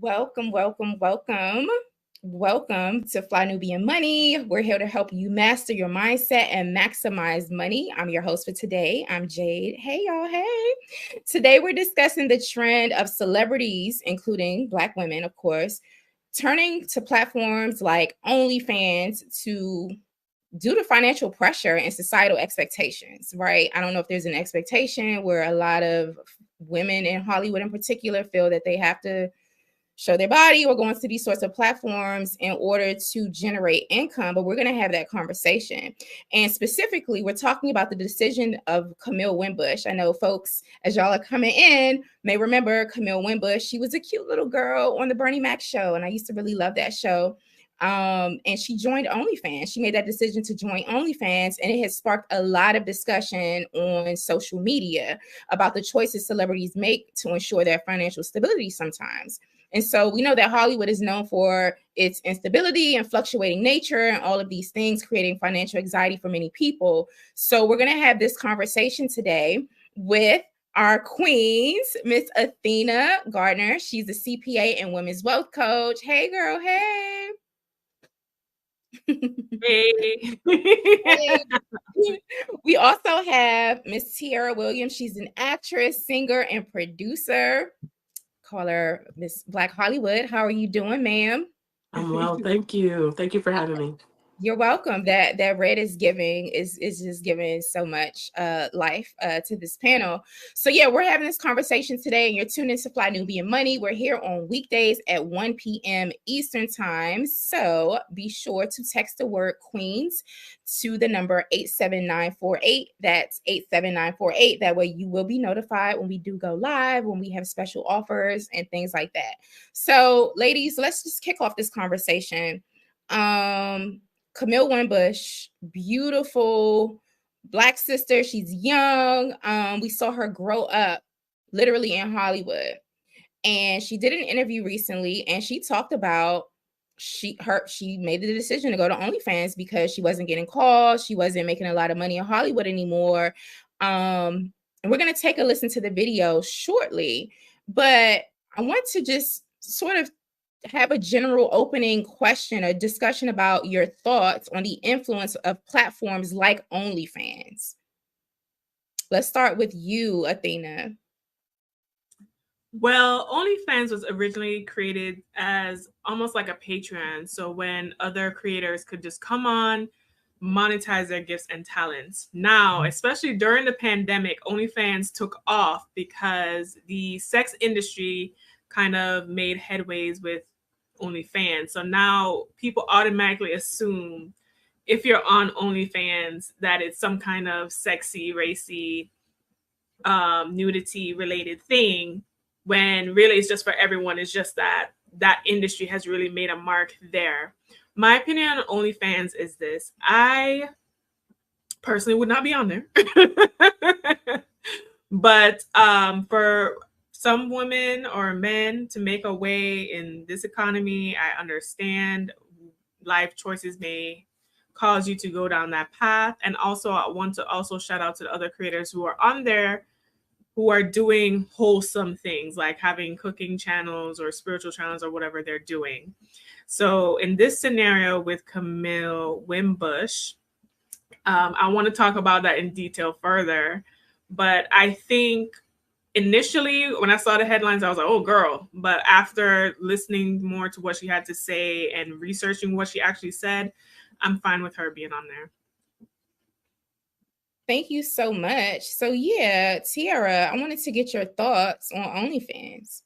Welcome, welcome, welcome. Welcome to Fly Nubian Money. We're here to help you master your mindset and maximize money. I'm your host for today. I'm Jade. Hey, y'all. Hey. Today, we're discussing the trend of celebrities, including Black women, of course, turning to platforms like OnlyFans to due to financial pressure and societal expectations, right? I don't know if there's an expectation where a lot of women in Hollywood in particular feel that they have to show their body or go into these sorts of platforms in order to generate income. But we're going to have that conversation. And specifically, we're talking about the decision of Camille Winbush. I know folks, as y'all are coming in, may remember Camille Winbush. She was a cute little girl on the Bernie Mac show, and I used to really love that show. And she joined OnlyFans. She made that decision to join OnlyFans, and it has sparked a lot of discussion on social media about the choices celebrities make to ensure their financial stability sometimes. And so we know that Hollywood is known for its instability and fluctuating nature and all of these things creating financial anxiety for many people. So we're going to have this conversation today with our queens, Miss Athena Gardner. She's a CPA and women's wealth coach. Hey, girl. Hey. Hey. Hey. We also have Miss Tiara Williams. She's an actress, singer, and producer. Call her Miss Black Hollywood. How are you doing, ma'am? I'm well, thank you. Thank you for having me. You're welcome. That red is just giving so much life to this panel. So yeah, we're having this conversation today, and you're tuned into Fly Nubian Money. We're here on weekdays at 1 p.m. Eastern time. So be sure to text the word Queens to the number 87948. That's 87948. That way you will be notified when we do go live, when we have special offers and things like that. So, ladies, let's just kick off this conversation. Camille Winbush, beautiful Black sister. She's young. We saw her grow up literally in Hollywood. And she did an interview recently, and she talked about she made the decision to go to OnlyFans because she wasn't getting calls, she wasn't making a lot of money in Hollywood anymore. And we're gonna take a listen to the video shortly, but I want to just sort of have a general opening question, a discussion about your thoughts on the influence of platforms like OnlyFans. Let's start with you, Athena. Well, OnlyFans was originally created as almost like a Patreon. So when other creators could just come on, monetize their gifts and talents. Now, especially during the pandemic, OnlyFans took off because the sex industry kind of made headways with OnlyFans. So now people automatically assume if you're on OnlyFans that it's some kind of sexy, racy, nudity related thing, when really it's just for everyone. It's just that that industry has really made a mark there. My opinion on OnlyFans is this: I personally would not be on there. But for some women or men to make a way in this economy, I understand life choices may cause you to go down that path. And also I want to also shout out to the other creators who are on there who are doing wholesome things like having cooking channels or spiritual channels or whatever they're doing. So in this scenario with Camille Wimbush, I want to talk about that in detail further. But I think initially when I saw the headlines, I was like, oh, girl. But after listening more to what she had to say and researching what she actually said, I'm fine with her being on there. Thank you so much. So yeah, Tiara, I wanted to get your thoughts on OnlyFans.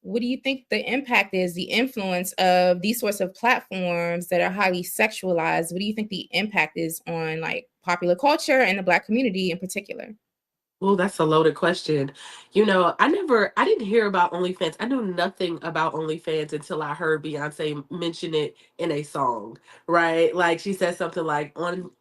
What do you think the impact is, the influence of these sorts of platforms that are highly sexualized? What do you think the impact is on like popular culture and the Black community in particular? Well, that's a loaded question. I didn't hear about OnlyFans. I knew nothing about OnlyFans until I heard Beyonce mention it in a song, right? Like she said something like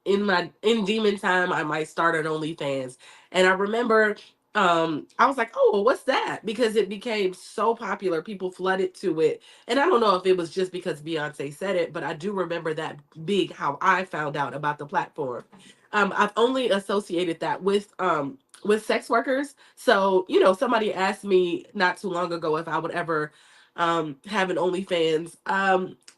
in demon time, I might start an OnlyFans. And I remember I was like, oh, well, what's that? Because it became so popular. People flooded to it. And I don't know if it was just because Beyonce said it, but I do remember that big how I found out about the platform. I've only associated that with sex workers. So, somebody asked me not too long ago if I would ever having OnlyFans?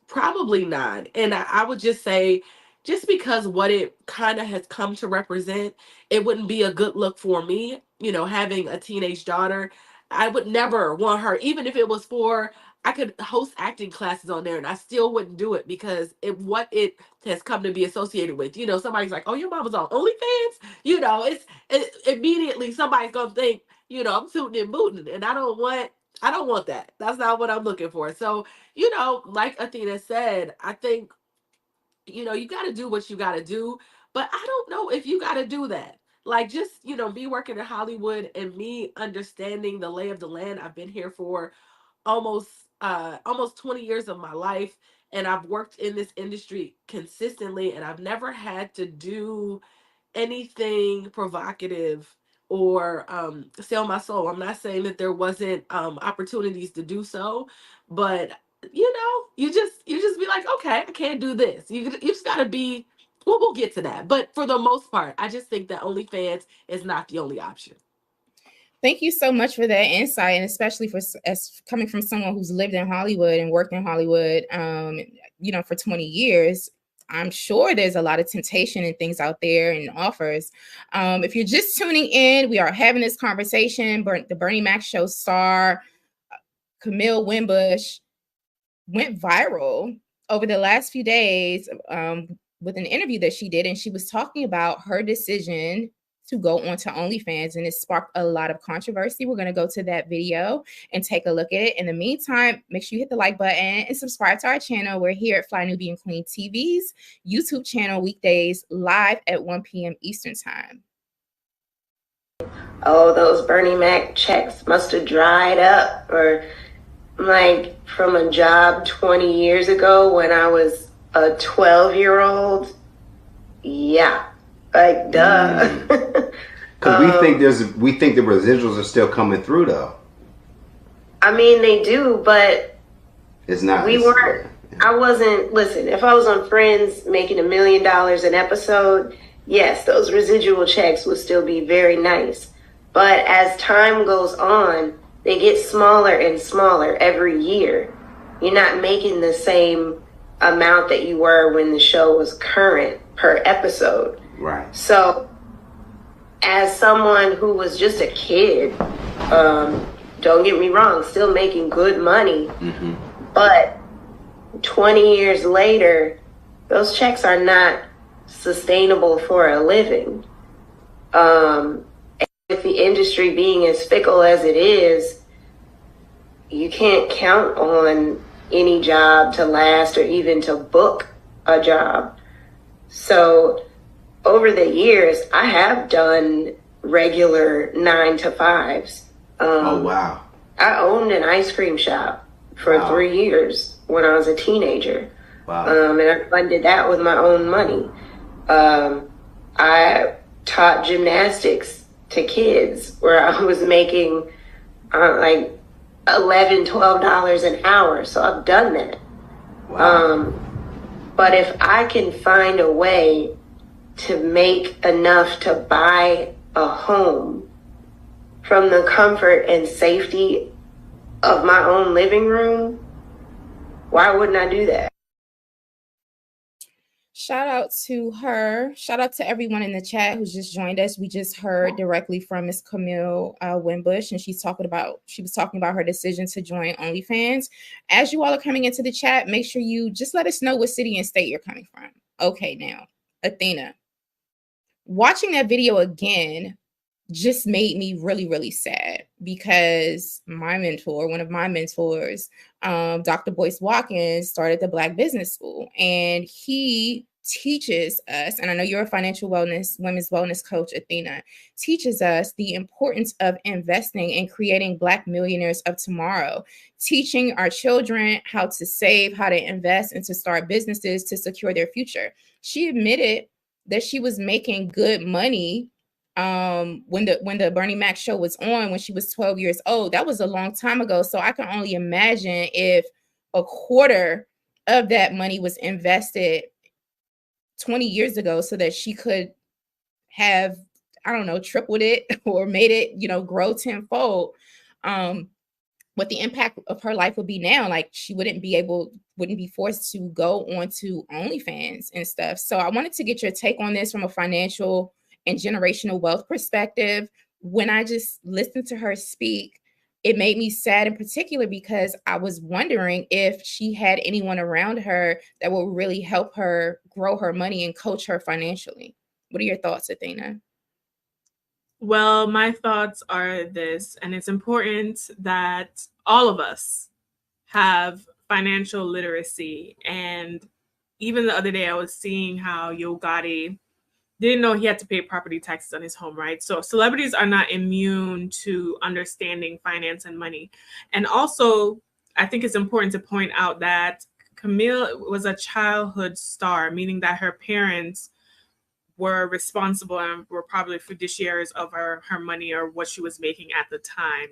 Probably not. And I would just say, just because what it kind of has come to represent, it wouldn't be a good look for me. You know, having a teenage daughter, I would never want her, even if it was for, I could host acting classes on there and I still wouldn't do it because what it has come to be associated with. You know, somebody's like, oh, your mom was on OnlyFans? You know, immediately somebody's gonna think, you know, I'm suiting and booting, and I don't want that. That's not what I'm looking for. So, you know, like Athena said, I think, you know, you got to do what you got to do, but I don't know if you got to do that. Like, just, you know, me working in Hollywood and me understanding the lay of the land. I've been here for almost almost 20 years of my life, and I've worked in this industry consistently, and I've never had to do anything provocative or sell my soul. I'm not saying that there wasn't opportunities to do so, but you know, you just be like, okay, I can't do this. You just gotta be. Well, we'll get to that, but for the most part, I just think that OnlyFans is not the only option. Thank you so much for that insight, and especially for as coming from someone who's lived in Hollywood and worked in Hollywood, you know, for 20 years. I'm sure there's a lot of temptation and things out there and offers. If you're just tuning in, we are having this conversation. The Bernie Mac show star Camille Wimbush went viral over the last few days with an interview that she did, and she was talking about her decision to go onto OnlyFans, and it sparked a lot of controversy. We're going to go to that video and take a look at it. In the meantime, make sure you hit the like button and subscribe to our channel. We're here at Fly Nubian Queen TV's YouTube channel, weekdays live at 1 p.m. Eastern Time. Oh, those Bernie Mac checks must have dried up, or like from a job 20 years ago when I was a 12-year-old. Yeah, like duh. Because we think the residuals are still coming through though. I mean, they do, but it's not. We weren't. I wasn't. Listen, if I was on Friends making $1 million an episode, yes, those residual checks would still be very nice. But as time goes on, they get smaller and smaller every year. You're not making the same amount that you were when the show was current per episode. Right. So as someone who was just a kid, don't get me wrong, still making good money. Mm-hmm. But 20 years later, those checks are not sustainable for a living. With the industry being as fickle as it is, you can't count on any job to last or even to book a job. So over the years, I have done regular 9-to-5s. Oh, wow. I owned an ice cream shop for 3 years when I was a teenager. Wow. And I funded that with my own money. I taught gymnastics to kids where I was making like $11, $12 an hour. So I've done that. Wow. But if I can find a way to make enough to buy a home from the comfort and safety of my own living room, why wouldn't I do that? Shout out to her. Shout out to everyone in the chat who's just joined us. We just heard directly from Miss Camille Wimbush, and she was talking about her decision to join OnlyFans. As you all are coming into the chat, make sure you just let us know what city and state you're coming from. Okay, now, Athena, watching that video again just made me really, really sad because my mentor, one of my mentors, Dr. Boyce Watkins, started the Black Business School, and he teaches us, and I know you're a financial wellness, women's wellness coach, Athena, teaches us the importance of investing and creating Black millionaires of tomorrow, teaching our children how to save, how to invest, and to start businesses to secure their future. She admitted that she was making good money when the Bernie Mac show was on when she was 12 years old. That was a long time ago. So I can only imagine if a quarter of that money was invested 20 years ago so that she could have, I don't know, tripled it or made it, grow tenfold. what the impact of her life would be now. Like she wouldn't be forced to go on to OnlyFans and stuff. So I wanted to get your take on this from a financial and generational wealth perspective. When I just listened to her speak, it made me sad in particular because I was wondering if she had anyone around her that would really help her grow her money and coach her financially. What are your thoughts, Athena? Well, my thoughts are this, and it's important that all of us have financial literacy. And even the other day, I was seeing how Yo Gotti didn't know he had to pay property taxes on his home, right? So celebrities are not immune to understanding finance and money. And also, I think it's important to point out that Camille was a childhood star, meaning that her parents were responsible and were probably fiduciaries of her money or what she was making at the time.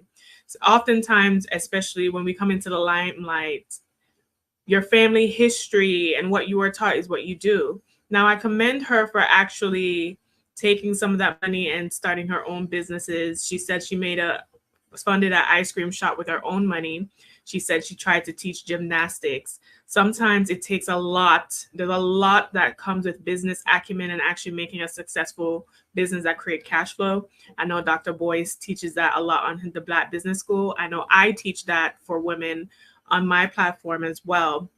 So oftentimes, especially when we come into the limelight, your family history and what you were taught is what you do. Now, I commend her for actually taking some of that money and starting her own businesses. She said she funded an ice cream shop with her own money. She said she tried to teach gymnastics. Sometimes it takes a lot. There's a lot that comes with business acumen and actually making a successful business that create cash flow. I know Dr. Boyce teaches that a lot on the Black Business School. I know I teach that for women on my platform as well.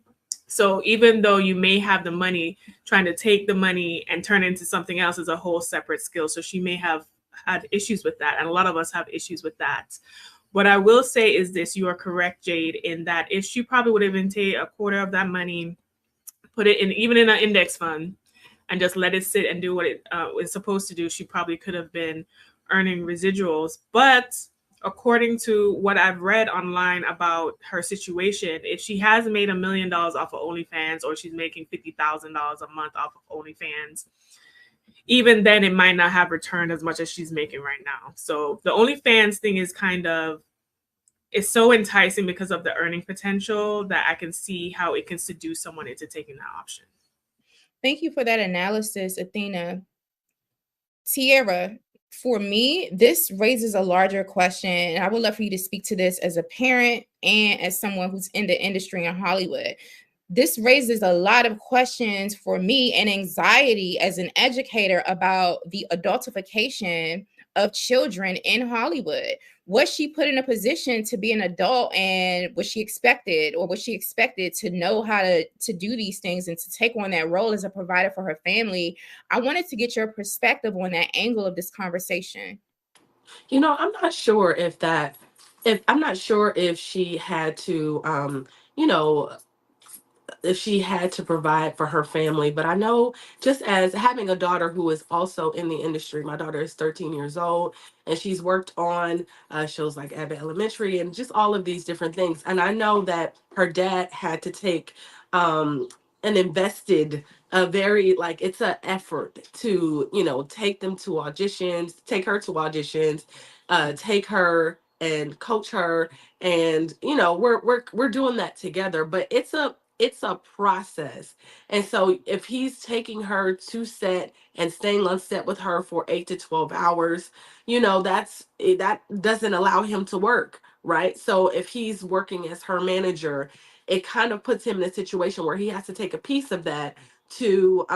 So even though you may have the money, trying to take the money and turn it into something else is a whole separate skill. So she may have had issues with that. And a lot of us have issues with that. What I will say is this: you are correct, Jade, in that if she probably would have even taken a quarter of that money, put it in, even in an index fund, and just let it sit and do what it was supposed to do, she probably could have been earning residuals. But according to what I've read online about her situation, if she has made $1 million off of OnlyFans, or she's making $50,000 a month off of OnlyFans, even then it might not have returned as much as she's making right now. So the OnlyFans thing is it's so enticing because of the earning potential that I can see how it can seduce someone into taking that option. Thank you for that analysis, Athena. Tierra, for me, this raises a larger question. And I would love for you to speak to this as a parent and as someone who's in the industry in Hollywood. This raises a lot of questions for me and anxiety as an educator about the adultification of children in Hollywood. Was she put in a position to be an adult, and was she expected to know how to do these things and to take on that role as a provider for her family? I wanted to get your perspective on that angle of this conversation. I'm not sure if she had to, you know, if she had to provide for her family. But I know, just as having a daughter who is also in the industry, my daughter is 13 years old and she's worked on shows like Abbott Elementary and just all of these different things. And I know that her dad had to take and invested a very, like, it's an effort to, take them to auditions, take her to auditions, take her and coach her. And we're doing that together, but it's a process. And so if he's taking her to set and staying on set with her for 8 to 12 hours, that doesn't allow him to work, right? So if he's working as her manager, it kind of puts him in a situation where he has to take a piece of that to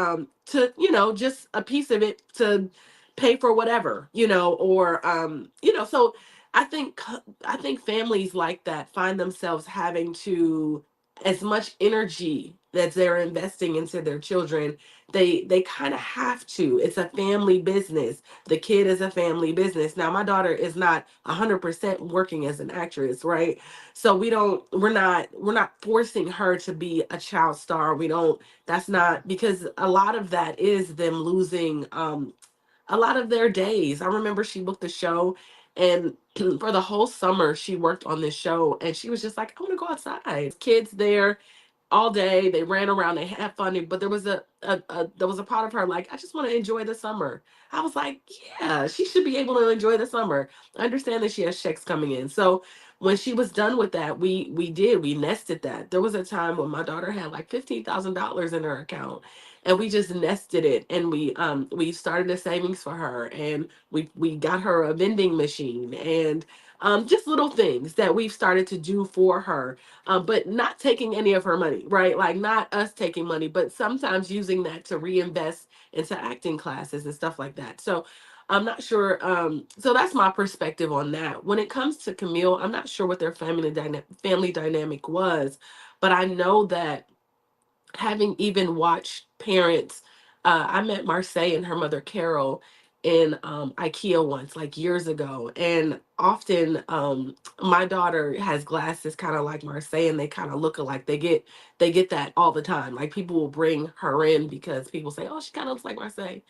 just a piece of it to pay for whatever, or so I think families like that find themselves having to, as much energy that they're investing into their children, they kind of have to. It's a family business. The kid is a family business. Now my daughter is not 100% working as an actress, right? So we're not forcing her to be a child star. We don't That's not, because a lot of that is them losing a lot of their days. I remember she booked the show, and for the whole summer she worked on this show, and she was just like, I want to go outside. Kids there all day, they ran around, they had fun, but there was a part of her like, I just want to enjoy the summer. I was like, yeah, she should be able to enjoy the summer. I understand that she has checks coming in. So when she was done with that, we nested that. There was a time when my daughter had like $15,000 in her account, and we just nested it, and we started a savings for her, and we got her a vending machine, and Just little things that we've started to do for her, but not taking any of her money, right? Like not us taking money, but sometimes using that to reinvest into acting classes and stuff like that. So I'm not sure. So that's my perspective on that. When it comes to Camille, I'm not sure what their family dynamic was, but I know that, having even watched parents, I met Marseille and her mother Carol in IKEA once, like years ago. And often my daughter has glasses kind of like Marseille, and they kind of look alike. They get that all the time. Like people will bring her in because people say, "Oh, she kind of looks like Marseille."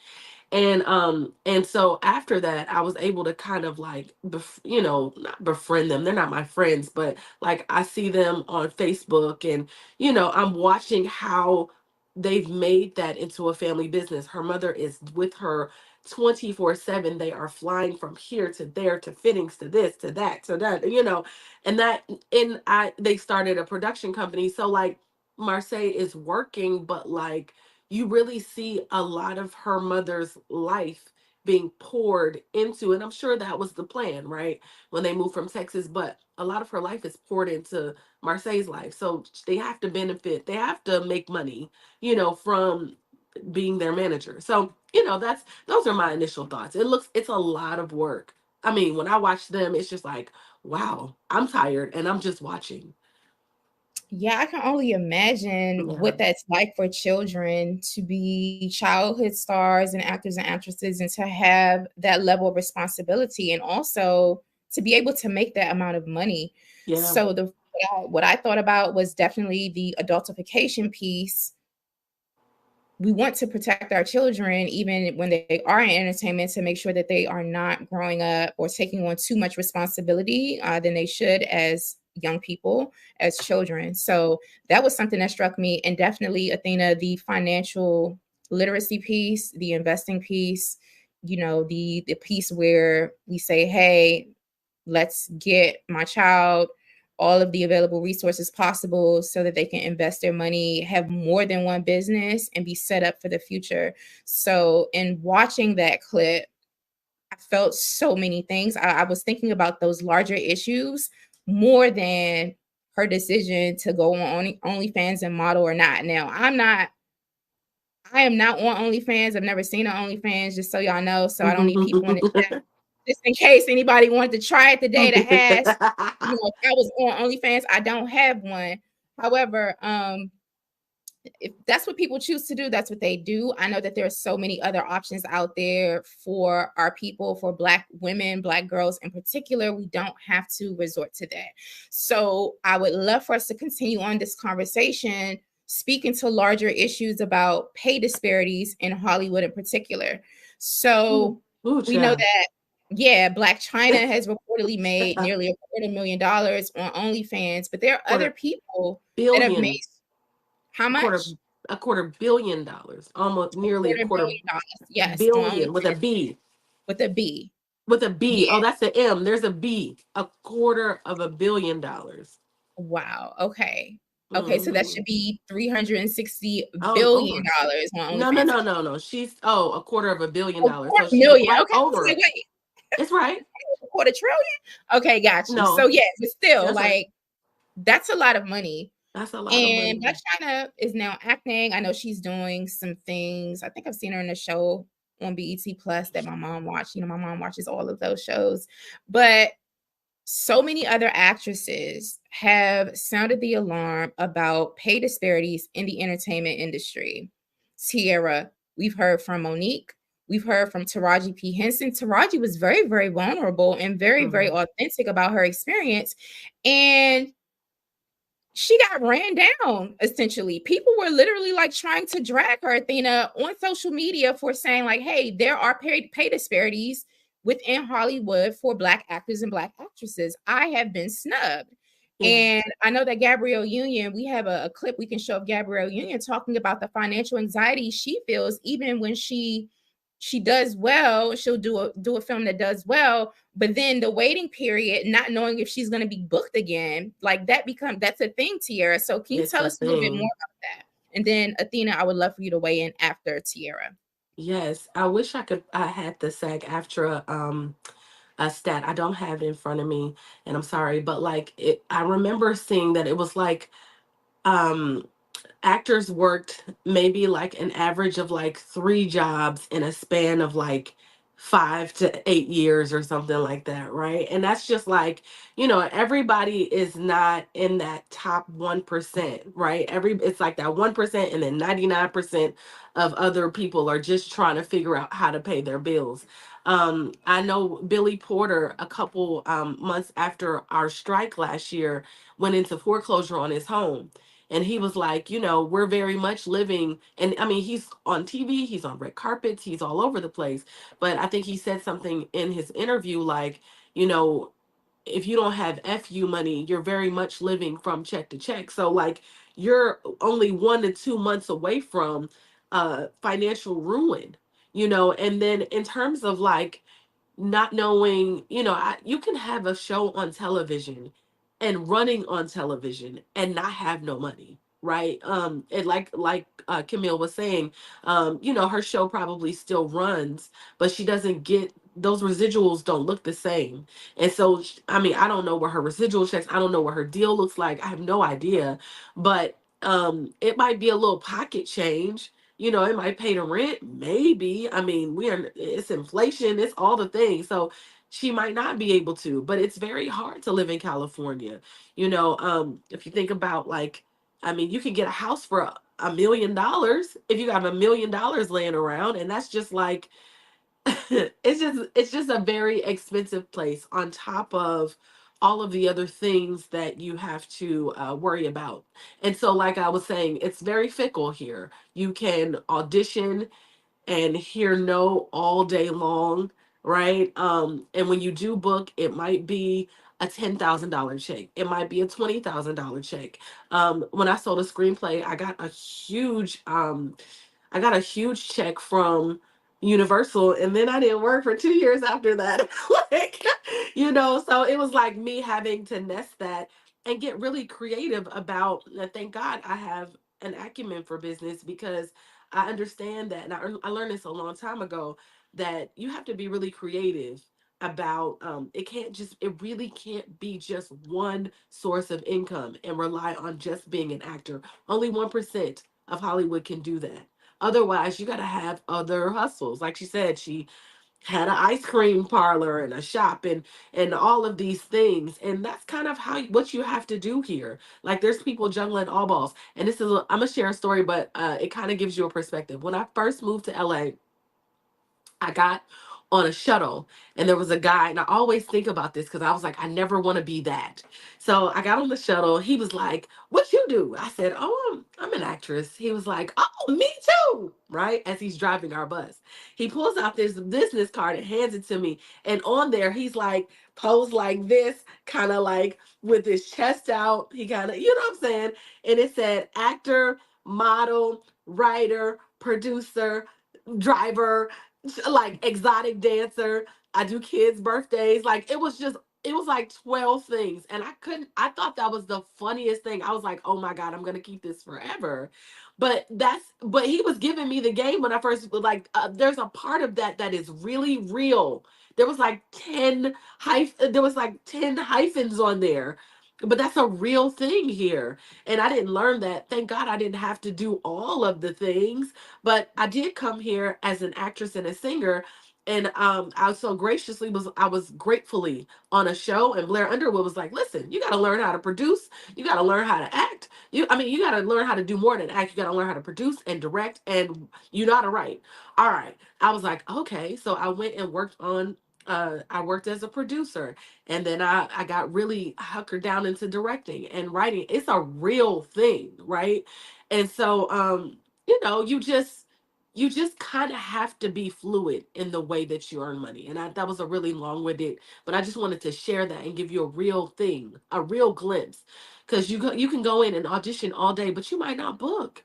And so after that, I was able to kind of like not befriend them. They're not my friends, but like I see them on Facebook, and I'm watching how they've made that into a family business. Her mother is with her 24/7. They are flying from here to there, to fittings, to this, to that, to that, and they started a production company. So like Marseille is working, but like you really see a lot of her mother's life being poured into, and I'm sure that was the plan, right, when they moved from Texas. But a lot of her life is poured into Marseille's life, so they have to benefit, they have to make money, from being their manager. So that's those are my initial thoughts. It's a lot of work. I mean, when I watch them, it's just like, wow, I'm tired and I'm just watching. Yeah, I can only imagine Yeah. what that's like for children to be childhood stars and actors and actresses, and to have that level of responsibility, and also to be able to make that amount of money. Yeah. So what I thought about was definitely the adultification piece. We want to protect our children even when they are in entertainment, to make sure that they are not growing up or taking on too much responsibility than they should as young people, as children. So that was something that struck me. And definitely, Athena, the financial literacy piece, the investing piece, the piece where we say, hey, let's get my child all of the available resources possible so that they can invest their money, have more than one business, and be set up for the future. So, in watching that clip, I felt so many things. I was thinking about those larger issues more than her decision to go on OnlyFans and model or not. Now, I am not on OnlyFans. I've never seen an OnlyFans, just so y'all know. So I don't need people in the chat. Just in case anybody wanted to try it today to ask, if I was on OnlyFans. I don't have one. However, if that's what people choose to do, that's what they do. I know that there are so many other options out there for our people, for Black women, Black girls in particular. We don't have to resort to that. So I would love for us to continue on this conversation, speaking to larger issues about pay disparities in Hollywood in particular. So Ooh, we know child. that, yeah, Black China has reportedly made nearly $250,000 on OnlyFans, but there are other quarter people that have made billion, how a quarter much? $250 million, almost nearly a Quarter quarter billion dollars. Yes, on billion with a OnlyFans B. with a B. With a B. Oh, Yeah. that's the M. There's a B. $250 million. Wow. Okay. Okay. So that Hmm. should be $360 Oh, billion over. on No, no, OnlyFans. no, no, no. She's $250 million. Oh, So quarter she's million. right Okay. I was over. like, wait, It's right. a quarter trillion? Okay, got you. So No, yeah, but still, that's right. like, that's a lot of money. That's a lot of And Black money. China is now acting. I know she's doing some things. I think I've seen her in a show on BET Plus that my mom watched. My mom watches all of those shows. But so many other actresses have sounded the alarm about pay disparities in the entertainment industry. Tierra, we've heard from Monique. We've heard from Taraji P. Henson. Taraji was very, very vulnerable and very, very Mhm. authentic about her experience. And she got ran down essentially. People were literally like trying to drag her, Athena, on social media for saying, like, hey, there are pay disparities within Hollywood for Black actors and Black actresses. I have been snubbed. Yeah, And I know that Gabrielle Union, we have a clip we can show of Gabrielle Union talking about the financial anxiety she feels even when she does well. She'll do a film that does well, but then the waiting period, not knowing if she's going to be booked again, like that's a thing, Tierra. So can you it's tell a us a little bit more thing. about that? And then Athena, I would love for you to weigh in after Tierra. Yes, I wish I had the SAG-AFTRA a stat. I don't have it in front of me, and I'm sorry, but like I remember seeing that it was like um actors worked maybe like an average of like 3 jobs in a span of like 5 to 8 years or something like that, right? And that's just like, everybody is not in that top 1%, right? It's like that 1%, and then 99% of other people are just trying to figure out how to pay their bills. I know Billy Porter, a couple months after our strike last year, went into foreclosure on his home, and he was like, we're very much living, and I mean, he's on TV, he's on red carpets, he's all over the place. But I think he said something in his interview like, you know, if you don't have FU money, you're very much living from check to check. So like you're only 1 to 2 months away from financial ruin, and then in terms of like not knowing, you can have a show on television and running on television and not have no money, right? And like Camille was saying, her show probably still runs, but she doesn't get those residuals, don't look the same. And so I mean, I don't know what her residual checks, I don't know what her deal looks like, I have no idea. But it might be a little pocket change, it might pay the rent, maybe. I mean, it's inflation, it's all the things. So she might not be able to, but it's very hard to live in California. If you think about like, I mean, you can get a house for $1 million if you got $1 million laying around, and that's just like it's just a very expensive place on top of all of the other things that you have to worry about. And so, like I was saying, it's very fickle here. You can audition and hear no all day long, right? And when you do book, it might be a $10,000 check. It might be a $20,000 check. When I sold a screenplay, I got a huge check from Universal, and then I didn't work for 2 years after that. Like, so it was like me having to nest that and get really creative about. Thank God I have an acumen for business, because I understand that, and I learned this a long time ago, that you have to be really creative about it really can't be just one source of income and rely on just being an actor. Only 1% of Hollywood can do that. Otherwise, you got to have other hustles. Like she said, she had an ice cream parlor and a shop and all of these things, and that's kind of what you have to do here. Like there's people juggling all balls, and I'm gonna share a story, but it kind of gives you a perspective. When I first moved to LA, I got on a shuttle, and there was a guy, and I always think about this because I was like, I never want to be that. So I got on the shuttle. He was like, "What you do?" I said, "Oh, I'm an actress." He was like, "Oh, me too." Right as he's driving our bus, he pulls out this business card and hands it to me, and on there he's like posed like this, kind of like with his chest out. He kind of, what I'm saying, and it said actor, model, writer, producer, driver, like exotic dancer. I do kids' birthdays. Like it was like 12 things. And I thought that was the funniest thing. I was like, oh my God, I'm gonna keep this forever. But he was giving me the game when I first like there's a part of that is really real. There was like 10 hyphens on there. But that's a real thing here. And I didn't learn that. Thank God I didn't have to do all of the things, but I did come here as an actress and a singer. And I was so graciously I was gratefully on a show, and Blair Underwood was like, "Listen, you got to learn how to produce. You got to learn how to act. You got to learn how to do more than act. You got to learn how to produce and direct, and you know how to write." All right, I was like, "Okay." So I went and worked on. I worked as a producer, and then I got really hunkered down into directing and writing. It's a real thing, right? And so you just kind of have to be fluid in the way that you earn money. And that was a really long-winded, but I just wanted to share that and give you a real thing, a real glimpse. Because you can go in and audition all day, but you might not book.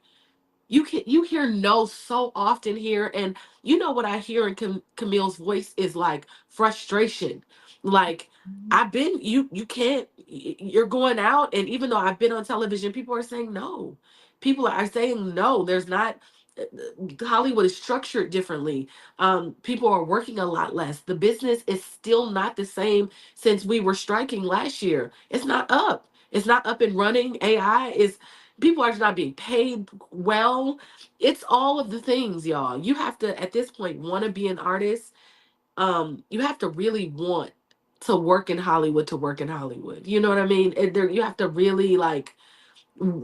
You hear no so often here, and what I hear in Camille's voice is like frustration. Like I've been you can't you're going out, and even though I've been on television, people are saying no. People are saying no. There's not Hollywood is structured differently. People are working a lot less. The business is still not the same since we were striking last year. It's not up. It's not up and running. AI is, people are not being paid well. It's all of the things, y'all. You have to, at this point, want to be an artist. You have to really want to work in Hollywood to work in Hollywood. You know what I mean? You have to really like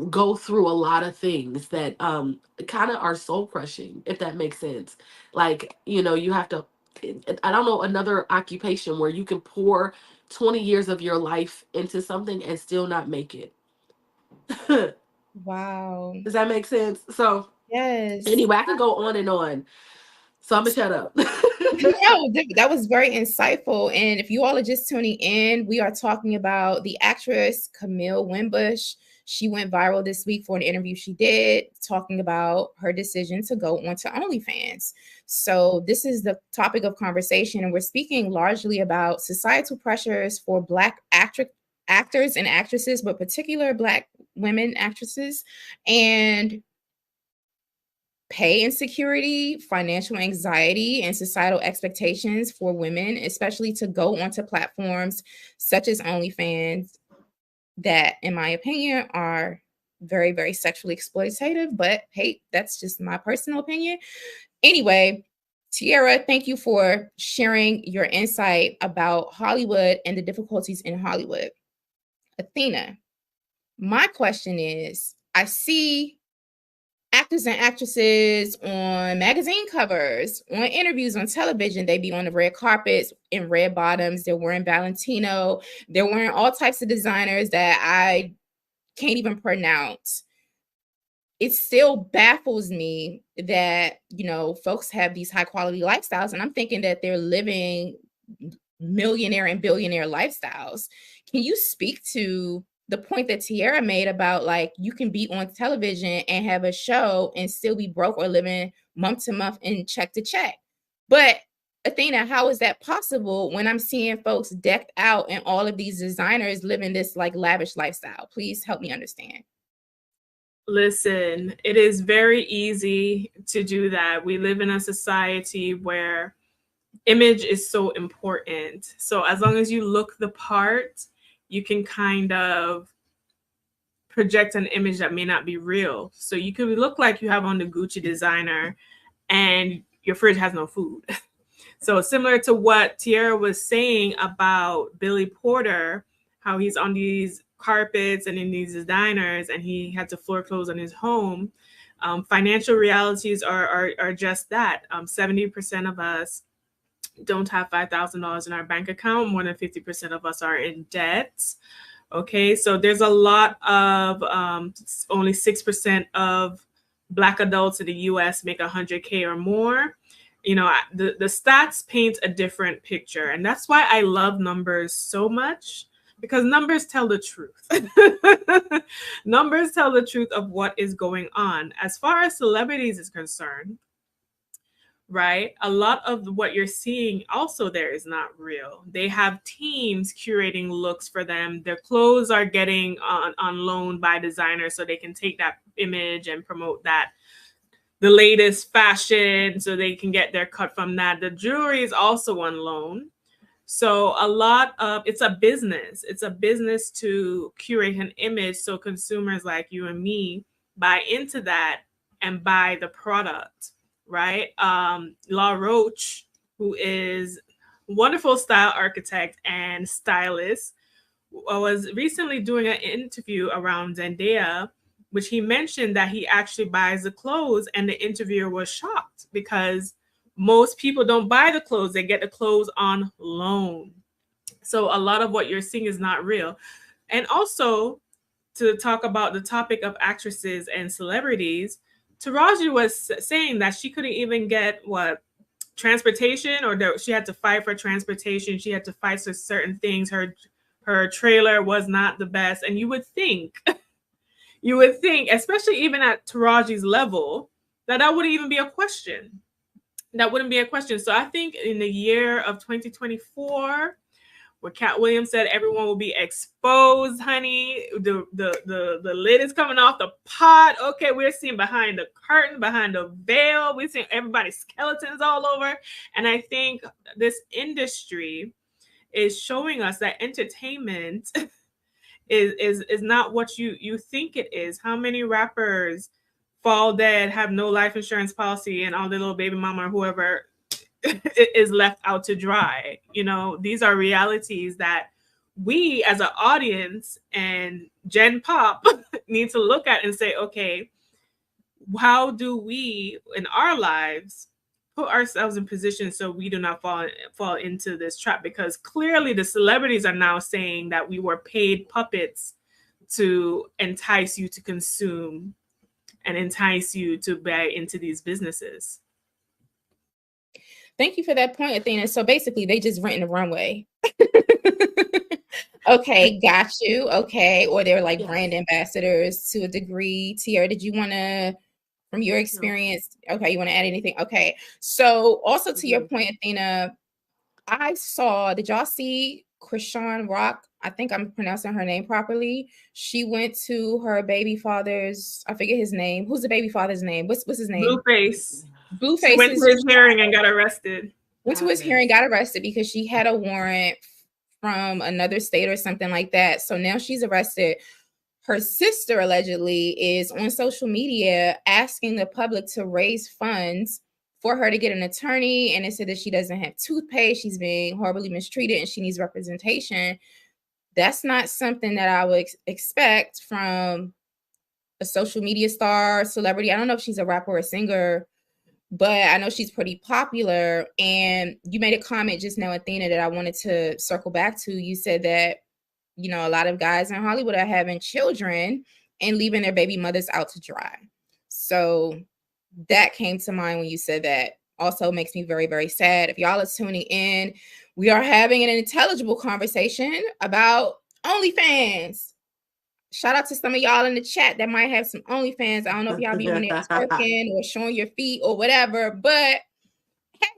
go through a lot of things that kind of are soul crushing, if that makes sense. Like, you know, you have to, I don't know another occupation where you can pour 20 years of your life into something and still not make it. Wow. Does that make sense? So Yes. anyway, I could go on and on. So I'm gonna shut up. No, that was very insightful. And if you all are just tuning in, we are talking about the actress Camille Wimbush. She went viral this week for an interview she did talking about her decision to go onto OnlyFans. So this is the topic of conversation, and we're speaking largely about societal pressures for Black actors and actresses, but particular Black women actresses, and pay insecurity, financial anxiety, and societal expectations for women, especially to go onto platforms such as OnlyFans, that, in my opinion, are very, very sexually exploitative. But hey, that's just my personal opinion. Anyway, Tiara, thank you for sharing your insight about Hollywood and the difficulties in Hollywood. Athena, my question is, I see actors and actresses on magazine covers, on interviews on television. They be on the red carpets in red bottoms. They're wearing Valentino. They're wearing all types of designers that I can't even pronounce. It still baffles me that, you know, folks have these high quality lifestyles, and I'm thinking that they're living millionaire and billionaire lifestyles. Can you speak to the point that Tiara made about, like, you can be on television and have a show and still be broke or living month to month and check to check? But Athena, how is that possible when I'm seeing folks decked out and all of these designers living this like lavish lifestyle? Please help me understand. Listen, it is very easy to do that. We live in a society where image is so important. So as long as you look the part, you can kind of project an image that may not be real. So you could look like you have on the Gucci designer and your fridge has no food. So similar to what Tiara was saying about Billy Porter, how he's on these carpets and in these designers and he had to floor clothes on his home. Financial realities are just that. 70% of us don't have $5,000 in our bank account. More than 50% of us are in debt. Okay, so there's a lot of only 6% of Black adults in the US make 100K or more. You know, the stats paint a different picture. And that's why I love numbers so much, because numbers tell the truth. Numbers tell the truth of what is going on. As far as celebrities is concerned, right? A lot of what you're seeing also there is not real. They have teams curating looks for them. Their clothes are getting on loan by designers so they can take that image and promote that, the latest fashion, so they can get their cut from that. The jewelry is also on loan. So a lot of, it's a business. It's a business to curate an image so consumers like you and me buy into that and buy the product. Right? La Roche, who is a wonderful style architect and stylist, was recently doing an interview around Zendaya, which he mentioned that he actually buys the clothes, and the interviewer was shocked because most people don't buy the clothes. They get the clothes on loan. So a lot of what you're seeing is not real. And also, to talk about the topic of actresses and celebrities, Taraji was saying that she couldn't even get transportation, or that she had to fight for transportation. She had to fight for certain things. Her trailer was not the best. And you would think, especially even at Taraji's level, that wouldn't even be a question. That wouldn't be a question. So I think in the year of 2024, What Cat Williams said, everyone will be exposed, honey. The lid is coming off the pot. Okay, we're seeing behind the curtain, behind the veil. We're seeing everybody's skeletons all over. And I think this industry is showing us that entertainment is not what you think it is. How many rappers fall dead, have no life insurance policy, and all their little baby mama or whoever is left out to dry? You know, these are realities that we as an audience and Gen Pop need to look at and say, okay, how do we in our lives put ourselves in position so we do not fall into this trap? Because clearly the celebrities are now saying that we were paid puppets to entice you to consume and entice you to buy into these businesses. Thank you for that point, Athena. So basically, they just renting the runway. Okay, got you. Okay, or they're like brand ambassadors to a degree. Tiara, did you want to, from your experience? Okay, you want to add anything? Okay, so also to your point, Athena, I saw. Did y'all see Krishan Rock? I think I'm pronouncing her name properly. She went to her baby father's. I forget his name. Who's the baby father's name? What's his name? Blueface. Blueface went to his hearing and got arrested. Went to his hearing, got arrested because she had a warrant from another state or something like that. So now she's arrested. Her sister allegedly is on social media asking the public to raise funds for her to get an attorney. And it said that she doesn't have toothpaste. She's being horribly mistreated and she needs representation. That's not something that I would expect from a social media star, celebrity. I don't know if she's a rapper or a singer, but I know she's pretty popular. And you made a comment just now, Athena, that I wanted to circle back to. You said that, you know, a lot of guys in Hollywood are having children and leaving their baby mothers out to dry. So that came to mind when you said that. Also makes me very, very sad. If y'all are tuning in, we are having an intelligible conversation about OnlyFans. Shout out to some of y'all in the chat that might have some OnlyFans. I don't know if y'all be on there twerking or showing your feet or whatever, but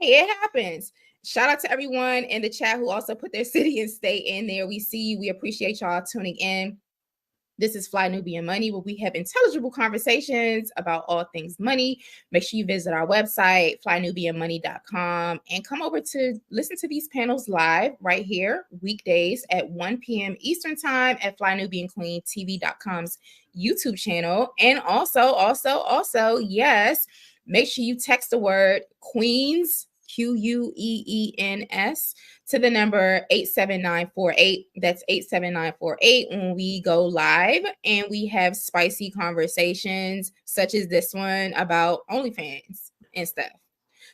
hey, it happens. Shout out to everyone in the chat who also put their city and state in there. We see you. We appreciate y'all tuning in. This is Fly Nubian Money, where we have intelligible conversations about all things money. Make sure you visit our website, flynubianmoney.com, and come over to listen to these panels live right here, weekdays at 1 p.m. Eastern Time at flynubianqueentv.com's YouTube channel. And also, yes, make sure you text the word Queens, QUEENS, to the number 87948. That's 87948 when we go live and we have spicy conversations such as this one about OnlyFans and stuff.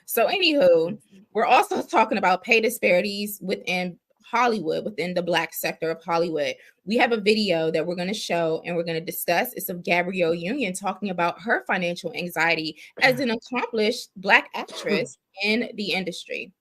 So anywho, we're also talking about pay disparities within Hollywood, within the Black sector of Hollywood. We have a video that we're going to show and we're going to discuss. It's of Gabrielle Union talking about her financial anxiety as an accomplished Black actress in the industry.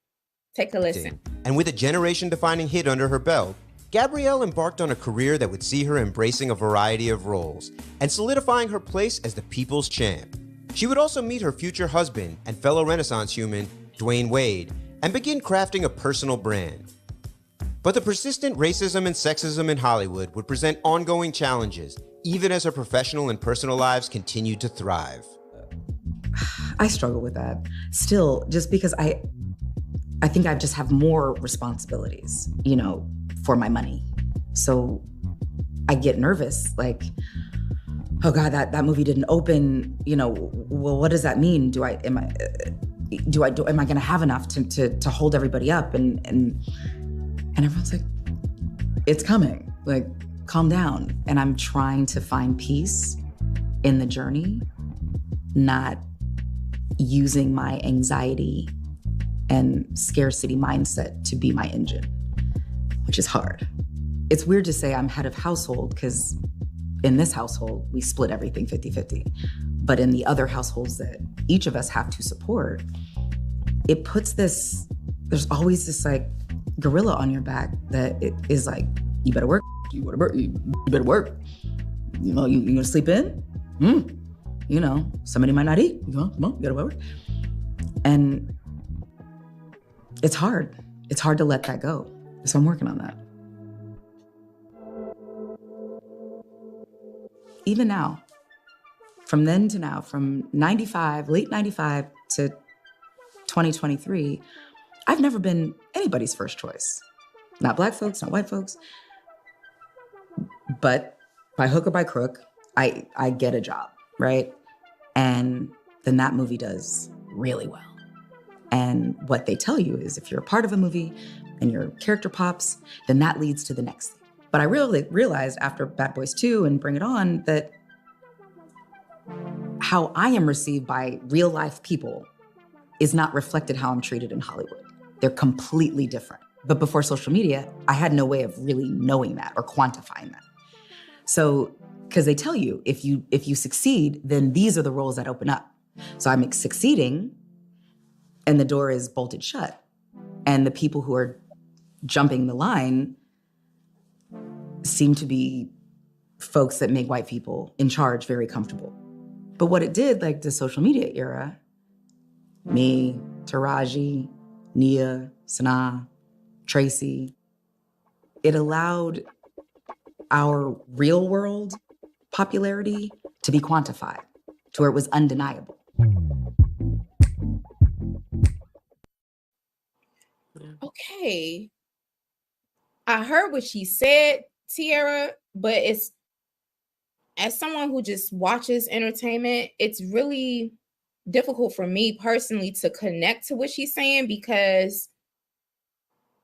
Take a listen. And with a generation-defining hit under her belt, Gabrielle embarked on a career that would see her embracing a variety of roles and solidifying her place as the people's champ. She would also meet her future husband and fellow Renaissance human, Dwayne Wade, and begin crafting a personal brand. But the persistent racism and sexism in Hollywood would present ongoing challenges, even as her professional and personal lives continued to thrive. I struggle with that still, just because I think I just have more responsibilities, you know, for my money. So I get nervous, like, oh God, that movie didn't open, you know, well, what does that mean? Am I gonna have enough to hold everybody up? And everyone's like, it's coming, like, calm down. And I'm trying to find peace in the journey, not using my anxiety and scarcity mindset to be my engine, which is hard. It's weird to say I'm head of household because in this household, we split everything 50-50. But in the other households that each of us have to support, it puts this, there's always this like gorilla on your back that it is like, you better work, you better work. You know, you gonna sleep in? You know, somebody might not eat. Come on, you gotta work. And it's hard. It's hard to let that go. So I'm working on that. even now, from then to now, from 95, late 95 to 2023, I've never been anybody's first choice. Not black folks, not white folks. But by hook or by crook, I get a job, right? And then that movie does really well. And what they tell you is if you're a part of a movie and your character pops, then that leads to the next thing. But I really realized after Bad Boys 2 and Bring It On that how I am received by real life people is not reflected how I'm treated in Hollywood. They're completely different. But before social media, I had no way of really knowing that or quantifying that. So, because they tell you, if you succeed, then these are the roles that open up. So I'm succeeding and the door is bolted shut. And the people who are jumping the line seem to be folks that make white people in charge very comfortable. But what it did, like the social media era, me, Taraji, Nia, Sanaa, Tracy, it allowed our real world popularity to be quantified to where it was undeniable. Okay. I heard what she said, Tiara, but it's, as someone who just watches entertainment, it's really difficult for me personally to connect to what she's saying because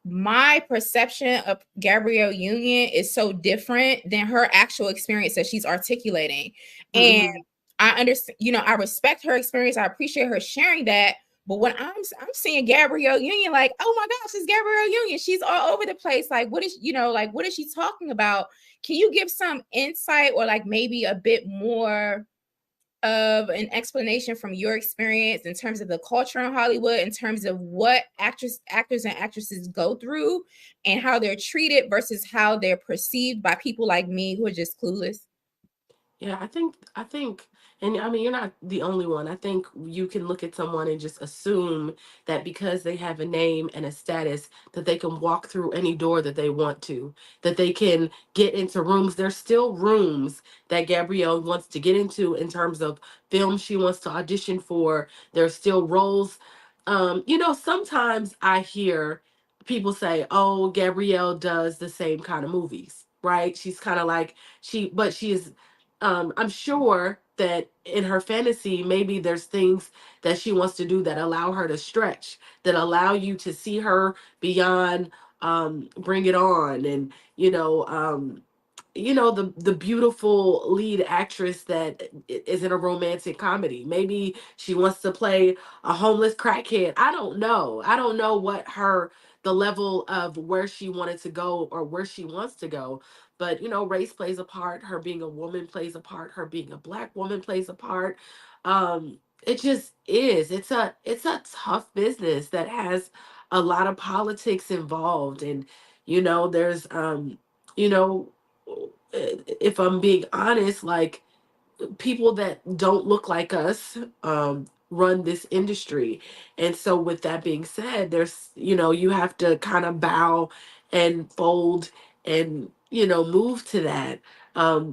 my perception of Gabrielle Union is so different than her actual experience that she's articulating. And I understand, I respect her experience. I appreciate her sharing that. But when I'm seeing Gabrielle Union, like, oh my gosh, it's Gabrielle Union. She's all over the place. Like, what is, what is she talking about? Can you give some insight or like maybe a bit more of an explanation from your experience in terms of the culture in Hollywood, in terms of what actors and actresses go through and how they're treated versus how they're perceived by people like me who are just clueless? Yeah, I think, and I mean, you're not the only one. I think you can look at someone and just assume that because they have a name and a status, that they can walk through any door that they want to, that they can get into rooms. There's still rooms that Gabrielle wants to get into in terms of films she wants to audition for. There's still roles. Sometimes I hear people say, "Oh, Gabrielle does the same kind of movies." Right? She's kind of like but she is I'm sure that in her fantasy, maybe there's things that she wants to do that allow her to stretch, that allow you to see her beyond Bring It On, and the beautiful lead actress that is in a romantic comedy. Maybe she wants to play a homeless crackhead. I don't know what the level of where she wanted to go or where she wants to go. But race plays a part. Her being a woman plays a part. Her being a black woman plays a part. It just is. It's a tough business that has a lot of politics involved, and there's you know if I'm being honest, like people that don't look like us run this industry. And so with that being said, you have to kind of bow and fold and move to that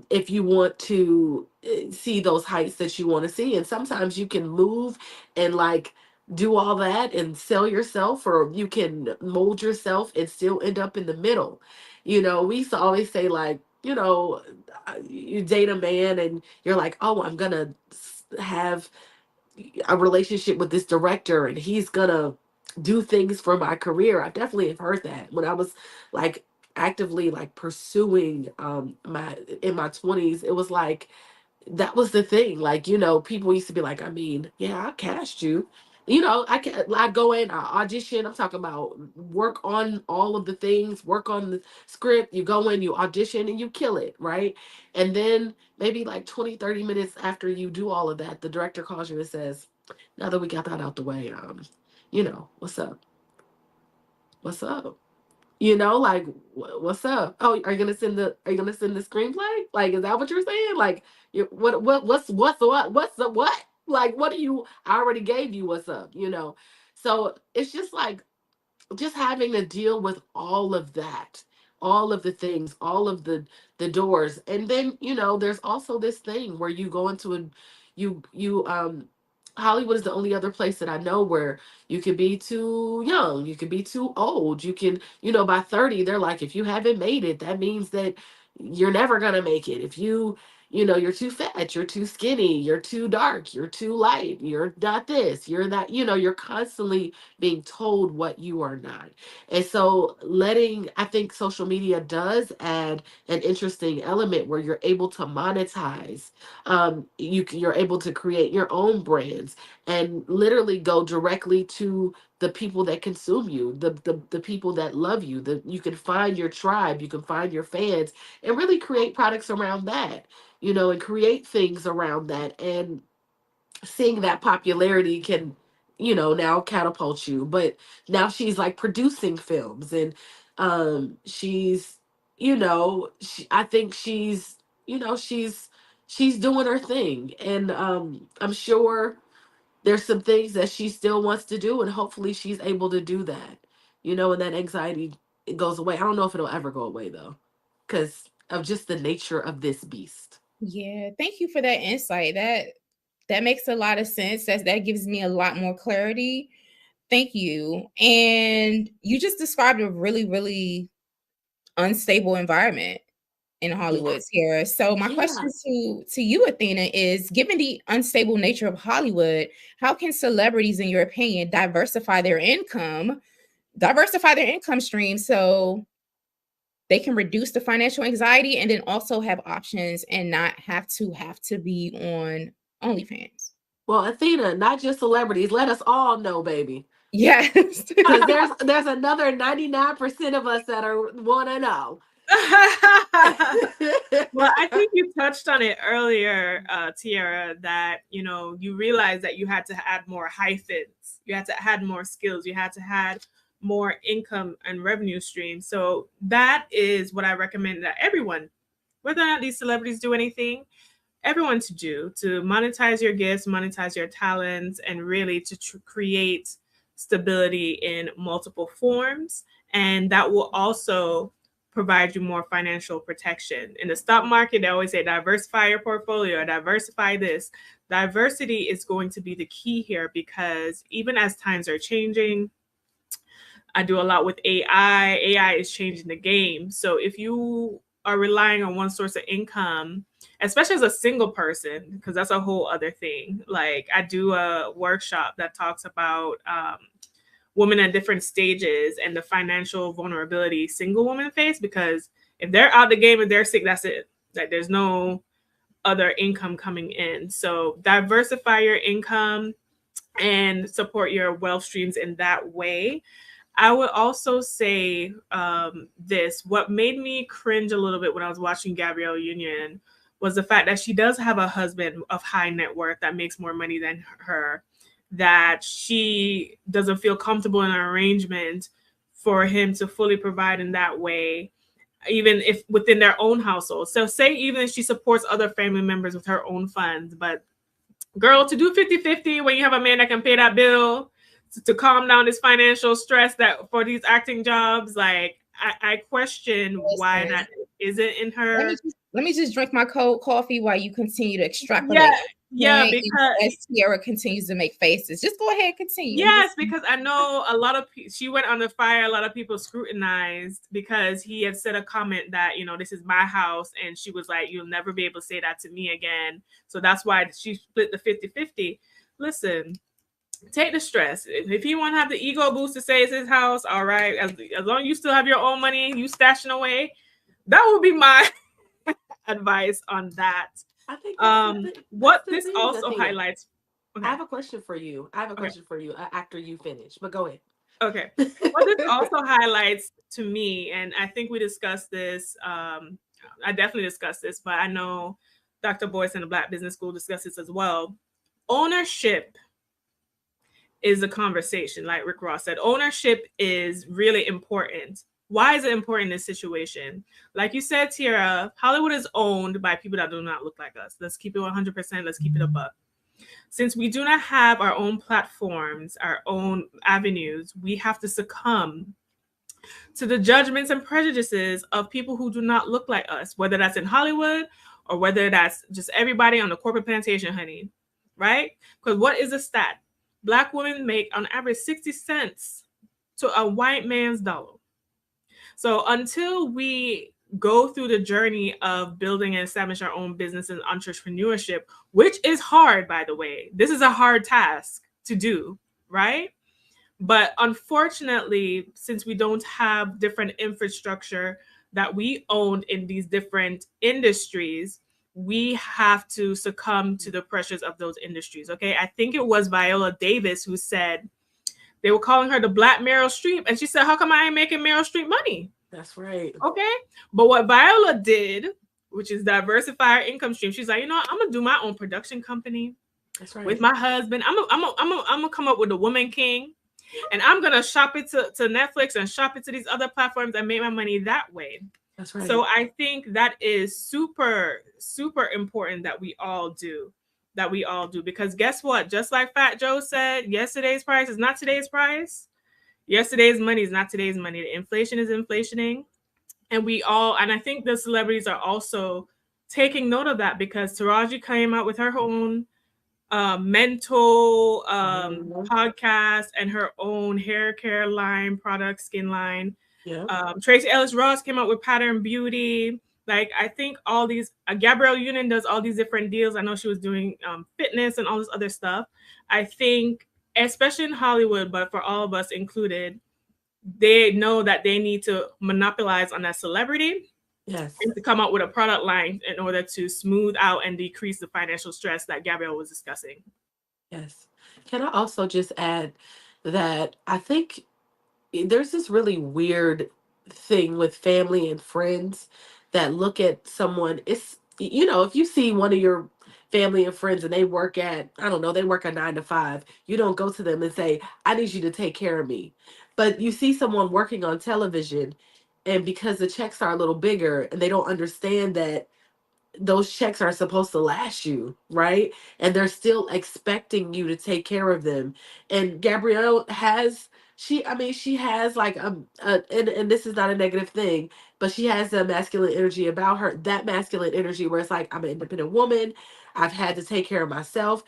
if you want to see those heights that you want to see. And sometimes you can move and like do all that and sell yourself, or you can mold yourself and still end up in the middle. We used to always say, like, you date a man and you're like, oh, I'm gonna have a relationship with this director and he's gonna do things for my career. I definitely have heard that when I was like actively like pursuing my in my 20s. It was like that was the thing. Like, people used to be like, I mean, yeah, I cast you. I go in, I audition. I'm talking about work on all of the things, work on the script. You go in, you audition, and you kill it, right? And then maybe like 20, 30 minutes after you do all of that, the director calls you and says, now that we got that out the way, what's up? What's up? Like, what's up? Oh, are you gonna send the screenplay? Like, is that what you're saying? Like, what's the what? Like, what do you? I already gave you what's up. So it's just like just having to deal with all of that all of the things, all of the doors. And then, there's also this thing where you go into you Hollywood is the only other place that I know where you can be too young, you can be too old, you can, by 30, they're like, if you haven't made it, that means that you're never gonna make it. If you're too fat, you're too skinny, you're too dark, you're too light, you're not this, you're that, you're constantly being told what you are not. And so I think social media does add an interesting element where you're able to monetize. You're able to create your own brands and literally go directly to the people that consume you, the people that love you. You can find your tribe, you can find your fans, and really create products around that, and create things around that. And seeing that popularity can, now catapult you. But now she's like producing films, and she's, I think she's doing her thing. And I'm sure there's some things that she still wants to do, and hopefully she's able to do that, and that anxiety, it goes away. I don't know if it'll ever go away though, because of just the nature of this beast. Yeah, thank you for that insight. That makes a lot of sense. That gives me a lot more clarity. Thank you. And you just described a really, really unstable environment in Hollywood, Tierra. So my question to you, Athena, is given the unstable nature of Hollywood, how can celebrities, in your opinion, diversify their income stream so they can reduce the financial anxiety and then also have options and not have to be on OnlyFans? Well, Athena, not just celebrities. Let us all know, baby. Yes. Because there's another 99% of us that want to know. Well, I think you touched on it earlier, Tierra, that, you realized that you had to add more hyphens. You had to add more skills. You had to add more income and revenue streams. So that is what I recommend that everyone, whether or not these celebrities do anything, everyone to do, to monetize your gifts, monetize your talents, and really to create stability in multiple forms. And that will also provide you more financial protection. In the stock market, they always say diversify your portfolio, diversify this. Diversity is going to be the key here, because even as times are changing, I do a lot with AI. AI is changing the game. So if you are relying on one source of income, especially as a single person, because that's a whole other thing. Like, I do a workshop that talks about women at different stages and the financial vulnerability single women face, because if they're out the game and they're sick, that's it. Like, there's no other income coming in. So diversify your income and support your wealth streams in that way. I would also say this. What made me cringe a little bit when I was watching Gabrielle Union was the fact that she does have a husband of high net worth that makes more money than her, that she doesn't feel comfortable in an arrangement for him to fully provide in that way, even if within their own household. So say even if she supports other family members with her own funds, but girl, to do 50-50 when you have a man that can pay that bill, to calm down this financial stress that for these acting jobs, like I question why that isn't in her. Let me just drink my cold coffee while you continue to extrapolate. Yeah, because as Tierra continues to make faces, just go ahead and continue. Yes, because I know a lot of she went under fire. A lot of people scrutinized because he had said a comment that, this is my house, and she was like, you'll never be able to say that to me again. So that's why she split the 50-50. Listen, take the stress. If he want to have the ego boost to say it's his house, all right. As long as you still have your own money, you stashing away, that would be my advice on that. I think what this also highlights. Okay. I have a question for you. After you finish, but go ahead. Okay. What this also highlights to me, and I think we discussed this, I definitely discussed this, but I know Dr. Boyce and the Black Business School discussed this as well. Ownership is a conversation, like Rick Ross said. Ownership is really important. Why is it important in this situation? Like you said, Tierra, Hollywood is owned by people that do not look like us. Let's keep it 100%. Let's keep it a buck. Since we do not have our own platforms, our own avenues, we have to succumb to the judgments and prejudices of people who do not look like us, whether that's in Hollywood or whether that's just everybody on the corporate plantation, honey, right? Because what is a stat? Black women make on average 60 cents to a white man's dollar. So until we go through the journey of building and establish our own business and entrepreneurship, which is hard, by the way, this is a hard task to do, right? But unfortunately, since we don't have different infrastructure that we own in these different industries, we have to succumb to the pressures of those industries. Okay. I think it was Viola Davis who said they were calling her the Black Meryl Streep. And she said, how come I ain't making Meryl Streep money? That's right. Okay. But what Viola did, which is diversify her income stream, she's like, you know what? I'm going to do my own production company. That's right. With my husband. I'm gonna come up with a Woman King. And I'm going to shop it to Netflix and shop it to these other platforms and make my money that way. That's right. So I think that is super, super important that we all do. Because guess what? Just like Fat Joe said, yesterday's price is not today's price. Yesterday's money is not today's money. The inflation is inflationing. And I think the celebrities are also taking note of that, because Taraji came out with her own mental podcast and her own hair care line, product, skin line. Yeah. Tracy Ellis Ross came out with Pattern Beauty. Like, I think all these, Gabrielle Union does all these different deals. I know she was doing fitness and all this other stuff. I think, especially in Hollywood, but for all of us included, they know that they need to monopolize on that celebrity. Yes. And to come up with a product line in order to smooth out and decrease the financial stress that Gabrielle was discussing. Yes. Can I also just add that I think there's this really weird thing with family and friends that look at someone. It's, if you see one of your family and friends and they work at, I don't know, they work a 9 to 5, you don't go to them and say, I need you to take care of me. But you see someone working on television, and because the checks are a little bigger and they don't understand that those checks are supposed to last you, right? And they're still expecting you to take care of them. And Gabrielle has, she has like and this is not a negative thing, but she has a masculine energy about her. That masculine energy where it's like, I'm an independent woman. I've had to take care of myself.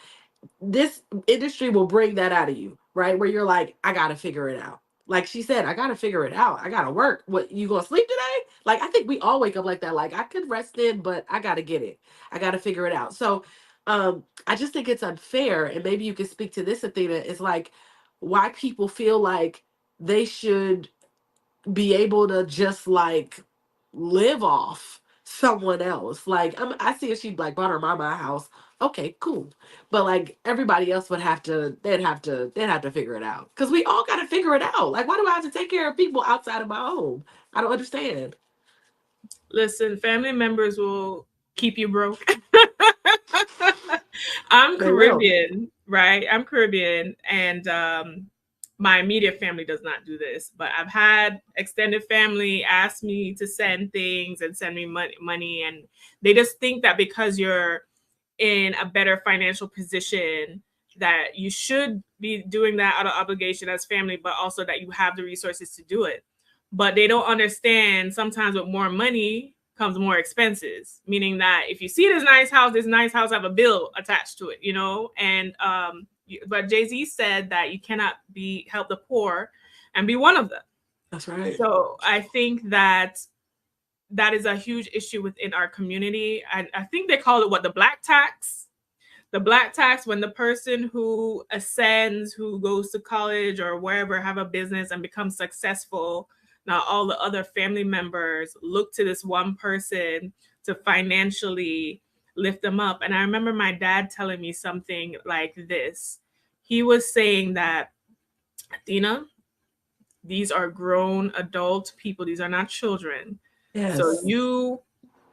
This industry will bring that out of you, right? Where you're like, I gotta figure it out. Like she said, I gotta figure it out. I gotta work. What, you gonna sleep today? Like, I think we all wake up like that. Like, I could rest in, but I gotta get it. I gotta figure it out. So I just think it's unfair. And maybe you could speak to this, Athena. It's like why people feel like they should be able to just like live off someone else. Like, I see if she like bought her mama a house. Okay, cool. But like everybody else would have to, they'd have to figure it out. Because we all got to figure it out. Like, why do I have to take care of people outside of my home? I don't understand. Listen, family members will keep you broke. I'm Caribbean, right? I'm Caribbean, and my immediate family does not do this, but I've had extended family ask me to send things and send me money, and they just think that because you're in a better financial position that you should be doing that out of obligation as family, but also that you have the resources to do it. But they don't understand sometimes with more money comes more expenses, meaning that if you see this nice house have a bill attached to it, and but Jay-Z said that you cannot help the poor and be one of them. That's right. So I think that is a huge issue within our community. I think they call it the black tax. The black tax, when the person who ascends, who goes to college or wherever, have a business and becomes successful, now all the other family members look to this one person to financially lift them up. And I remember my dad telling me something like this. He was saying that, Athena, these are grown adult people. These are not children. Yes. So you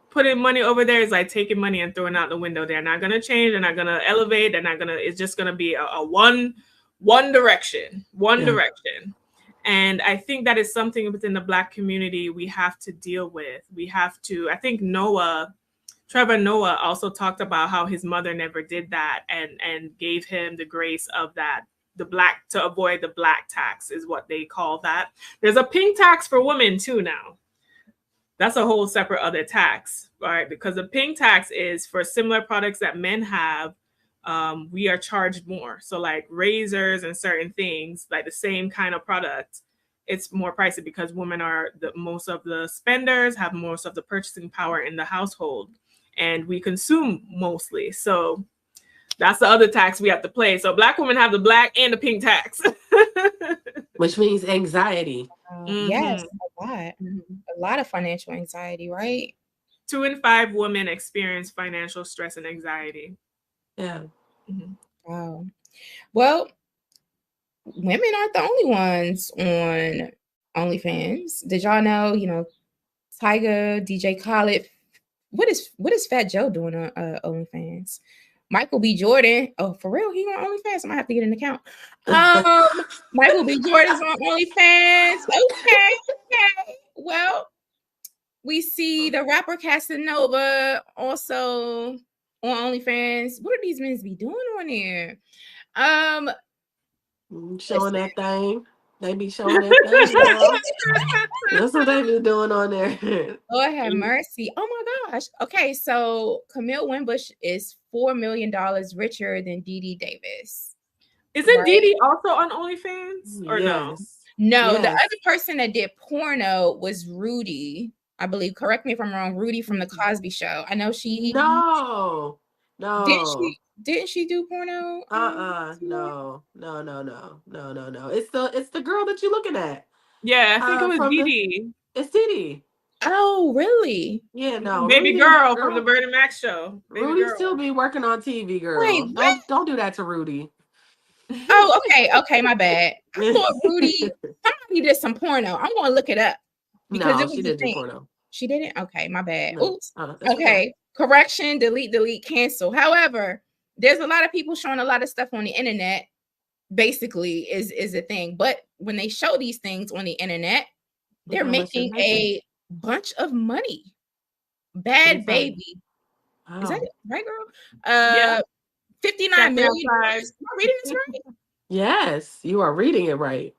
putting money over there is like taking money and throwing out the window. They're not going to change. They're not going to elevate. It's just going to be a one direction. And I think that is something within the Black community we have to deal with. I think Trevor Noah also talked about how his mother never did that and gave him the grace of that to avoid the black tax is what they call that. There's a pink tax for women too now. That's a whole separate other tax, right? Because the pink tax is for similar products that men have. We are charged more. So like razors and certain things, like the same kind of product, it's more pricey because women are most of the spenders, have most of the purchasing power in the household, and we consume mostly. So that's the other tax we have to pay. So black women have the black and the pink tax. Which means anxiety. Yes, a lot of financial anxiety, right? 2 in 5 women experience financial stress and anxiety. Yeah. Wow. Well, women aren't the only ones on OnlyFans. Did y'all know, Tyga, DJ Khaled, what is Fat Joe doing on OnlyFans? Michael B. Jordan. Oh, for real? He on OnlyFans? I might have to get an account. Michael B. Jordan's on OnlyFans. Okay. Well, we see the rapper Casanova also on OnlyFans. What do these men be doing on there? Showing that thing. They be showing that thing, girl. That's what they be doing on there. Lord have mercy. Oh my gosh. Okay, so Camille Wimbush is $4 million richer than Dee Dee Davis. Isn't Dee Dee also on OnlyFans? Or no? No, the other person that did porno was Rudy, I believe. Correct me if I'm wrong. Rudy from the Cosby Show. I know she. No. Didn't she do porno? No. It's the girl that you're looking at. Yeah, I think it was Dee Dee. It's Dee Dee. Oh, really? Yeah, no. Baby girl from the Bernie Mac show. Rudy still be working on TV, girl. Wait, don't do that to Rudy. Oh, okay, my bad. I thought Rudy, somebody did some porno. I'm gonna look it up because it was she didn't do porno. She didn't? Okay, my bad. No. Oops. Okay. Correction, delete, cancel. However, there's a lot of people showing a lot of stuff on the internet, basically, is a thing. But when they show these things on the internet, they're making a bunch of money. Bad Baby. Wow. Is that it? Right, girl? Yeah. 59 million. Am I reading this right? Yes, you are reading it right.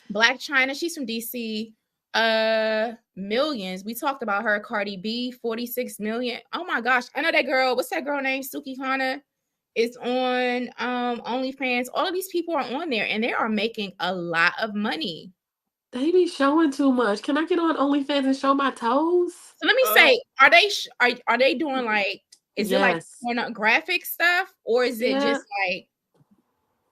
Black China, she's from DC. Millions. We talked about her. Cardi B, 46 million. Oh my gosh, I know that girl. What's that girl name? Suki Hana is on OnlyFans. All of these people are on there, and they are making a lot of money. They be showing too much. Can I get on OnlyFans and show my toes? So let me say, are they doing like? Is it like pornographic stuff, or is it just like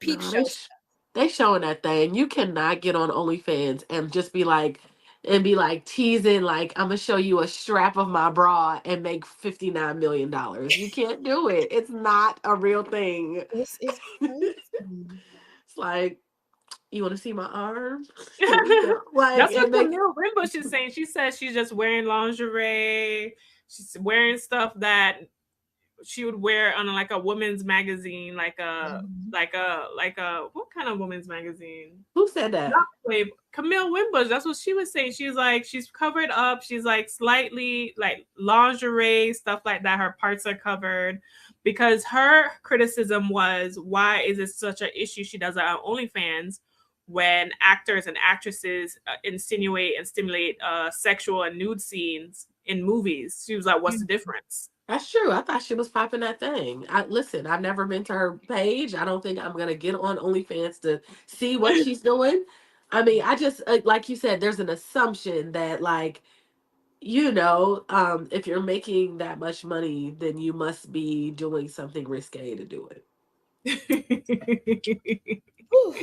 peep show stuff? They showing that thing. You cannot get on OnlyFans and just be like teasing, like, I'm gonna show you a strap of my bra and make $59 million. You can't do it. It's not a real thing. This is crazy. It's like, you want to see my arm? Like, that's what Camille Wimbush is saying. She says she's just wearing lingerie. She's wearing stuff that she would wear on like a women's magazine, like a what kind of women's magazine? Who said that? Camille Wimbush. That's what she was saying. She's like, she's covered up. She's like slightly like lingerie, stuff like that. Her parts are covered, because her criticism was, why is it such an issue she does it on OnlyFans when actors and actresses insinuate and stimulate sexual and nude scenes in movies? She was like, what's the difference? That's true. I thought she was popping that thing. Listen, I've never been to her page. I don't think I'm going to get on OnlyFans to see what she's doing. I mean, I just, like you said, there's an assumption that, like, if you're making that much money, then you must be doing something risque to do it. Oh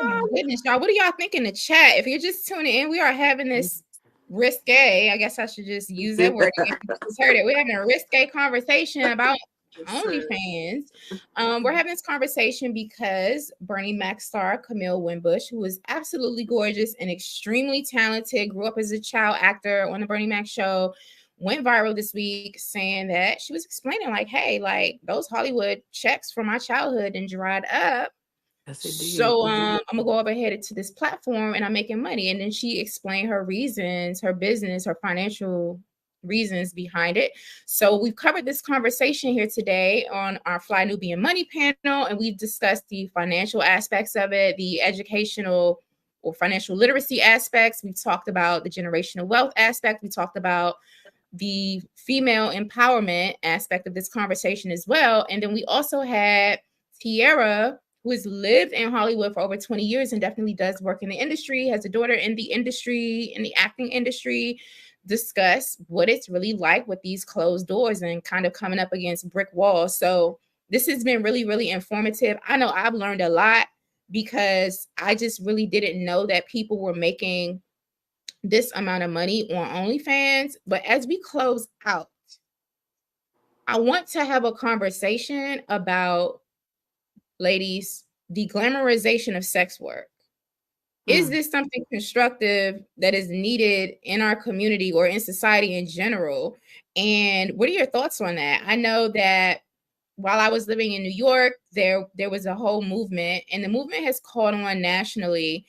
my goodness, y'all. What do y'all think in the chat? If you're just tuning in, we are having this risque. I guess I should just use that word again. You just heard it. We're having a risque conversation about OnlyFans. We're having this conversation because Bernie Mac star Camille Wimbush, who is absolutely gorgeous and extremely talented, grew up as a child actor on the Bernie Mac show, went viral this week saying that she was explaining, like, hey, like, those Hollywood checks from my childhood and dried up. So I'm gonna go over ahead to this platform and I'm making money. And then she explained her reasons, her business, her financial reasons behind it. So we've covered this conversation here today on our Fly Nubian Money panel, and we've discussed the financial aspects of it, the educational or financial literacy aspects. We've talked about the generational wealth aspect. We talked about the female empowerment aspect of this conversation as well. And then we also had Tiara, who has lived in Hollywood for over 20 years and definitely does work in the industry, has a daughter in the industry, in the acting industry, discuss what it's really like with these closed doors and kind of coming up against brick walls. So this has been really, really informative. I know I've learned a lot because I just really didn't know that people were making this amount of money on OnlyFans. But as we close out, I want to have a conversation about, ladies, the glamorization of sex work. Is this something constructive that is needed in our community or in society in general? And what are your thoughts on that? I know that while I was living in New York, there was a whole movement, and the movement has caught on nationally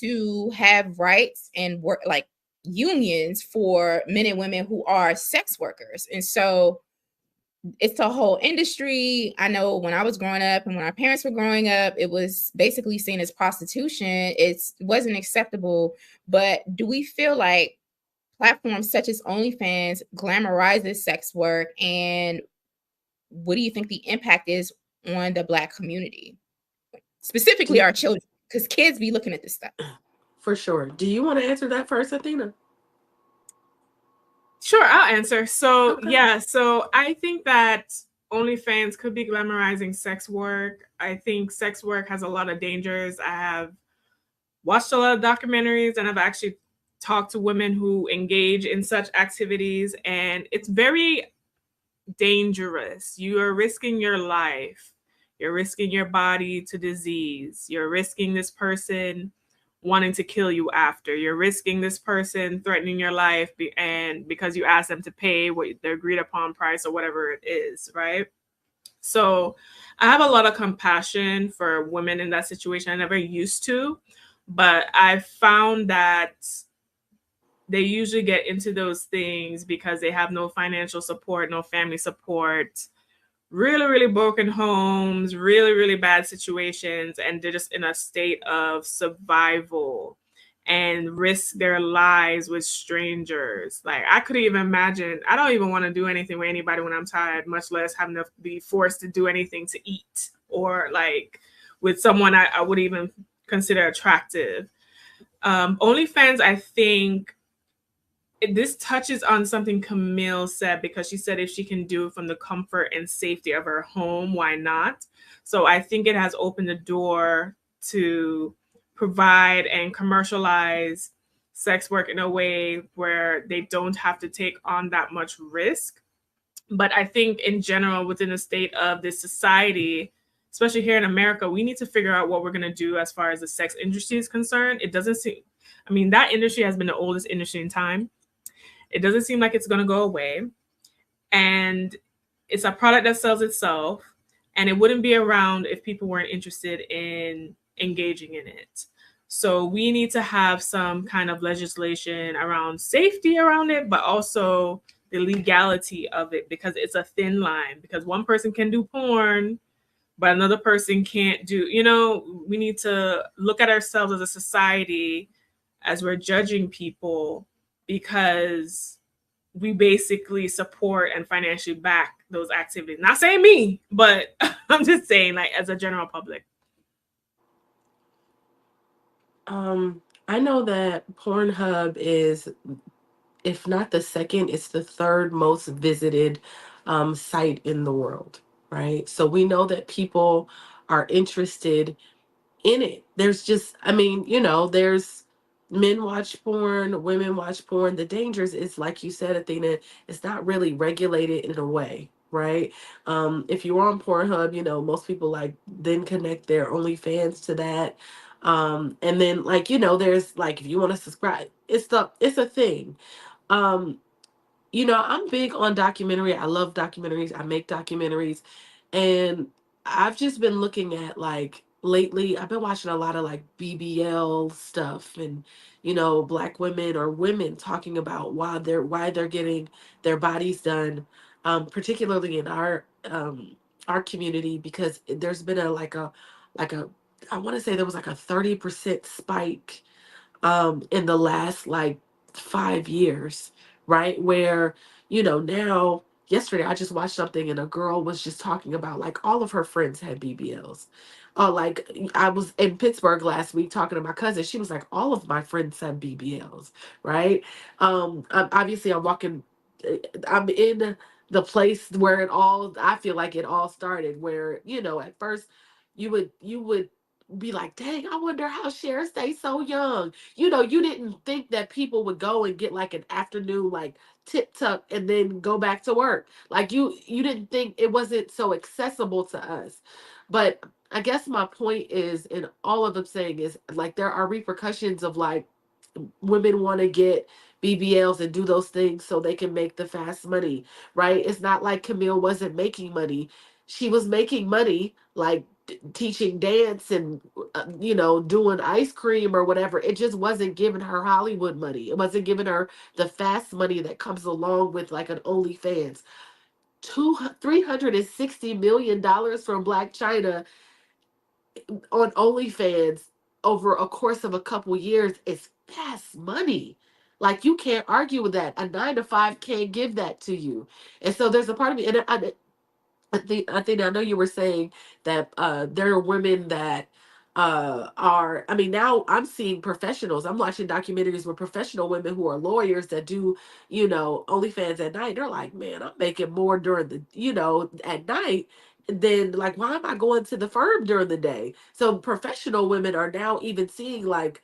to have rights and work like unions for men and women who are sex workers. And so it's a whole industry. I know when I was growing up and when our parents were growing up, it was basically seen as prostitution. It wasn't acceptable. But do we feel like platforms such as OnlyFans glamorizes sex work? And what do you think the impact is on the Black community, specifically our children? Because kids be looking at this stuff. For sure. Do you want to answer that first, Athena? Sure, I'll answer. So, Okay. yeah, so I think that OnlyFans could be glamorizing sex work. I think sex work has a lot of dangers. I have watched a lot of documentaries and I've actually talked to women who engage in such activities, and it's very dangerous. You are risking your life. You're risking your body to disease. You're risking this person wanting to kill you after. You're risking this person threatening your life and because you ask them to pay what their agreed upon price or whatever it is, right? So I have a lot of compassion for women in that situation. I never used to, but I found that they usually get into those things because they have no financial support, no family support, really, really broken homes, really, really bad situations, and they're just in a state of survival and risk their lives with strangers. Like, I couldn't even imagine. I don't even want to do anything with anybody when I'm tired, much less having to be forced to do anything to eat or like with someone I would even consider attractive. OnlyFans, I think this touches on something Camille said, because she said if she can do it from the comfort and safety of her home, why not? So I think it has opened the door to provide and commercialize sex work in a way where they don't have to take on that much risk. But I think in general, within the state of this society, especially here in America, we need to figure out what we're going to do as far as the sex industry is concerned. It doesn't seem, I mean, that industry has been the oldest industry in time. It doesn't seem like it's going to go away. And it's a product that sells itself. And it wouldn't be around if people weren't interested in engaging in it. So we need to have some kind of legislation around safety around it, but also the legality of it, because it's a thin line. Because one person can do porn, but another person can't do, we need to look at ourselves as a society as we're judging people, because we basically support and financially back those activities. Not saying me, but I'm just saying, like, as a general public. I know that Pornhub is, if not the second, it's the third most visited site in the world, right? So we know that people are interested in it. There's just, there's men watch porn, women watch porn. The dangers is, like you said, Athena, it's not really regulated in a way, right? If you're on Pornhub, most people like then connect their OnlyFans to that. And then there's like, if you want to subscribe, it's a thing. I'm big on documentary. I love documentaries. I make documentaries. And I've just been looking at like lately I've been watching a lot of like BBL stuff, and black women or women talking about why they're getting their bodies done, particularly in our community, because there's been a I want to say there was like a 30% spike in the last like 5 years, right? Where, now yesterday I just watched something and a girl was just talking about like all of her friends had BBLs. Like I was in Pittsburgh last week talking to my cousin. She was like, all of my friends have BBLs, right? Obviously I'm in the place where I feel like it all started, where, at first you would be like, dang, I wonder how Cher stays so young. You didn't think that people would go and get like an afternoon like tip tuck and then go back to work. Like you didn't think, it wasn't so accessible to us. But I guess my point is, and all of them saying is like there are repercussions of like women want to get BBLs and do those things so they can make the fast money, right? It's not like Camille wasn't making money. She was making money like teaching dance and doing ice cream or whatever. It just wasn't giving her Hollywood money. It wasn't giving her the fast money that comes along with like an OnlyFans. $360 million from Black China on OnlyFans over a course of a couple years is fast money. Like you can't argue with that. A 9 to 5 can't give that to you. And so there's a part of me, and I think I know you were saying that there are women that are, I mean, now I'm seeing professionals. I'm watching documentaries with professional women who are lawyers that do, OnlyFans at night. They're like, man, I'm making more during the, at night than like, why am I going to the firm during the day? So professional women are now even seeing like,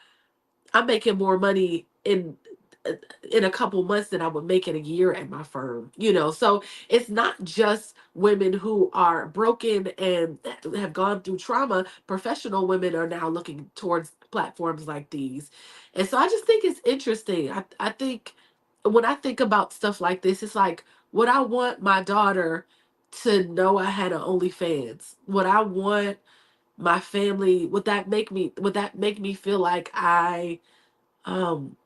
I'm making more money uh, in a couple months than I would make in a year at my firm. So it's not just women who are broken and have gone through trauma. Professional women are now looking towards platforms like these. And so I just think it's interesting. I think when I think about stuff like this, it's like, would I want my daughter to know I had an OnlyFans? Would I want my family, would that make me feel like um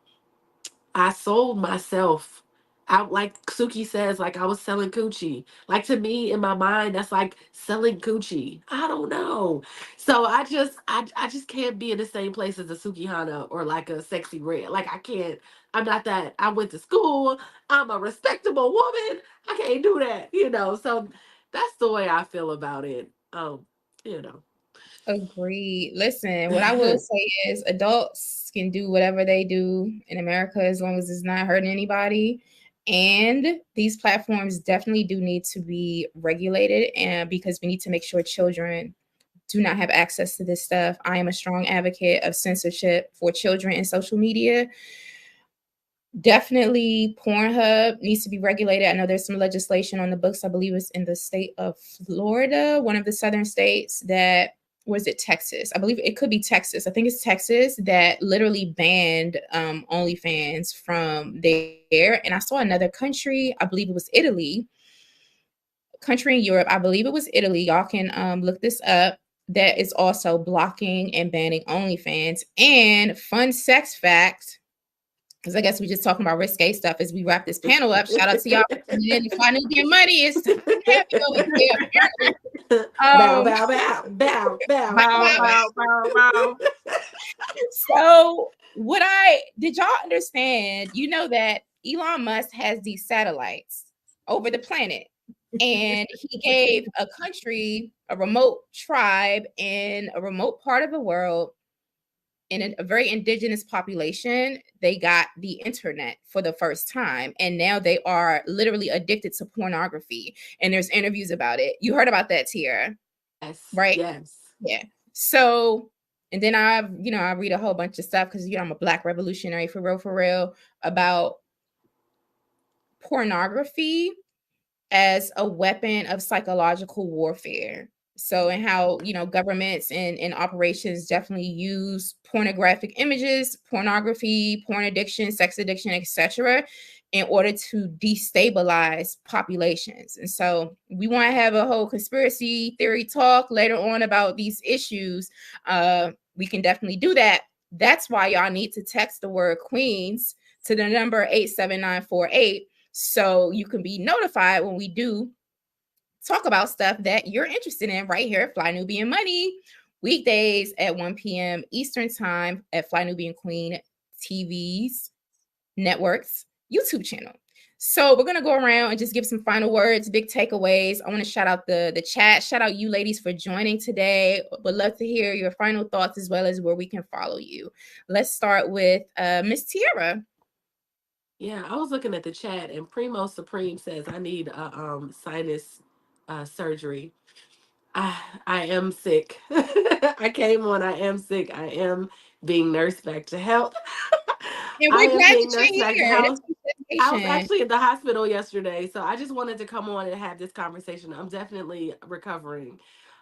I sold myself out, like Suki says, like I was selling coochie. Like to me, in my mind, that's like selling coochie. I don't know. So I just can't be in the same place as a Suki Hana or like a Sexy Red. Like I can't. I'm not that. I went to school. I'm a respectable woman. I can't do that. So that's the way I feel about it. You know. Agreed. Listen, what I will say is adults can do whatever they do in America as long as it's not hurting anybody. And these platforms definitely do need to be regulated, and because we need to make sure children do not have access to this stuff. I am a strong advocate of censorship for children in social media. Definitely Pornhub needs to be regulated. I know there's some legislation on the books. I believe it's in the state of Florida, one of the southern states that, was it Texas? I believe it could be Texas. I think it's Texas that literally banned OnlyFans from there. And I saw another country, I believe it was Italy, country in Europe, I believe it was Italy. Y'all can look this up. That is also blocking and banning OnlyFans. And fun sex fact, because I guess we just talking about risque stuff as we wrap this panel up. Shout out to y'all. And then if I knew their money is happy over here, apparently. Bow, bow, bow, bow, bow, Bow, bow. bow, bow, bow. So what did y'all understand? You know that Elon Musk has these satellites over the planet. And he gave a country, a remote tribe in a remote part of the world, in a very indigenous population, they got the internet for the first time. And now they are literally addicted to pornography. And there's interviews about it. You heard about that, Tiara, Yes. right? Yes. Yeah. So, and then I read a whole bunch of stuff because, I'm a Black revolutionary for real, about pornography as a weapon of psychological warfare. So, and how, governments and operations definitely use pornographic images, pornography, porn addiction, sex addiction, etc., in order to destabilize populations. And so we want to have a whole conspiracy theory talk later on about these issues. We can definitely do that. That's why y'all need to text the word Queens to the number 87948 so you can be notified when we do talk about stuff that you're interested in right here at Fly Nubian Money, weekdays at 1 p.m. Eastern Time at Fly Nubian Queen TV's network's YouTube channel. So we're going to go around and just give some final words, big takeaways. I want to shout out the chat. Shout out you ladies for joining today. Would love to hear your final thoughts as well as where we can follow you. Let's start with Miss Tiara. Yeah, I was looking at the chat, and Primo Supreme says I need a sinus surgery. I am sick. I came on. I am sick. I am being nursed back to health. And I we're am glad being that nursed you're back to here. health. I was That's actually at the hospital yesterday, so I just wanted to come on and have this conversation. I'm definitely recovering.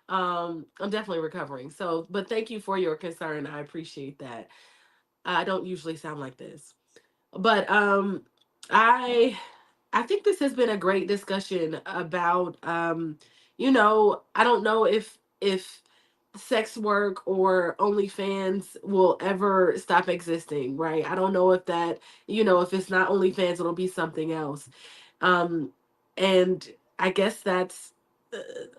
I'm definitely recovering. So, but thank you for your concern. I appreciate that. I don't usually sound like this, but I I think this has been a great discussion about I don't know if sex work or OnlyFans will ever stop existing, right? I don't know if that, if it's not OnlyFans, it'll be something else. Um, and I guess that's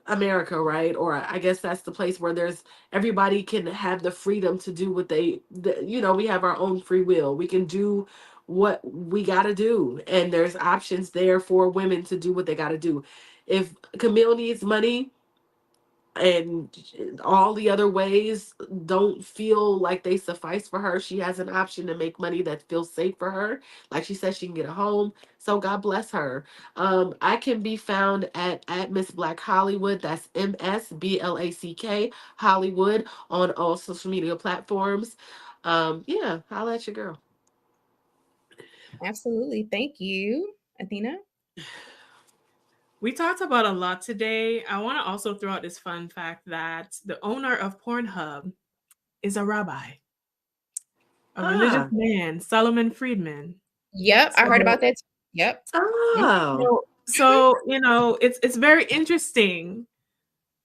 America, right? Or I guess that's the place where there's everybody can have the freedom to do what we have our own free will. We can do what we got to do, and there's options there for women to do what they got to do. If Camille needs money, and all the other ways don't feel like they suffice for her, she has an option to make money that feels safe for her. Like she said, she can get a home, so God bless her. I can be found at Miss Black Hollywood. That's MSBLACK Hollywood on all social media platforms. Yeah, I'll let your girl. absolutely. Thank you, Athena. We talked about a lot today. I want to also throw out this fun fact that the owner of Pornhub is a rabbi, a religious Ah. man, Solomon Friedman. Yep, I heard So, about that. Yep. Oh. it's very interesting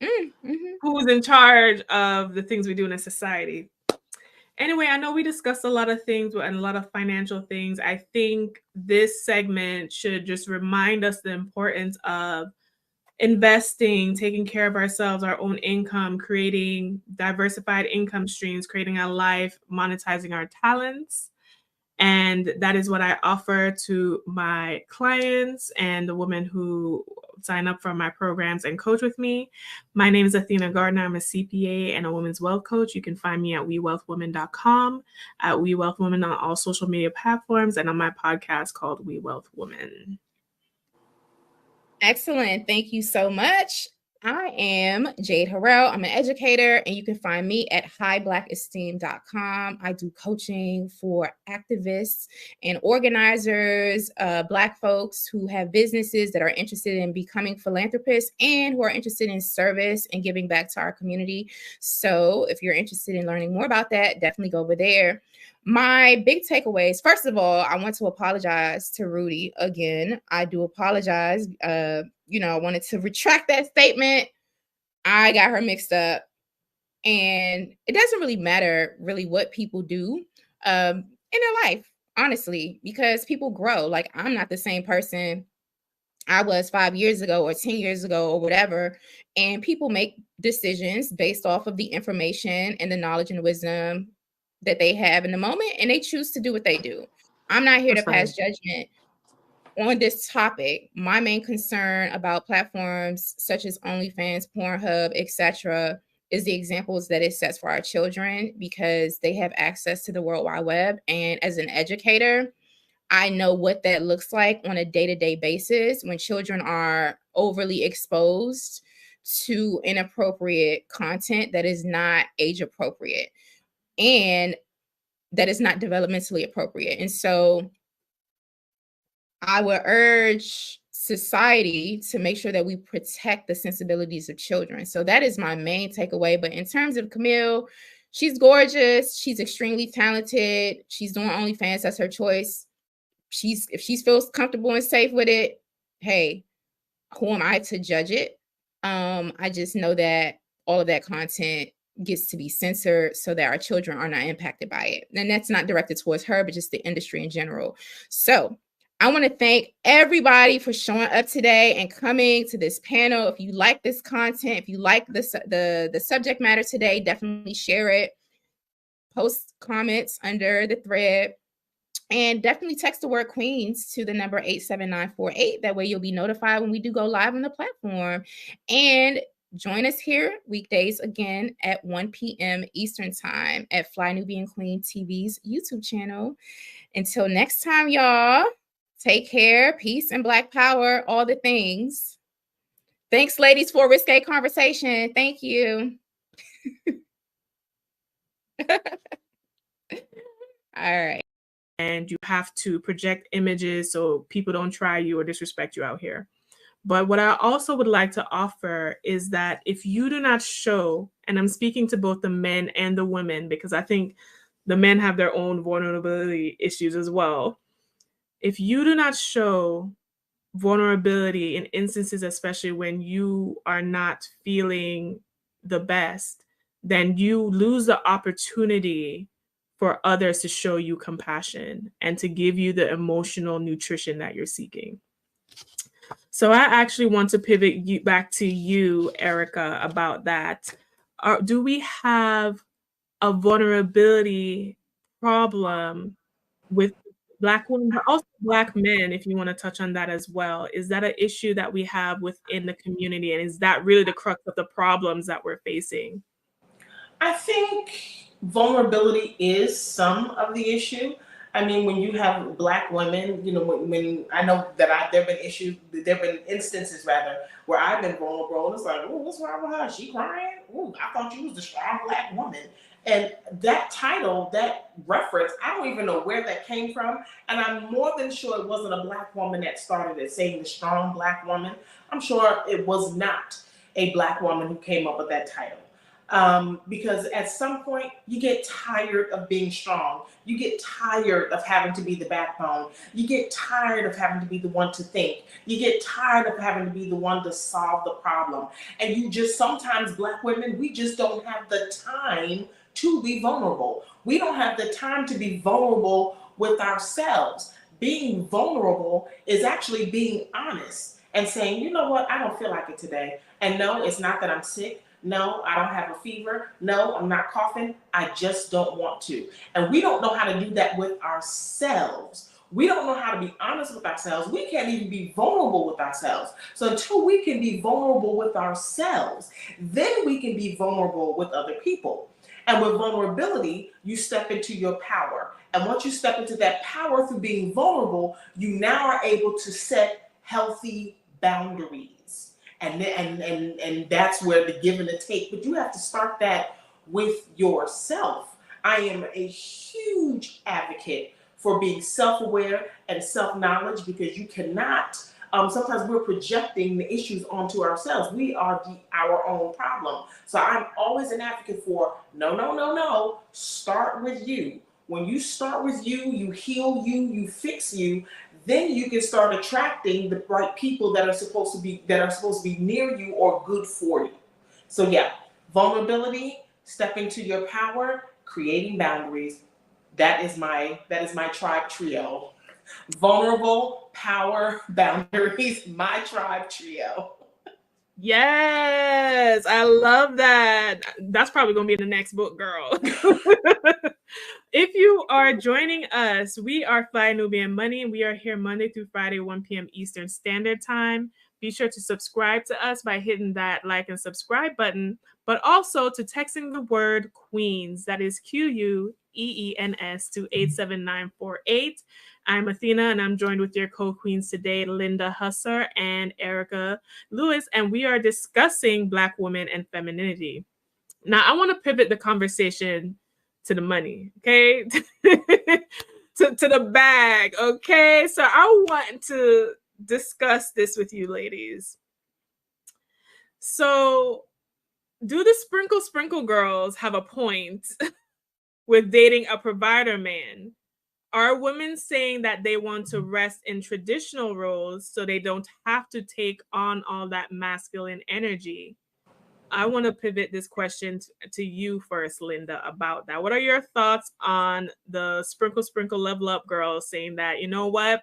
Mm-hmm. who's in charge of the things we do in a society. Anyway, I know we discussed a lot of things and a lot of financial things. I think this segment should just remind us the importance of investing, taking care of ourselves, our own income, creating diversified income streams, creating a life, monetizing our talents. And that is what I offer to my clients and the women who sign up for my programs and coach with me. My name is Athena Gardner. I'm a CPA and a women's wealth coach. You can find me at wewealthwomen.com, at wewealthwomen on all social media platforms, and on my podcast called We Wealth Women. Excellent. Thank you so much. I am Jade Harrell. I'm an educator, and you can find me at highblackesteem.com. I do coaching for activists and organizers, Black folks who have businesses that are interested in becoming philanthropists and who are interested in service and giving back to our community. So if you're interested in learning more about that, definitely go over there. My big takeaways, first of all, I want to apologize to Rudy again. I do apologize. I wanted to retract that statement. I got her mixed up. And it doesn't really matter really what people do in their life, honestly, because people grow. Like, I'm not the same person I was 5 years ago or 10 years ago or whatever. And people make decisions based off of the information and the knowledge and wisdom that they have in the moment, and they choose to do what they do. I'm not here to That's right. pass judgment on this topic. My main concern about platforms such as OnlyFans, Pornhub, etc., is the examples that it sets for our children, because they have access to the World Wide Web. And as an educator, I know what that looks like on a day-to-day basis when children are overly exposed to inappropriate content that is not age appropriate and that is not developmentally appropriate. And so I would urge society to make sure that we protect the sensibilities of children. So that is my main takeaway. But in terms of Camille, she's gorgeous. She's extremely talented. She's doing OnlyFans. That's her choice. If she feels comfortable and safe with it, hey, who am I to judge it? I just know that all of that content gets to be censored so that our children are not impacted by it. And that's not directed towards her, but just the industry in general. So I want to thank everybody for showing up today and coming to this panel. If you like this content, if you like the subject matter today, definitely share it. Post comments under the thread. And definitely text the word Queens to the number 87948. That way you'll be notified when we do go live on the platform. And join us here weekdays again at 1 p.m. Eastern Time at Fly Nubian Queen TV's YouTube channel. Until next time, y'all, take care, peace and Black power, all the things. Thanks, ladies, for a risque conversation. Thank you. All right. And you have to project images so people don't try you or disrespect you out here. But what I also would like to offer is that if you do not show, and I'm speaking to both the men and the women, because I think the men have their own vulnerability issues as well. If you do not show vulnerability in instances, especially when you are not feeling the best, then you lose the opportunity for others to show you compassion and to give you the emotional nutrition that you're seeking. So I actually want to pivot back to you, Erica, about that. Do we have a vulnerability problem with Black women, but also Black men, if you want to touch on that as well? Is that an issue that we have within the community? And is that really the crux of the problems that we're facing? I think vulnerability is some of the issue. I mean, when you have Black women, you know, when I know that there've been instances rather where I've been vulnerable. It's like, oh, what's wrong with her? She crying? Oh, I thought you was the strong Black woman. And that title, that reference, I don't even know where that came from. And I'm more than sure it wasn't a Black woman that started it, saying the strong Black woman. I'm sure it was not a Black woman who came up with that title. Because at some point you get tired of being strong. You get tired of having to be the backbone. You get tired of having to be the one to think. You get tired of having to be the one to solve the problem. And you just, sometimes Black women, we just don't have the time to be vulnerable. We don't have the time to be vulnerable with ourselves. Being vulnerable is actually being honest and saying, you know what, I don't feel like it today. And no, it's not that I'm sick. No, I don't have a fever. No, I'm not coughing. I just don't want to. And we don't know how to do that with ourselves. We don't know how to be honest with ourselves. We can't even be vulnerable with ourselves. So until we can be vulnerable with ourselves, then we can be vulnerable with other people. And with vulnerability, you step into your power. And once you step into that power through being vulnerable, you now are able to set healthy boundaries. And that's where the give and the take. But you have to start that with yourself. I am a huge advocate for being self-aware and self-knowledge, because you cannot, sometimes we're projecting the issues onto ourselves. We are our own problem. So I'm always an advocate for no. Start with you. When you start with you, you heal you, you fix you, then you can start attracting the right people that are supposed to be near you or good for you. So yeah, vulnerability, stepping to your power, creating boundaries. That is my tribe trio. Vulnerable, power, boundaries, my tribe trio. Yes, I love that. That's probably going to be in the next book, girl. If you are joining us, we are Fly Nubian Money, and we are here Monday through Friday, 1 p.m. Eastern Standard Time. Be sure to subscribe to us by hitting that like and subscribe button, but also to texting the word Queens, that is QUEENS, to 87948. I'm Athena, and I'm joined with your co-queens today, Linda Husser and Erica Lewis, and we are discussing Black women and femininity. Now, I want to pivot the conversation to the money, okay? to the bag, okay? So I want to discuss this with you ladies. So, do the sprinkle girls have a point with dating a provider man? Are women saying that they want to rest in traditional roles so they don't have to take on all that masculine energy? I want to pivot this question to you first, Linda, about that. What are your thoughts on the sprinkle level up girls saying that, you know what?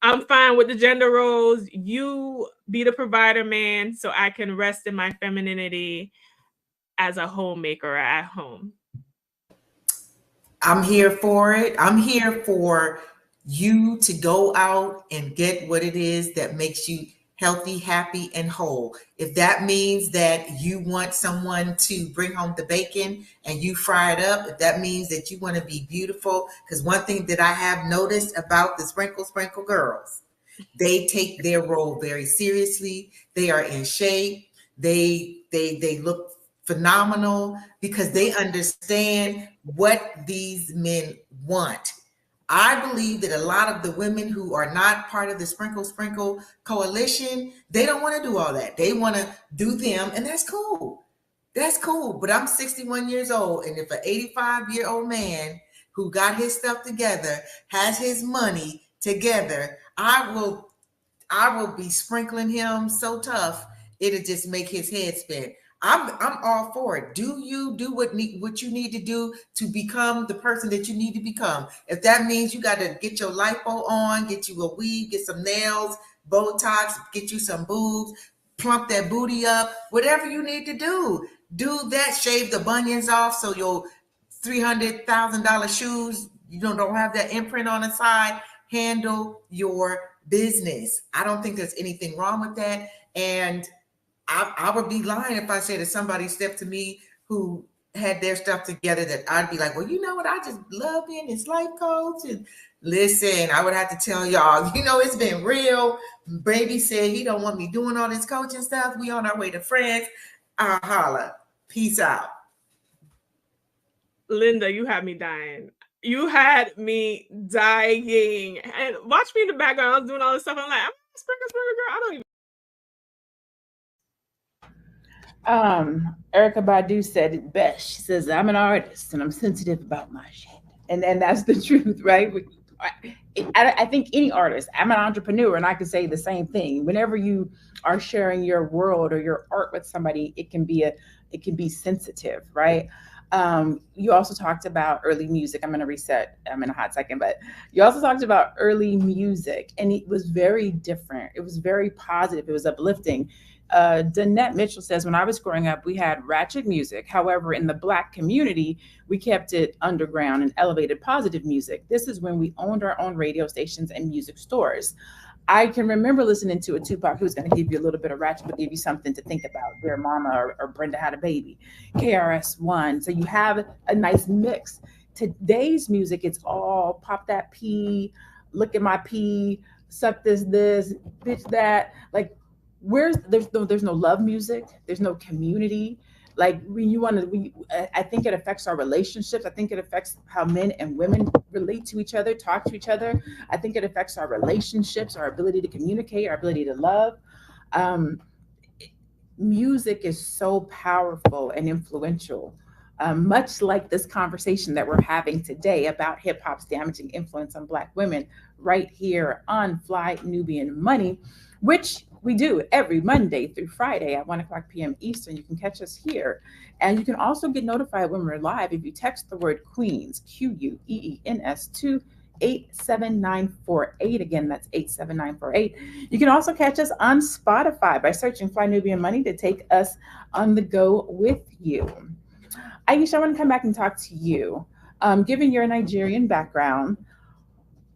I'm fine with the gender roles. You be the provider man so I can rest in my femininity as a homemaker at home. I'm here for it. I'm here for you to go out and get what it is that makes you healthy, happy, and whole. If that means that you want someone to bring home the bacon and you fry it up, if that means that you want to be beautiful, because one thing that I have noticed about the sprinkle girls, they take their role very seriously. They are in shape. They look phenomenal because they understand what these men want. I believe that a lot of the women who are not part of the sprinkle coalition, they don't want to do all that. They want to do them, and that's cool. That's cool. But I'm 61 years old, and if an 85-year-old man who got his stuff together, has his money together, I will be sprinkling him so tough, it'll just make his head spin. I'm all for it. Do you do what you need to do to become the person that you need to become? If that means you got to get your lipo on, get you a weave, get some nails, Botox, get you some boobs, plump that booty up, whatever you need to do that. Shave the bunions off so your $300,000 shoes, you don't have that imprint on the side. Handle your business. I don't think there's anything wrong with that. And I would be lying if I said that somebody stepped to me who had their stuff together that I'd be like, well, you know what? I just love being this life coach. And listen, I would have to tell y'all, it's been real. Baby said he don't want me doing all this coaching stuff. We on our way to France. I'll holla. Peace out. Linda, you had me dying. You had me dying. And watch me in the background. I was doing all this stuff. I'm like, I'm a sprinkle girl. I don't even. Erykah Badu said it best. She says, I'm an artist and I'm sensitive about my shit. And that's the truth, right? I think any artist, I'm an entrepreneur and I can say the same thing. Whenever you are sharing your world or your art with somebody, it can be sensitive, right? You also talked about early music. I'm going to reset. I'm in a hot second, but you also talked about early music and it was very different. It was very positive. It was uplifting. Danette Mitchell says, when I was growing up, we had ratchet music. However, in the Black community, we kept it underground and elevated positive music. This is when we owned our own radio stations and music stores. I can remember listening to a Tupac who's going to give you a little bit of ratchet, but give you something to think about. Dear Mama or Brenda Had a Baby, KRS-One. So you have a nice mix. Today's music, it's all pop that P, look at my P, suck this, bitch that. Like, there's no love music. There's no community. Like I think it affects our relationships. I think it affects how men and women relate to each other, talk to each other. I think it affects our relationships, our ability to communicate, our ability to love. Music is so powerful and influential. Much like this conversation that we're having today about hip hop's damaging influence on Black women, right here on Fly Nubian Money, which we do every Monday through Friday at 1:00 p.m. Eastern. You can catch us here. And you can also get notified when we're live if you text the word Queens, QUEENS, to 87948. Again, that's 87948. You can also catch us on Spotify by searching Fly Nubian Money to take us on the go with you. Aisha, I want to come back and talk to you. Given your Nigerian background,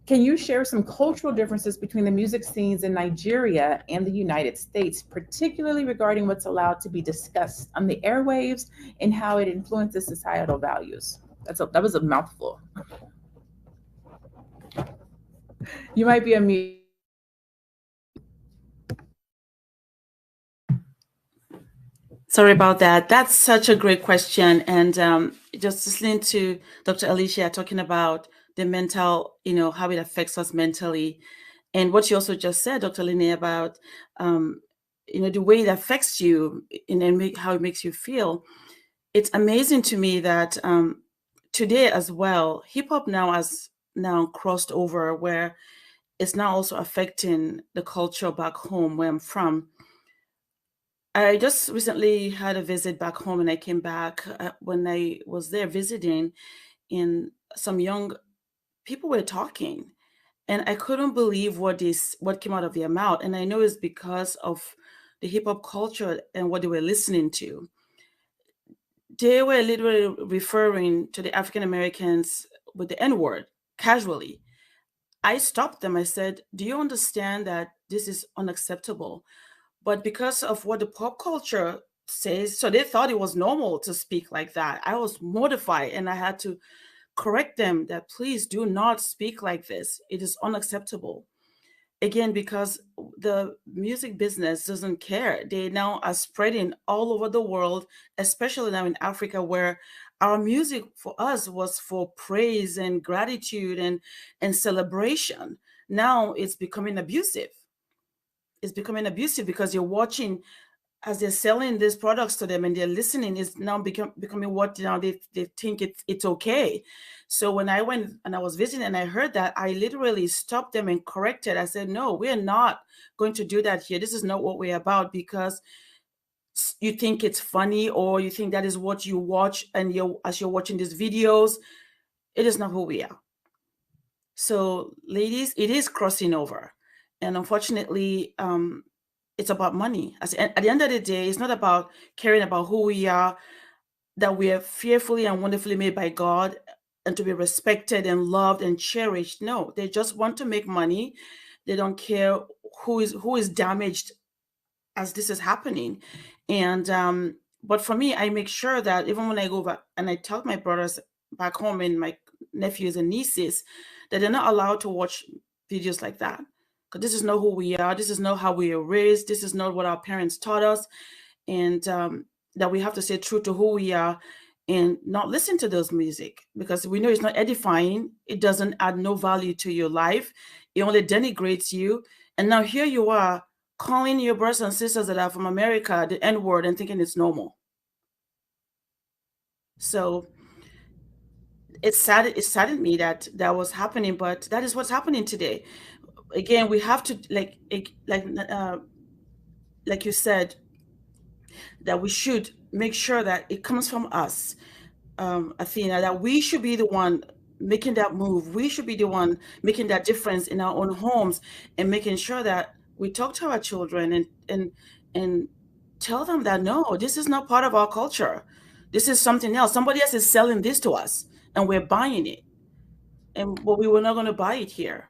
can you share some cultural differences between the music scenes in Nigeria and the United States, particularly regarding what's allowed to be discussed on the airwaves and how it influences societal values? That was a mouthful. You might be a mute. Sorry about that. That's such a great question. And just listening to Dr. Alicia talking about the mental, how it affects us mentally. And what you also just said, Dr. Linnea, about the way it affects you and how it makes you feel. It's amazing to me that today as well, hip hop now has crossed over where it's now also affecting the culture back home where I'm from. I just recently had a visit back home, and I came back when I was there visiting, and some young people were talking, and I couldn't believe what came out of their mouth. And I know it's because of the hip hop culture and what they were listening to. They were literally referring to the African Americans with the N word casually. I stopped them. I said, "Do you understand that this is unacceptable?" But because of what the pop culture says, so they thought it was normal to speak like that. I was mortified, and I had to correct them that please do not speak like this. It is unacceptable. Again, because the music business doesn't care. They now are spreading all over the world, especially now in Africa, where our music for us was for praise and gratitude and celebration. Now it's becoming abusive. It's becoming abusive because you're watching as they're selling these products to them and they're listening. Is now becoming what they think it's okay. So when I went and I was visiting and I heard that, I literally stopped them and corrected. I said, "No, we're not going to do that here. This is not what we're about, because you think it's funny or you think that is what you watch, and as you're watching these videos, it is not who we are." So ladies, it is crossing over. And unfortunately, it's about money. At the end of the day, it's not about caring about who we are, that we are fearfully and wonderfully made by God and to be respected and loved and cherished. No, they just want to make money. They don't care who is damaged as this is happening. And but for me, I make sure that even when I go back and I tell my brothers back home and my nephews and nieces that they're not allowed to watch videos like that, because this is not who we are. This is not how we were raised. This is not what our parents taught us. And that we have to stay true to who we are and not listen to those music, because we know it's not edifying. It doesn't add no value to your life. It only denigrates you. And now here you are calling your brothers and sisters that are from America the N word and thinking it's normal. So it saddened me that was happening, but that is what's happening today. Again, we have to like you said, that we should make sure that it comes from us, Athena, that we should be the one making that move. We should be the one making that difference in our own homes and making sure that we talk to our children and tell them that no, this is not part of our culture. This is something else. Somebody else is selling this to us and we're buying it. And we were not going to buy it here.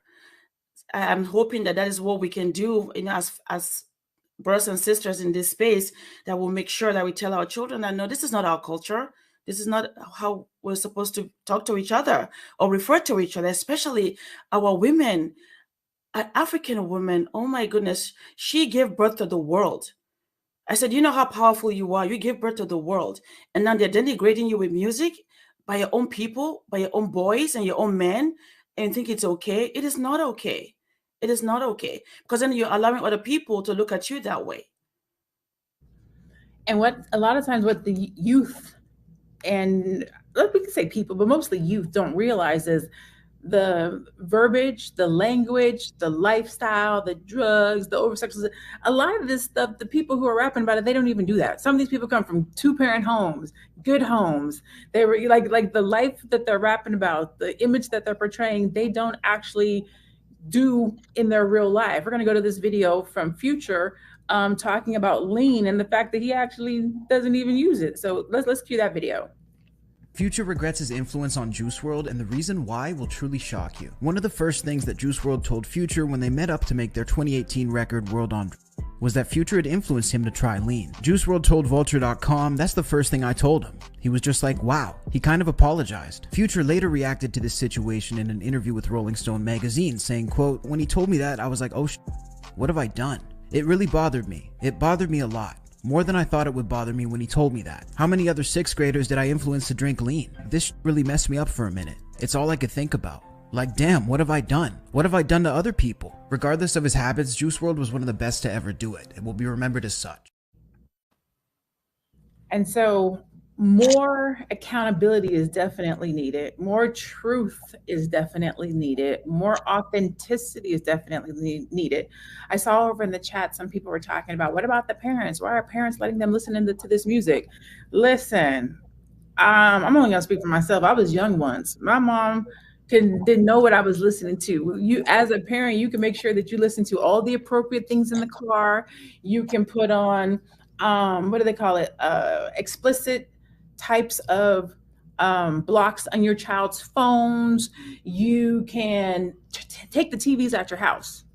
I'm hoping that is what we can do, as brothers and sisters in this space, that will make sure that we tell our children that no, this is not our culture. This is not how we're supposed to talk to each other or refer to each other, especially our women. An African woman, oh my goodness, she gave birth to the world. I said, you know how powerful you are. You give birth to the world. And now they're denigrating you with music by your own people, by your own boys and your own men, and think it's okay. It is not okay. It is not okay, because then you're allowing other people to look at you that way. And what a lot of times what the youth, and we can say people, but mostly youth, don't realize is the verbiage, the language, the lifestyle, the drugs, the over-sexualization. A lot of this stuff, the people who are rapping about it, they don't even do that. Some of these people come from two-parent homes, good homes. They were like the life that they're rapping about, the image that they're portraying, they don't actually do in their real life. We're going to go to this video from Future talking about lean and the fact that he actually doesn't even use it. So let's cue that video. Future regrets his influence on Juice WRLD, and the reason why will truly shock you. One of the first things that Juice WRLD told Future when they met up to make their 2018 record World on was that Future had influenced him to try lean. Juice WRLD told Vulture.com, "That's the first thing I told him." He was just like, wow. He kind of apologized. Future later reacted to this situation in an interview with Rolling Stone magazine, saying, quote, "When he told me that, I was like, oh what have I done? It really bothered me. It bothered me a lot. More than I thought it would bother me when he told me that. How many other 6th graders did I influence to drink lean? This really messed me up for a minute. It's all I could think about." Like, damn, what have I done? What have I done to other people? Regardless of his habits, Juice WRLD was one of the best to ever do it and will be remembered as such. And so more accountability is definitely needed. More truth is definitely needed. More authenticity is definitely needed. I saw over in the chat, some people were talking about, what about the parents? Why are parents letting them listen to this music? Listen, I'm only gonna speak for myself. I was young once. My mom didn't know what I was listening to. You, as a parent, you can make sure that you listen to all the appropriate things in the car. You can put on what do they call it? Explicit types of blocks on your child's phones. You can take the TVs out your house.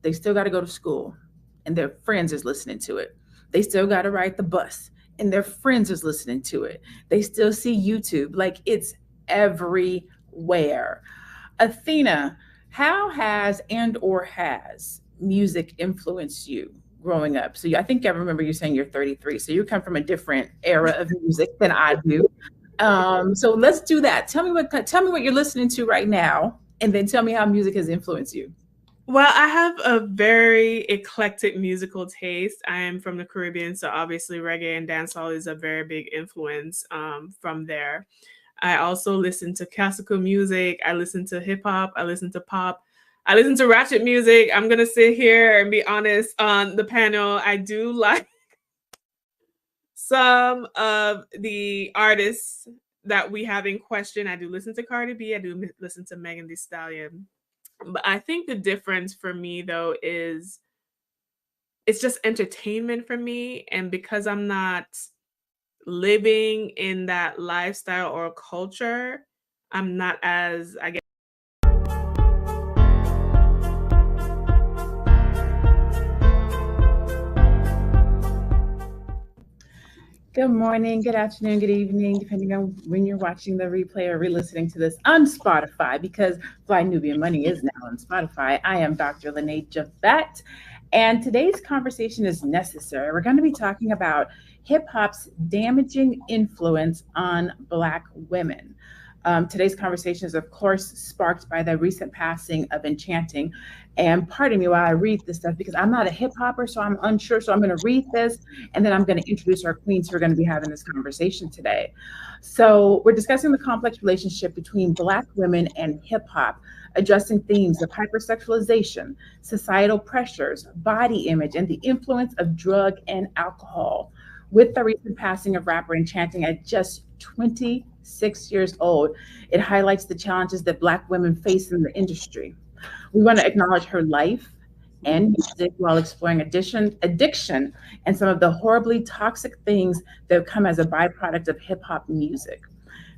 They still got to go to school, and their friends is listening to it. They still got to ride the bus, and their friends is listening to it. They still see YouTube. Like, it's everywhere. Athena, how has music influenced you growing up? So I think I remember you saying you're 33. So you come from a different era of music than I do. So let's do that. Tell me what you're listening to right now, and then tell me how music has influenced you. Well, I have a very eclectic musical taste. I am from the Caribbean, so obviously reggae and dancehall is a very big influence from there. I also listen to classical music. I listen to hip hop. I listen to pop. I listen to ratchet music. I'm going to sit here and be honest on the panel. I do like some of the artists that we have in question. I do listen to Cardi B. I do listen to Megan Thee Stallion. But I think the difference for me, though, is it's just entertainment for me. And because I'm not living in that lifestyle or culture, I'm not as, I guess. Good morning, good afternoon, good evening, depending on when you're watching the replay or re-listening to this on Spotify, because Fly Nubian Money is now on Spotify. I am Dr. Lene Javette, and today's conversation is necessary. We're going to be talking about hip-hop's damaging influence on Black women. Today's conversation is, of course, sparked by the recent passing of Enchanting. And pardon me while I read this stuff, because I'm not a hip hopper, so I'm unsure. So I'm going to read this, and then I'm going to introduce our queens who are going to be having this conversation today. So we're discussing the complex relationship between Black women and hip hop, addressing themes of hypersexualization, societal pressures, body image, and the influence of drug and alcohol. With the recent passing of rapper Enchanting at just 26 years old, it highlights the challenges that Black women face in the industry. We want to acknowledge her life and music while exploring addiction and some of the horribly toxic things that come as a byproduct of hip hop music.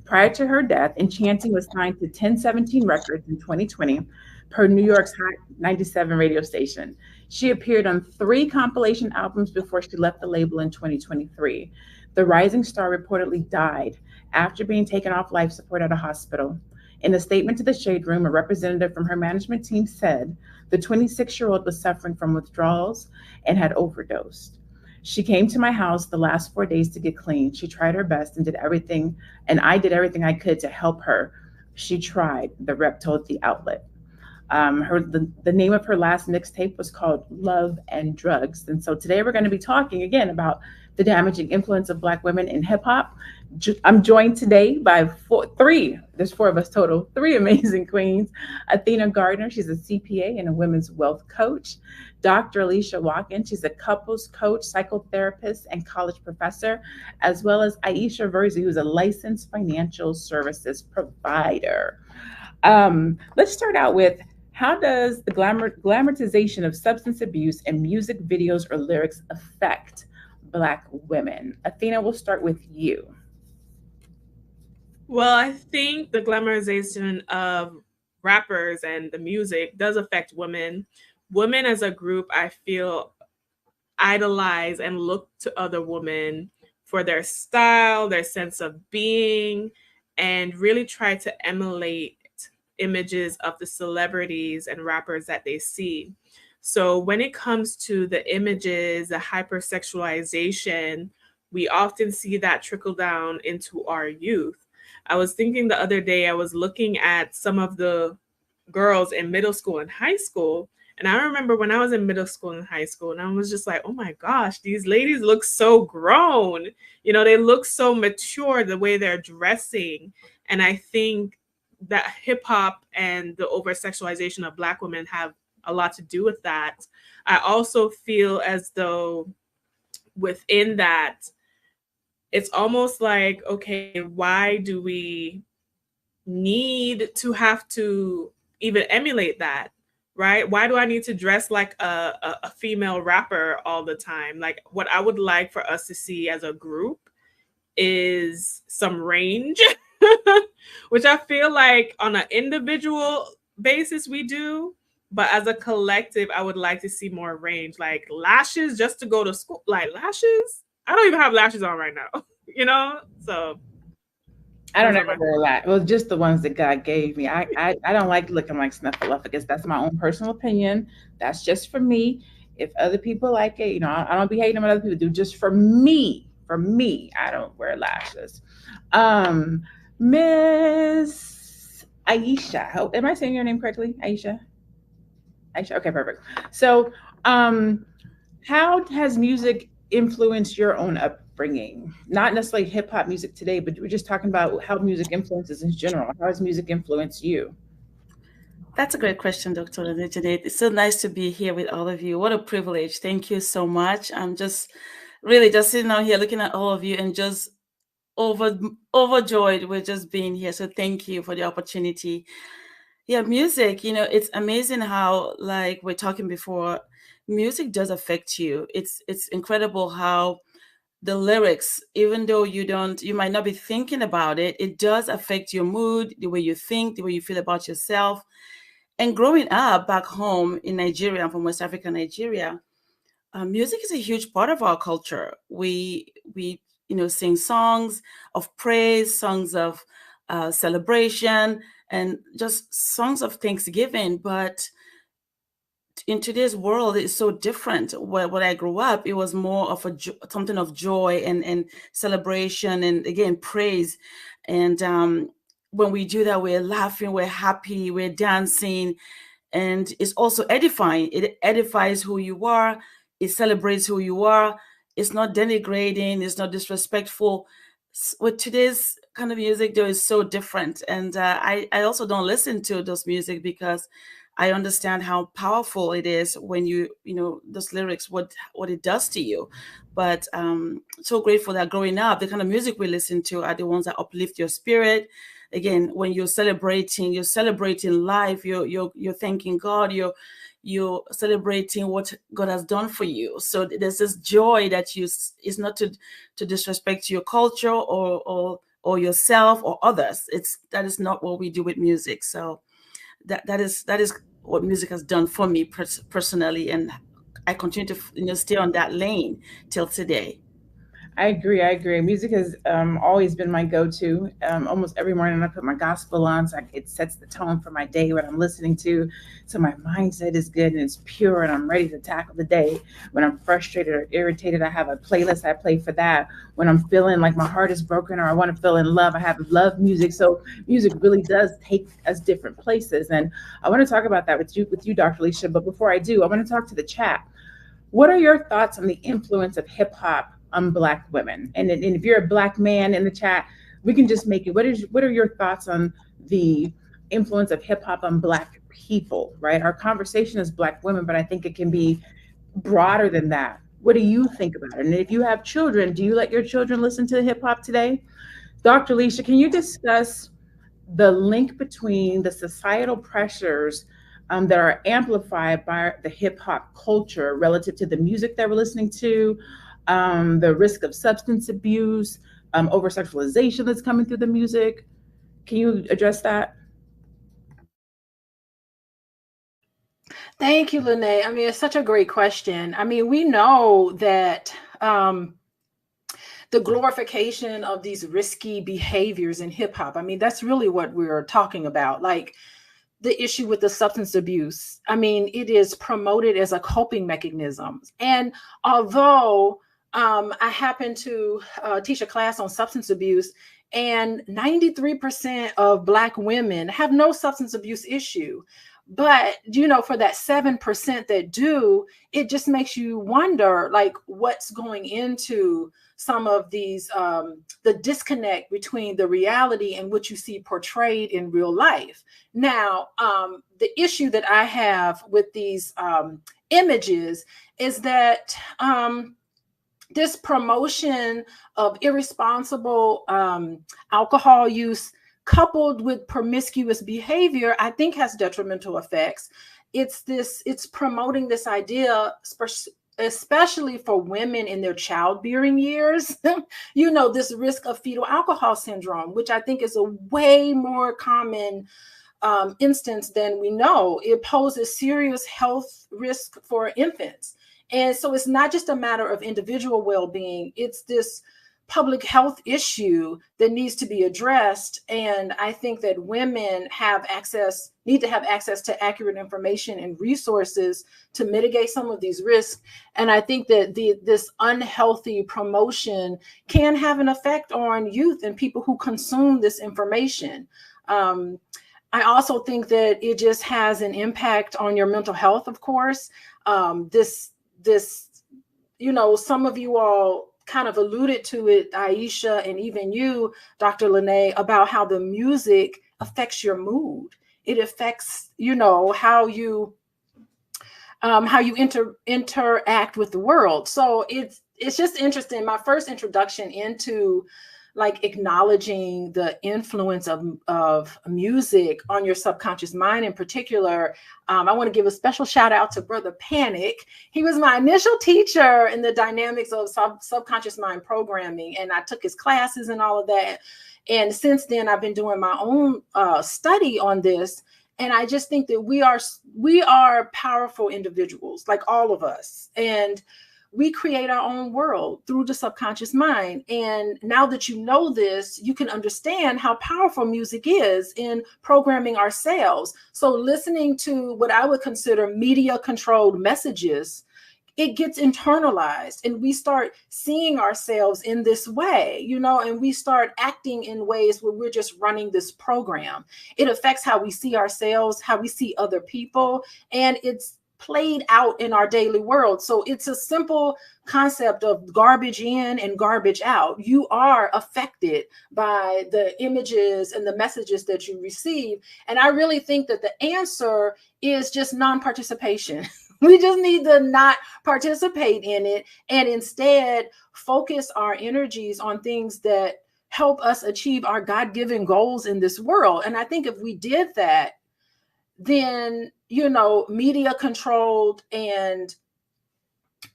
Prior to her death, Enchanting was signed to 1017 Records in 2020 per New York's Hot 97 radio station. She appeared on 3 compilation albums before she left the label in 2023. The rising star reportedly died after being taken off life support at a hospital. In a statement to the Shade Room, a representative from her management team said the 26-year-old was suffering from withdrawals and had overdosed. She came to my house the last 4 days to get clean. She tried her best and did everything, and I did everything I could to help her. She tried, the rep told the outlet. The name of her last mixtape was called Love and Drugs. And so today we're going to be talking again about the damaging influence of Black women in hip hop. I'm joined today by there's 4 of us total, 3 amazing queens. Athena Gardner, she's a CPA and a women's wealth coach. Dr. Alicia Watkins, she's a couples coach, psychotherapist, and college professor, as well as Aisha Verzi, who's a licensed financial services provider. Let's start out with, how does the glamorization of substance abuse and music videos or lyrics affect Black women? Athena, we'll start with you. Well, I think the glamorization of rappers and the music does affect women. Women as a group, I feel, idolize and look to other women for their style, their sense of being, and really try to emulate images of the celebrities and rappers that they see. So when it comes to the images, the hypersexualization, we often see that trickle down into our youth. I was thinking the other day, I was looking at some of the girls in middle school and high school. And I remember when I was in middle school and high school, and I was just like, oh my gosh, these ladies look so grown. You know, they look so mature the way they're dressing. And I think that hip hop and the over sexualization of Black women have a lot to do with that. I also feel as though within that, it's almost like, okay, why do we need to have to even emulate that? Right? Why do I need to dress like a female rapper all the time? Like, what I would like for us to see as a group is some range, which I feel like on an individual basis we do. But as a collective, I would like to see more range, like lashes just to go to school. Like lashes, I don't even have lashes on right now, you know? So I don't ever wear a lot. Well, just the ones that God gave me. I don't like looking like Snuffleupagus. That's my own personal opinion. That's just for me. If other people like it, you know, I don't be hating what other people do. Just for me, I don't wear lashes. Miss Aisha, am I saying your name correctly? Aisha. Okay, perfect. So, how has music influenced your own upbringing? Not necessarily hip hop music today, but we're just talking about how music influences in general. How has music influenced you? That's a great question, Dr. Janet. It's so nice to be here with all of you. What a privilege. Thank you so much. I'm just really just sitting out here looking at all of you and just overjoyed with just being here. So thank you for the opportunity. Yeah, music, you know, it's amazing how, like we're talking before, music does affect you. It's incredible how the lyrics, even though you might not be thinking about it, it does affect your mood, the way you think, the way you feel about yourself. And growing up back home in Nigeria, I'm from West Africa, Nigeria, music is a huge part of our culture. We sing songs of praise, songs of celebration, and just songs of thanksgiving. But in today's world, it's so different. When I grew up, it was more of something of joy and celebration, and again praise. And when we do that, we're laughing, we're happy, we're dancing, and it's also edifying. It edifies who you are. It celebrates who you are. It's not denigrating. It's not disrespectful. With today's kind of music, though, is so different. And I also don't listen to those music because I understand how powerful it is when you know those lyrics, what it does to you. But so grateful that growing up, the kind of music we listen to are the ones that uplift your spirit. Again, when you're celebrating life, you're thanking God, you're celebrating what God has done for you. So there's this joy that is not to disrespect your culture or yourself or others. That is not what we do with music. So that is what music has done for me personally, and I continue to stay on that lane till today. I agree. Music has always been my go-to. Almost every morning I put my gospel on, so it sets the tone for my day, what I'm listening to. So my mindset is good and it's pure and I'm ready to tackle the day. When I'm frustrated or irritated, I have a playlist I play for that. When I'm feeling like my heart is broken or I want to feel in love, I have love music. So music really does take us different places. And I want to talk about that with you, Dr. Alicia. But before I do, I want to talk to the chat. What are your thoughts on the influence of hip hop on Black women? And if you're a Black man in the chat, we can just make it. What are your thoughts on the influence of hip hop on Black people, right? Our conversation is Black women, but I think it can be broader than that. What do you think about it? And if you have children, do you let your children listen to hip hop today? Dr. Alicia, can you discuss the link between the societal pressures that are amplified by the hip hop culture relative to the music that we're listening to, the risk of substance abuse, over sexualization that's coming through the music? Can you address that? Thank you, Lene. I mean, it's such a great question. I mean, we know that the glorification of these risky behaviors in hip hop, I mean, that's really what we're talking about. Like the issue with the substance abuse. I mean, it is promoted as a coping mechanism. And although I happen to teach a class on substance abuse, And 93% of Black women have no substance abuse issue. But, you know, for that 7% that do, it just makes you wonder, like, what's going into some of these, the disconnect between the reality and what you see portrayed in real life. Now, the issue that I have with these images is that this promotion of irresponsible alcohol use coupled with promiscuous behavior, I think has detrimental effects. It's promoting this idea, especially for women in their childbearing years, you know, this risk of fetal alcohol syndrome, which I think is a way more common instance than we know. It poses serious health risk for infants. And so it's not just a matter of individual well-being, it's this public health issue that needs to be addressed. And I think that women need to have access to accurate information and resources to mitigate some of these risks. And I think that this unhealthy promotion can have an effect on youth and people who consume this information. I also think that it just has an impact on your mental health, of course. This, you know, some of you all kind of alluded to it, Aisha, and even you, Dr. Lene, about how the music affects your mood. It affects, you know, how you interact with the world. So it's just interesting. My first introduction into like acknowledging the influence of music on your subconscious mind in particular. I want to give a special shout out to Brother Panic. He was my initial teacher in the dynamics of subconscious mind programming, and I took his classes and all of that. And since then, I've been doing my own study on this. And I just think that we are powerful individuals, like all of us. And we create our own world through the subconscious mind. And now that you know this, you can understand how powerful music is in programming ourselves. So listening to what I would consider media controlled messages, it gets internalized and we start seeing ourselves in this way, you know, and we start acting in ways where we're just running this program. It affects how we see ourselves, how we see other people, and it's played out in our daily world. So it's a simple concept of garbage in and garbage out. You are affected by the images and the messages that you receive. And I really think that the answer is just non-participation. We just need to not participate in it and instead focus our energies on things that help us achieve our God-given goals in this world. And I think if we did that, then, you know, media controlled, and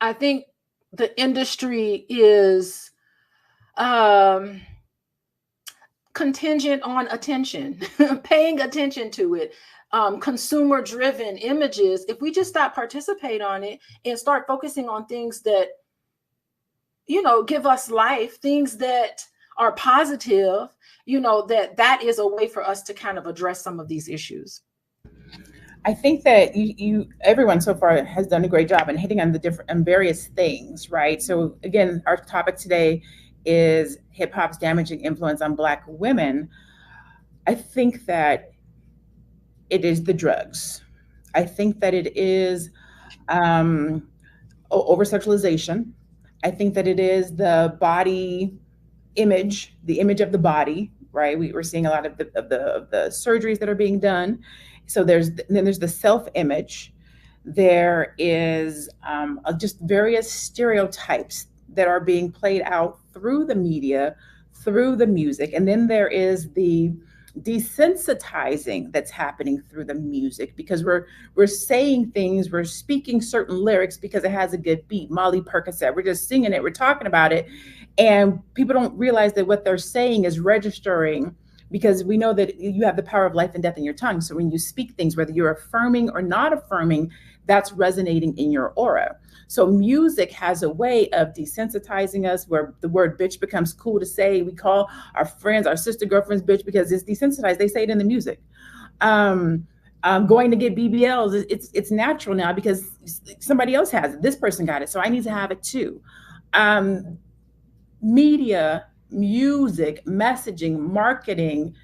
I think the industry is contingent on attention, paying attention to it, consumer driven images. If we just stop participate on it and start focusing on things that, you know, give us life, things that are positive, you know, that is a way for us to kind of address some of these issues. I think that everyone so far has done a great job in hitting on the different and various things, right? So again, our topic today is hip hop's damaging influence on Black women. I think that it is the drugs. I think that it is over-sexualization. I think that it is the body image, the image of the body, right? We're seeing a lot of the surgeries that are being done. So there's the self-image. There is just various stereotypes that are being played out through the media, through the music. And then there is the desensitizing that's happening through the music, because we're saying things, we're speaking certain lyrics because it has a good beat. Molly Percocet, we're just singing it, we're talking about it, and people don't realize that what they're saying is registering, because we know that you have the power of life and death in your tongue. So when you speak things, whether you're affirming or not affirming, that's resonating in your aura. So music has a way of desensitizing us, where the word bitch becomes cool to say. We call our friends, our sister girlfriends bitch because it's desensitized. They say it in the music. Going to get BBLs, it's natural now because somebody else has it. This person got it, so I need to have it too. Media music, messaging, marketing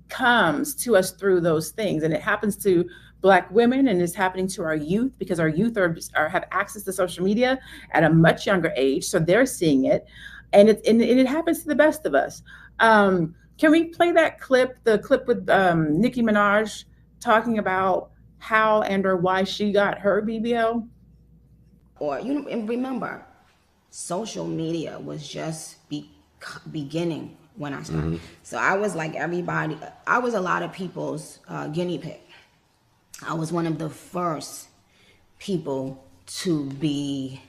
comes to us through those things. And it happens to Black women, and it's happening to our youth, because our youth have access to social media at a much younger age. So they're seeing it. And it happens to the best of us. Can we play that clip, the clip with Nicki Minaj talking about how and or why she got her BBL? Or, you know, and remember, social media was just beginning when I started. So I was like everybody, I was a lot of people's guinea pig. I was one of the first people to be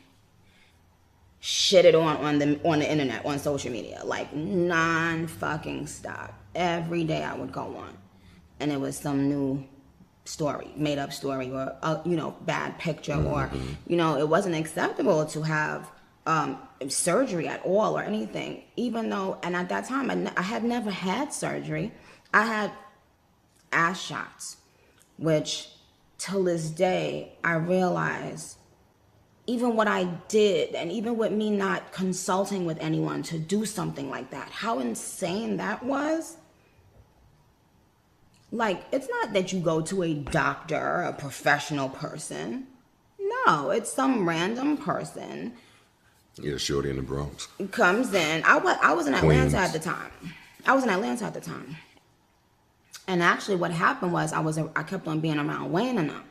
shitted on the internet, on social media, like non-fucking stop. Every day I would go on, and it was some new story, made up story, or you know, bad picture, or you know, it wasn't acceptable to have surgery at all or anything, even though, and at that time I had never had surgery. I had ass shots, which till this day I realize, even what I did, and even with me not consulting with anyone to do something like that, how insane that was. Like, it's not that you go to a doctor, a professional person. No, it's some random person. Yeah, shorty in the Bronx. Comes in. I was in Atlanta Queens. at the time. And actually what happened was I kept on being around Wayne and them.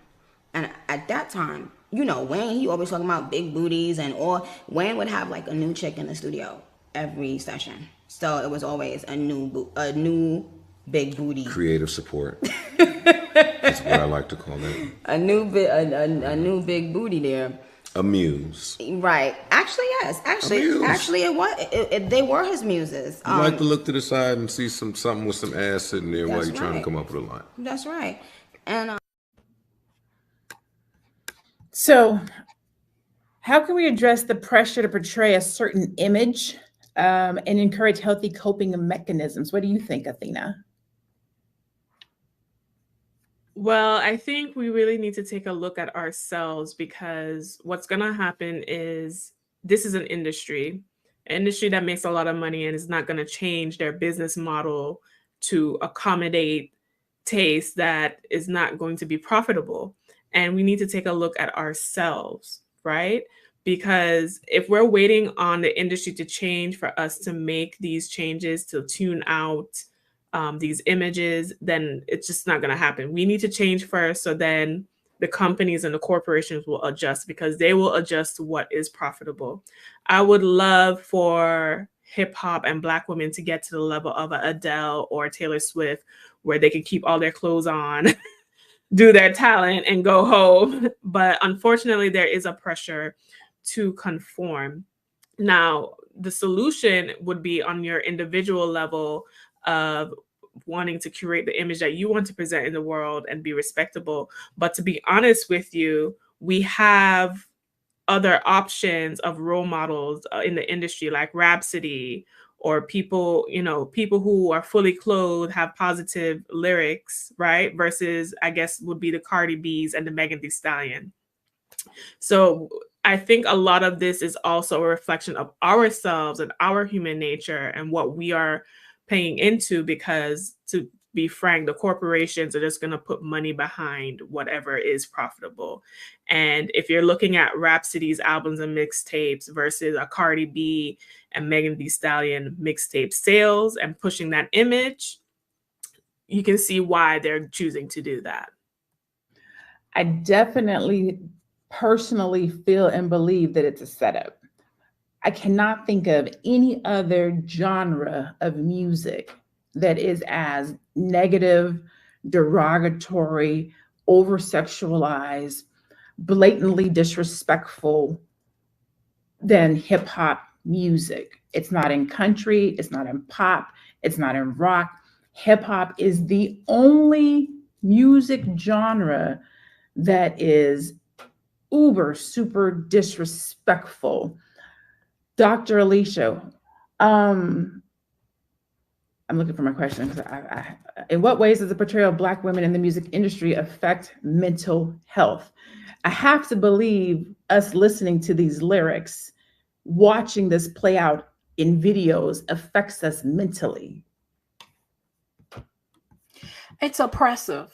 And at that time, you know, Wayne, he always talking about big booties, and all. Wayne would have like a new chick in the studio every session. So it was always a new big booty. Creative support. That's what I like to call that. A new big booty there. A muse. Right. Actually, yes. Actually, it was. They were his muses. You like to look to the side and see something with some ass sitting there while you're trying to come up with a line. That's right. And so, how can we address the pressure to portray a certain image and encourage healthy coping mechanisms? What do you think, Athena? Well, I think we really need to take a look at ourselves, because what's going to happen is, this is an industry that makes a lot of money and is not going to change their business model to accommodate taste that is not going to be profitable. And we need to take a look at ourselves, right? Because if we're waiting on the industry to change for us to make these changes, to tune out these images, then it's just not going to happen. We need to change first, so then the companies and the corporations will adjust, because they will adjust to what is profitable. I would love for hip hop and Black women to get to the level of an Adele or Taylor Swift, where they can keep all their clothes on, do their talent, and go home. But unfortunately, there is a pressure to conform. Now, the solution would be on your individual level of wanting to curate the image that you want to present in the world and be respectable. But to be honest with you, we have other options of role models in the industry, like Rhapsody, or people who are fully clothed, have positive lyrics, right? Versus, I guess, would be the Cardi B's and the Megan Thee Stallion. So I think a lot of this is also a reflection of ourselves and our human nature and what we are paying into, because, to be frank, the corporations are just going to put money behind whatever is profitable. And if you're looking at Rhapsody's albums and mixtapes versus a Cardi B and Megan Thee Stallion mixtape sales and pushing that image, you can see why they're choosing to do that. I definitely personally feel and believe that it's a setup. I cannot think of any other genre of music that is as negative, derogatory, over-sexualized, blatantly disrespectful than hip hop music. It's not in country, it's not in pop, it's not in rock. Hip hop is the only music genre that is uber super disrespectful. Dr. Alicia, I'm looking for my question. In what ways does the portrayal of Black women in the music industry affect mental health? I have to believe us listening to these lyrics, watching this play out in videos affects us mentally? It's oppressive.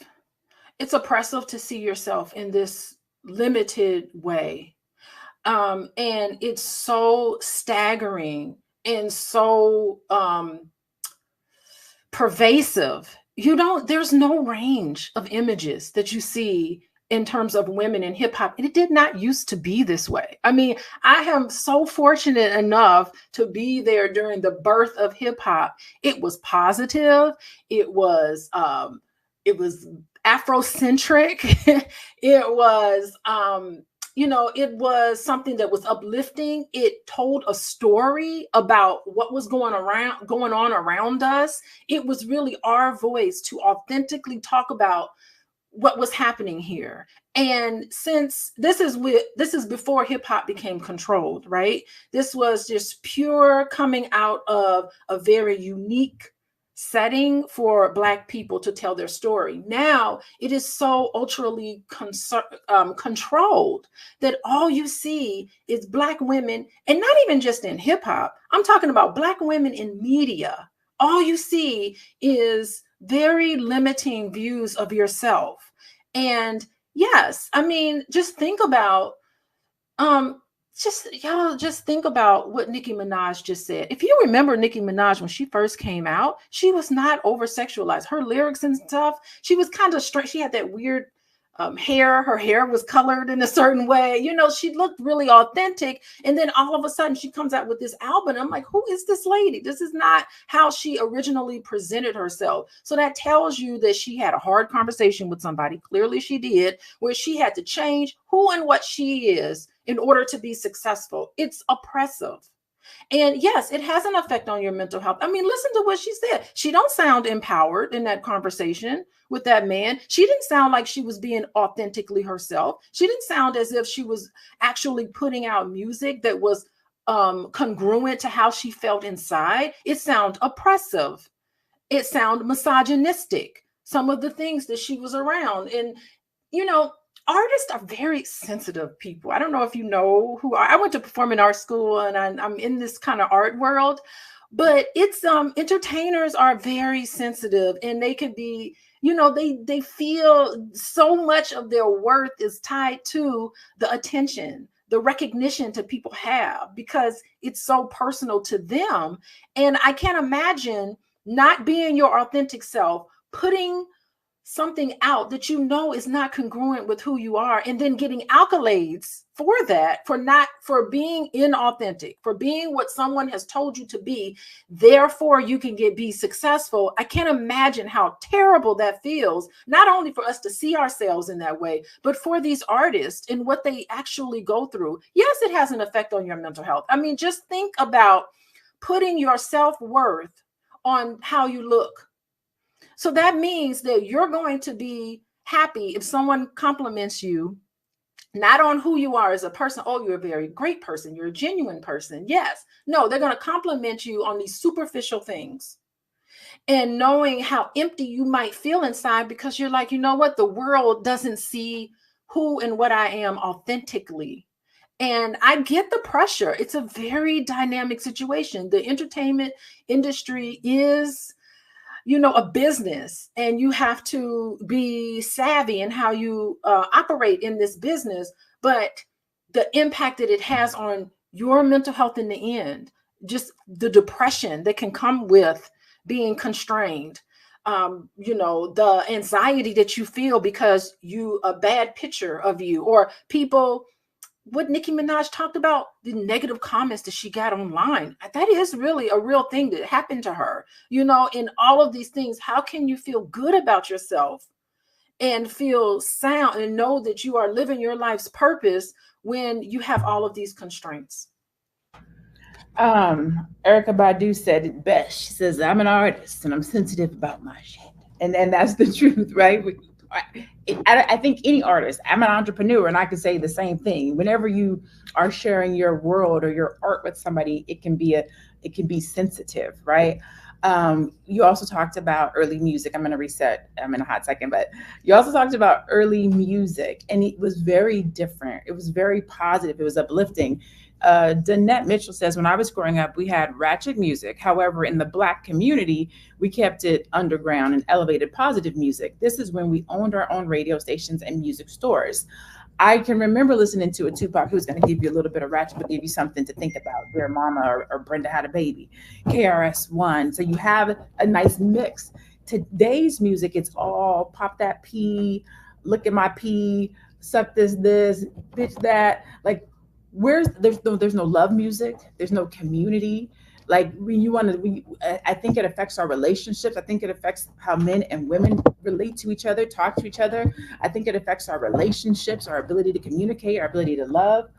It's oppressive to see yourself in this limited way. And it's so staggering and so pervasive. There's no range of images that you see in terms of women in hip hop. And it did not used to be this way. I mean, I am so fortunate enough to be there during the birth of hip hop. It was positive. It was Afrocentric. It was, it was something that was uplifting. It told a story about what was going on around us. It was really our voice to authentically talk about what was happening here. And since this is before hip hop became controlled, right? This was just pure coming out of a very unique setting for Black people to tell their story. Now it is so ultrally controlled that all you see is Black women, and not even just in hip hop. I'm talking about Black women in media. All you see is very limiting views of yourself. And yes, I mean, just think about just think about what Nicki Minaj just said. If you remember Nicki Minaj when she first came out, she was not over sexualized. Her lyrics and stuff, she was kind of straight. She had that weird hair. Her hair was colored in a certain way. She looked really authentic. And then all of a sudden she comes out with this album. I'm like, who is this lady? This is not how she originally presented herself. So that tells you that she had a hard conversation with somebody. Clearly she did, where she had to change who and what she is in order to be successful. It's oppressive. And yes, it has an effect on your mental health. I mean, listen to what she said. She don't sound empowered in that conversation with that man. She didn't sound like she was being authentically herself. She didn't sound as if she was actually putting out music that was congruent to how she felt inside. It sounded oppressive. It sounded misogynistic. Some of the things that she was around. And, artists are very sensitive people. I don't know if you know who I went to performing arts school, and I'm in this kind of art world, but it's entertainers are very sensitive, and they could be, they feel so much of their worth is tied to the attention, the recognition that people have, because it's so personal to them. And I can't imagine not being your authentic self, putting something out that is not congruent with who you are, and then getting accolades for that, for being inauthentic, for being what someone has told you to be, therefore you can be successful. I can't imagine how terrible that feels, not only for us to see ourselves in that way, but for these artists and what they actually go through. Yes, it has an effect on your mental health. I mean, just think about putting your self-worth on how you look. So that means that you're going to be happy if someone compliments you, not on who you are as a person. Oh, you're a very great person. You're a genuine person. Yes. No, they're going to compliment you on these superficial things. And knowing how empty you might feel inside, because you're like, you know what? The world doesn't see who and what I am authentically. And I get the pressure. It's a very dynamic situation. The entertainment industry is a business, and you have to be savvy in how you operate in this business. But the impact that it has on your mental health in the end, just the depression that can come with being constrained, the anxiety that you feel because a bad picture of you, or people, what Nicki Minaj talked about, the negative comments that she got online. That is really a real thing that happened to her. In all of these things, how can you feel good about yourself and feel sound and know that you are living your life's purpose when you have all of these constraints? Erykah Badu said it best. She says, I'm an artist and I'm sensitive about my shit. And that's the truth, right? I think any artist, I'm an entrepreneur, and I can say the same thing. Whenever you are sharing your world or your art with somebody, it can be sensitive, right? You also talked about early music. I'm going to reset. I'm in a hot second, but you also talked about early music, and it was very different. It was very positive. It was uplifting. Danette Mitchell says, when I was growing up, we had ratchet music. However, in the Black community, we kept it underground and elevated positive music. This is when we owned our own radio stations and music stores. I can remember listening to a Tupac who's going to give you a little bit of ratchet, but give you something to think about. Dear Mama or Brenda Had a Baby, KRS-One. So you have a nice mix. Today's music, it's all pop that P, look at my P, suck this, bitch that. Like, there's no love music, there's no community. Like, when you want to, I think it affects our relationships. I think it affects how men and women relate to each other, talk to each other. I think it affects our relationships, our ability to communicate, our ability to love.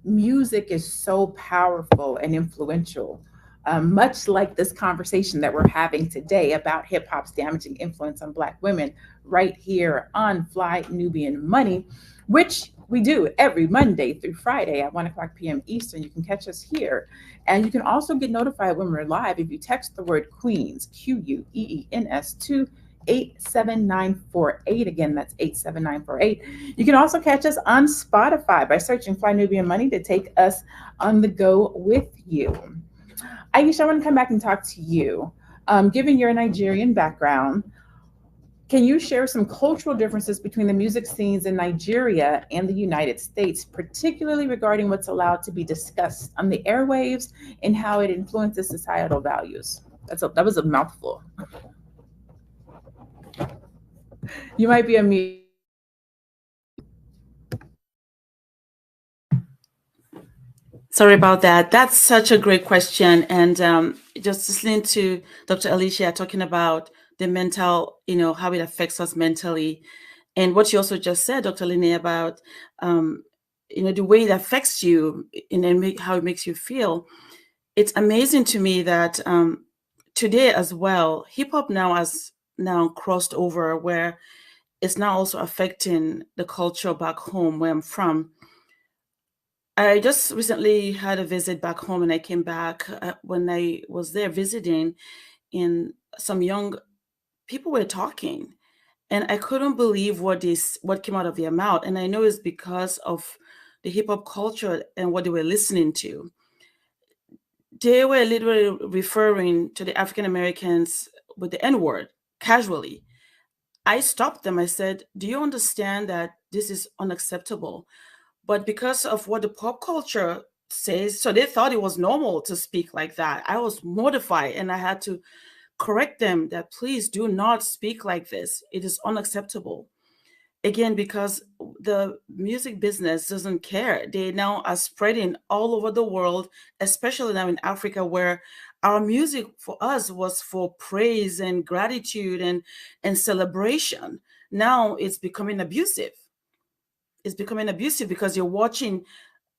Music is so powerful and influential. Much like this conversation that we're having today about hip hop's damaging influence on Black women, right here on Fly Nubian Money, which we do every Monday through Friday at 1:00 p.m. Eastern. You can catch us here. And you can also get notified when we're live if you text the word Queens, Queens, to 87948. Again, that's 87948. You can also catch us on Spotify by searching Fly Nubian Money to take us on the go with you. Aisha, I want to come back and talk to you. Given your Nigerian background, can you share some cultural differences between the music scenes in Nigeria and the United States, particularly regarding what's allowed to be discussed on the airwaves and how it influences societal values? That was a mouthful. You might be a mute. Sorry about that. That's such a great question. And just listening to Dr. Alicia talking about the mental, how it affects us mentally. And what you also just said, Dr. Linnea, about, the way it affects you and how it makes you feel. It's amazing to me that today as well, hip hop now has crossed over where it's now also affecting the culture back home where I'm from. I just recently had a visit back home, and I came back when I was there visiting, and some young people were talking, and I couldn't believe what came out of their mouth. And I know it's because of the hip hop culture and what they were listening to. They were literally referring to the African Americans with the N-word casually. I stopped them. I said, "Do you understand that this is unacceptable?" But because of what the pop culture says, so they thought it was normal to speak like that. I was mortified, and I had to correct them that please do not speak like this. It is unacceptable. Again, because the music business doesn't care. They now are spreading all over the world, especially now in Africa, where our music for us was for praise and gratitude and celebration. Now it's becoming abusive. It's becoming abusive because you're watching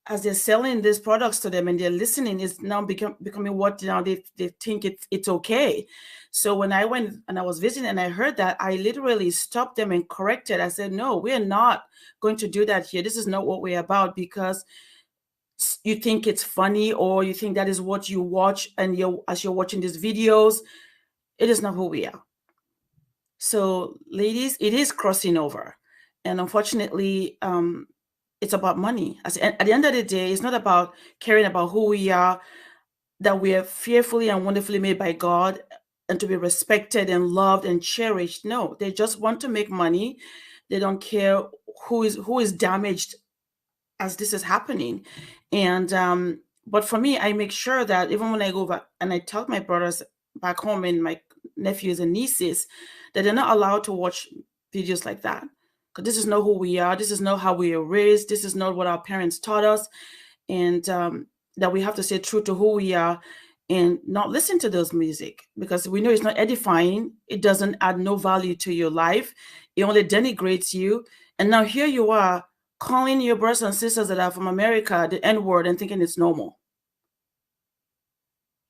as they're selling these products to them and they're listening. Is now becoming what now they think it's okay. So when I went and I was visiting and I heard that, I literally stopped them and corrected. I said, "No, we're not going to do that here. This is not what we're about, because you think it's funny or you think that is what you watch, and as you're watching these videos, it is not who we are." So ladies, it is crossing over. And unfortunately, it's about money. At the end of the day, it's not about caring about who we are, that we are fearfully and wonderfully made by God and to be respected and loved and cherished. No, they just want to make money. They don't care who is damaged as this is happening. And but for me, I make sure that even when I go back and I tell my brothers back home and my nephews and nieces that they're not allowed to watch videos like that, because this is not who we are. This is not how we were raised. This is not what our parents taught us. And that we have to stay true to who we are and not listen to those music, because we know it's not edifying. It doesn't add no value to your life. It only denigrates you. And now here you are calling your brothers and sisters that are from America the N-word and thinking it's normal.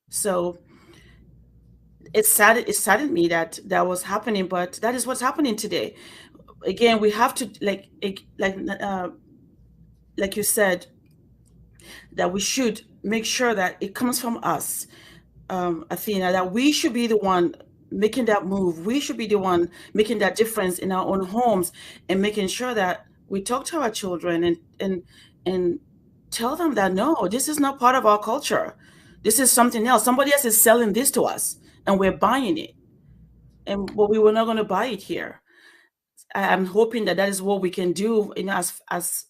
So it saddened me that was happening, but that is what's happening today. Again, we have to like you said, that we should make sure that it comes from us, Athena, that we should be the one making that move. We should be the one making that difference in our own homes and making sure that we talk to our children and tell them that no, this is not part of our culture. This is something else. Somebody else is selling this to us and we're buying it. And we were not going to buy it here. I'm hoping that is what we can do, as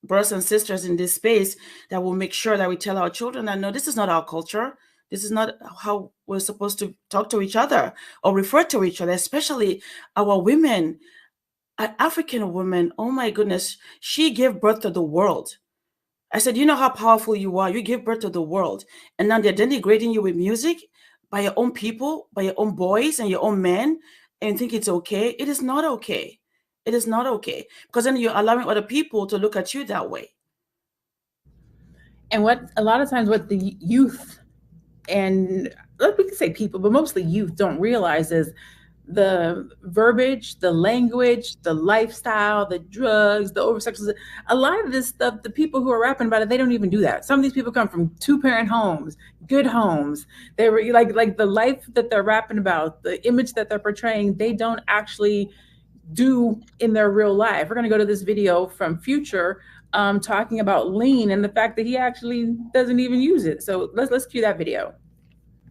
brothers and sisters in this space, that will make sure that we tell our children that no, this is not our culture. This is not how we're supposed to talk to each other or refer to each other, especially our women. An African woman, oh my goodness, she gave birth to the world. I said, you know how powerful you are. You give birth to the world. And now they're denigrating you with music by your own people, by your own boys and your own men, and think it's okay. It is not okay. It is not okay. Because then you're allowing other people to look at you that way. And what a lot of times what the youth, and we can say people, but mostly youth, don't realize is the verbiage, the language, the lifestyle, the drugs, the oversexualization. A lot of this stuff, the people who are rapping about it, they don't even do that. Some of these people come from 2-parent homes, good homes. They were like the life that they're rapping about, the image that they're portraying, they don't actually do in their real life. We're going to go to this video from Future talking about lean and the fact that he actually doesn't even use it. So let's cue that video.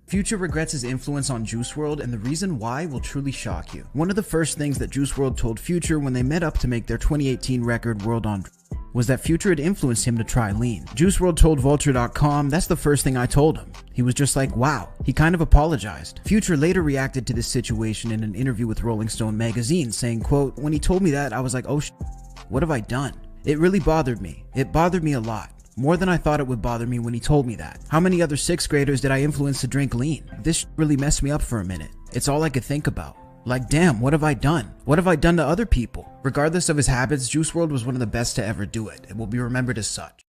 Future regrets his influence on Juice WRLD, and the reason why will truly shock you. One of the first things that Juice WRLD told Future when they met up to make their 2018 record World on was that Future had influenced him to try lean. Juice WRLD told Vulture.com, "That's the first thing I told him." He was just like, wow. He kind of apologized. Future later reacted to this situation in an interview with Rolling Stone magazine, saying, quote, "When he told me that, I was like, oh what have I done? It really bothered me. It bothered me a lot. More than I thought it would bother me when he told me that. How many other 6th graders did I influence to drink lean? This really messed me up for a minute. It's all I could think about. Like, damn, what have I done? What have I done to other people?" Regardless of his habits, Juice WRLD was one of the best to ever do it. It will be remembered as such.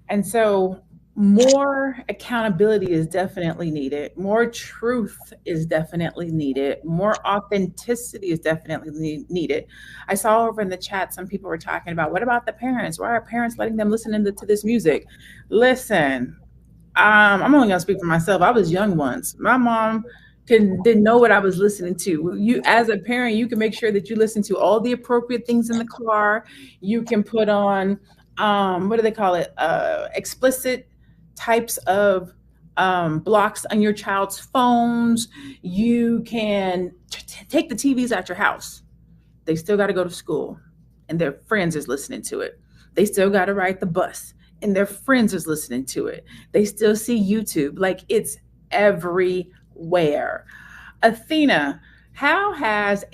And so more accountability is definitely needed. More truth is definitely needed. More authenticity is definitely needed. I saw over in the chat, some people were talking about, what about the parents? Why are parents letting them listen to this music? Listen, I'm only gonna speak for myself. I was young once. My mom didn't know what I was listening to. You, as a parent, you can make sure that you listen to all the appropriate things in the car. You can put on, what do they call it? Explicit types of blocks on your child's phones. You can take the TVs out your house. They still got to go to school and their friends is listening to it. They still got to ride the bus and their friends is listening to it. They still see YouTube. Like, it's everywhere. Athena, how has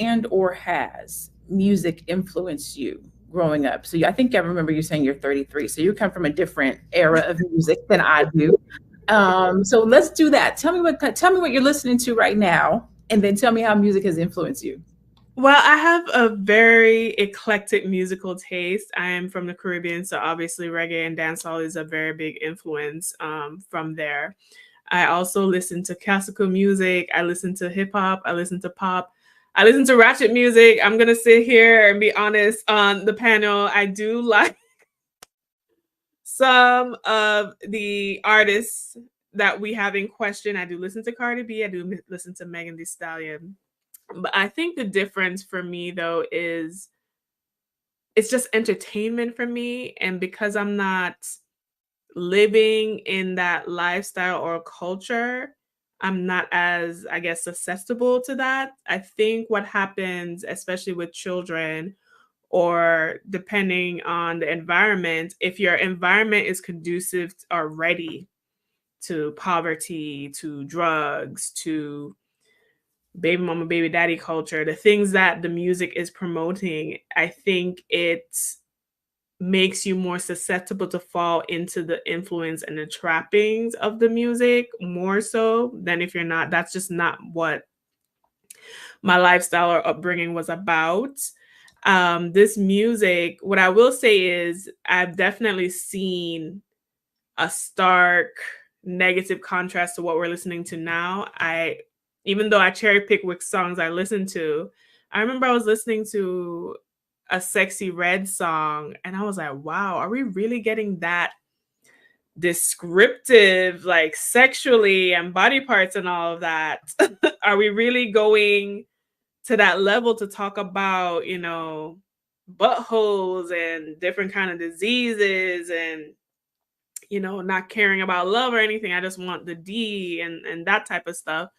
music influenced you growing up? So I think I remember you saying you're 33. So you come from a different era of music than I do. So let's do that. Tell me what you're listening to right now, and then tell me how music has influenced you. Well, I have a very eclectic musical taste. I am from the Caribbean, so obviously reggae and dancehall is a very big influence from there. I also listen to classical music. I listen to hip hop. I listen to pop. I listen to ratchet music. I'm going to sit here and be honest on the panel. I do like some of the artists that we have in question. I do listen to Cardi B. I do listen to Megan Thee Stallion. But I think the difference for me, though, is it's just entertainment for me. And because I'm not living in that lifestyle or culture, I'm not as, I guess, susceptible to that. I think what happens, especially with children, or depending on the environment, if your environment is conducive already to poverty, to drugs, to baby mama, baby daddy culture, the things that the music is promoting, I think it makes you more susceptible to fall into the influence and the trappings of the music more so than if you're not. That's just not what my lifestyle or upbringing was about. This music, what I will say is I've definitely seen a stark negative contrast to what we're listening to now. Even though I cherry pick which songs I listen to, I remember I was listening to a Sexy Red song and I was like, wow, are we really getting that descriptive, like sexually and body parts and all of that? Are we really going to that level to talk about, buttholes and different kind of diseases and, you know, not caring about love or anything. I just want the D and that type of stuff.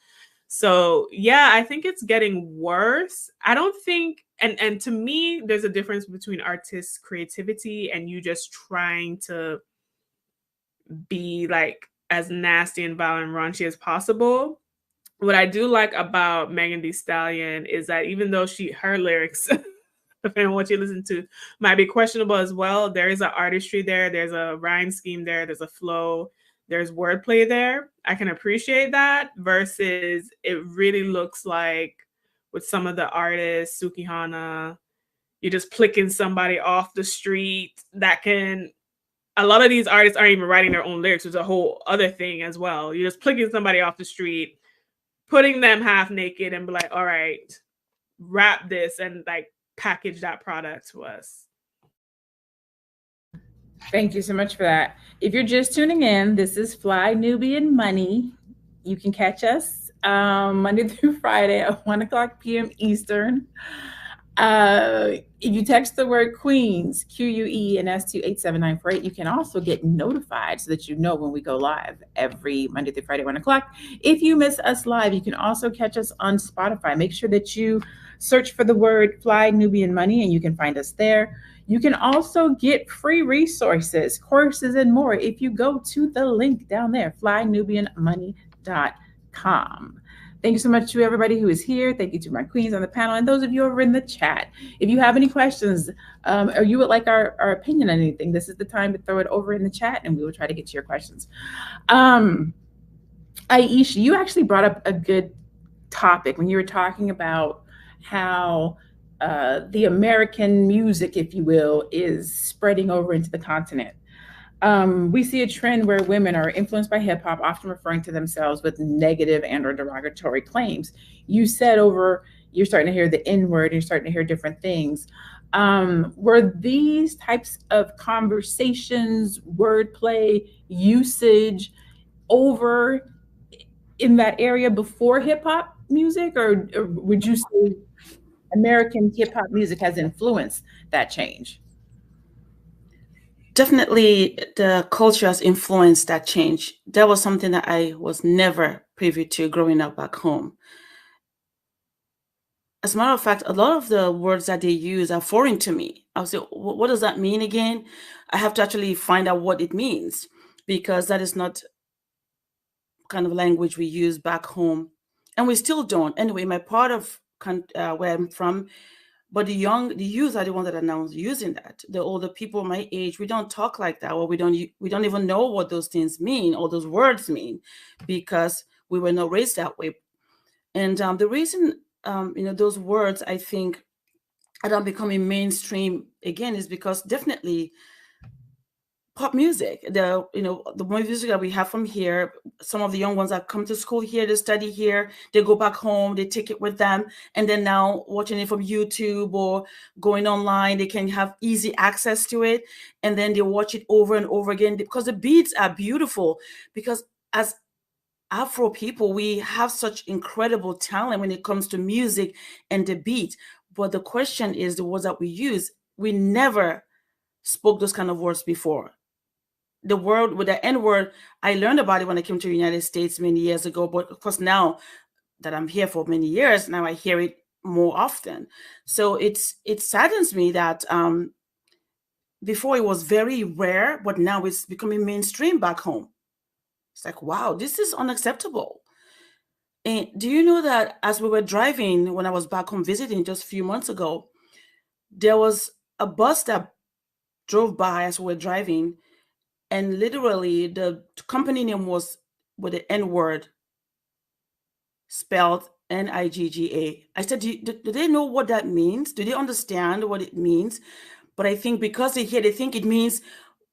So yeah, I think it's getting worse. I don't think, and to me, there's a difference between artists' creativity and you just trying to be like as nasty and violent and raunchy as possible. What I do like about Megan Thee Stallion is that even though her lyrics, depending on what you listen to, might be questionable as well, there is an artistry there, there's a rhyme scheme there's a flow, there's wordplay there. I can appreciate that versus it really looks like with some of the artists, Sukihana, you're just picking somebody off the street that can. A lot of these artists aren't even writing their own lyrics. It's a whole other thing as well. You're just picking somebody off the street, putting them half naked and be like, all right, wrap this and like package that product to us. Thank you so much for that. If you're just tuning in, this is Fly Nubian Money. You can catch us Monday through Friday at 1:00 p.m. Eastern. If you text the word Queens, QUENS to 87948, you can also get notified so that you know when we go live every Monday through Friday, 1:00. If you miss us live, you can also catch us on Spotify. Make sure that you search for the word Fly Nubian Money and you can find us there. You can also get free resources, courses, and more if you go to the link down there, flynubianmoney.com. Thank you so much to everybody who is here. Thank you to my queens on the panel and those of you over in the chat. If you have any questions or you would like our opinion on anything, this is the time to throw it over in the chat and we will try to get to your questions. Aisha, you actually brought up a good topic when you were talking about how the American music, if you will, is spreading over into the continent. We see a trend where women are influenced by hip hop, often referring to themselves with negative and or derogatory claims. You said you're starting to hear the N-word, you're starting to hear different things. Were these types of conversations, wordplay, usage over in that area before hip hop music, or would you say American hip hop music has influenced that change? Definitely, the culture has influenced that change. That was something that I was never privy to growing up back home. As a matter of fact, a lot of the words that they use are foreign to me. I was like, what does that mean again? I have to actually find out what it means because that is not kind of language we use back home. And we still don't. Anyway, my part of where I'm from, but the youth are the ones that are now using that. The older people my age, we don't talk like that, or we don't even know what those things mean or those words mean, because we were not raised that way. And the reason those words, I think, are not becoming mainstream again is because definitely pop music, the music that we have from here, some of the young ones that come to school here, they study here, they go back home, they take it with them, and then now watching it from YouTube or going online, they can have easy access to it, and then they watch it over and over again because the beats are beautiful. Because as Afro people, we have such incredible talent when it comes to music and the beat, but the question is the words that we use. We never spoke those kind of words before. The word with the N-word, I learned about it when I came to the United States many years ago. But of course, now that I'm here for many years, now I hear it more often. So it saddens me that before it was very rare, but now it's becoming mainstream back home. It's like, wow, this is unacceptable. And do you know that as we were driving, when I was back home visiting just a few months ago, there was a bus that drove by as we were driving, and literally the company name was with the N-word spelled Nigga. I said, do they know what that means? Do they understand what it means? But I think because they think it means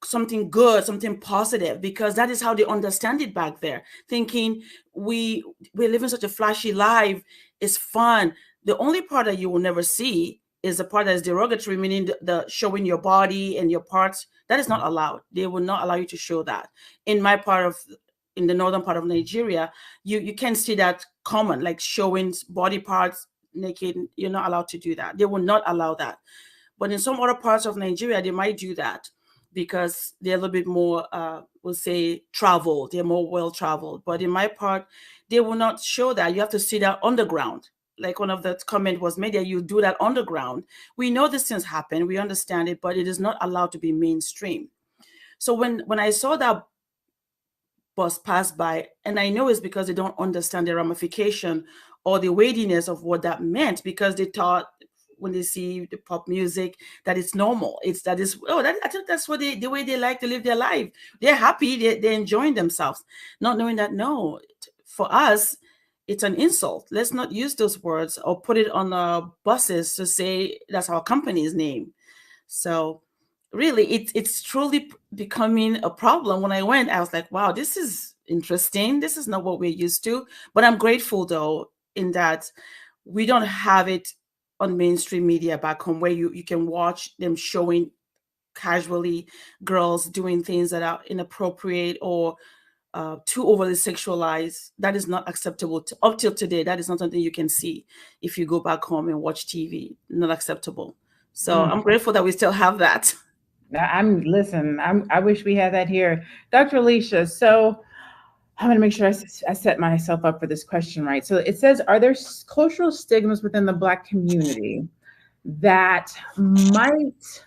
something good, something positive, because that is how they understand it back there, thinking we're living such a flashy life, it's fun. The only part that you will never see is the part that is derogatory, meaning the showing your body and your parts. That is not allowed. They will not allow you to show that. In the northern part of Nigeria, you can't see that common, like showing body parts naked. You're not allowed to do that. They will not allow that. But in some other parts of Nigeria, they might do that because they're a little bit more, we'll say, traveled. They're more well-traveled. But in my part, they will not show that. You have to see that underground. Like one of the comment was made, that you do that underground. We know these things happen. We understand it, but it is not allowed to be mainstream. So when I saw that bus pass by, and I know it's because they don't understand the ramification or the weightiness of what that meant, because they thought when they see the pop music that it's normal. I think that's what the way they like to live their life. They're happy, they're enjoying themselves, not knowing that, no, for us, it's an insult. Let's not use those words or put it on our buses to say that's our company's name. So really, it's truly becoming a problem. When I went, I was like, wow, this is interesting. This is not what we're used to. But I'm grateful, though, in that we don't have it on mainstream media back home, where you can watch them showing casually girls doing things that are inappropriate or too overly sexualized. That is not acceptable. Up till today, that is not something you can see if you go back home and watch TV. Not acceptable. So I'm grateful that we still have that. I wish we had that here. Dr. Alicia, so I'm going to make sure I set myself up for this question right. So it says, are there cultural stigmas within the Black community that might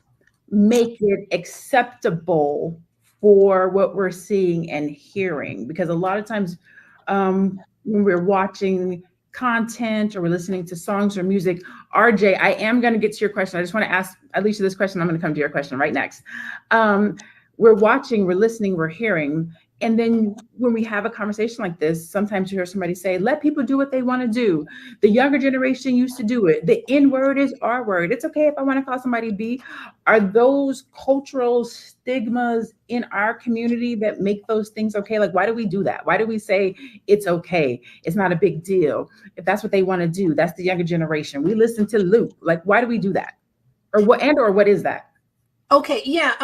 make it acceptable for what we're seeing and hearing? Because a lot of times when we're watching content or we're listening to songs or music, RJ, I am going to get to your question. I just want to ask Alicia this question. I'm going to come to your question right next. We're watching, we're listening, we're hearing. And then when we have a conversation like this, sometimes you hear somebody say, let people do what they want to do. The younger generation used to do it. The N word is R word. It's okay if I want to call somebody B. Are those cultural stigmas in our community that make those things okay? Like, why do we do that? Why do we say it's okay? It's not a big deal. If that's what they want to do, that's the younger generation. We listen to Luke. Like, why do we do that? Or what is that? Okay, yeah.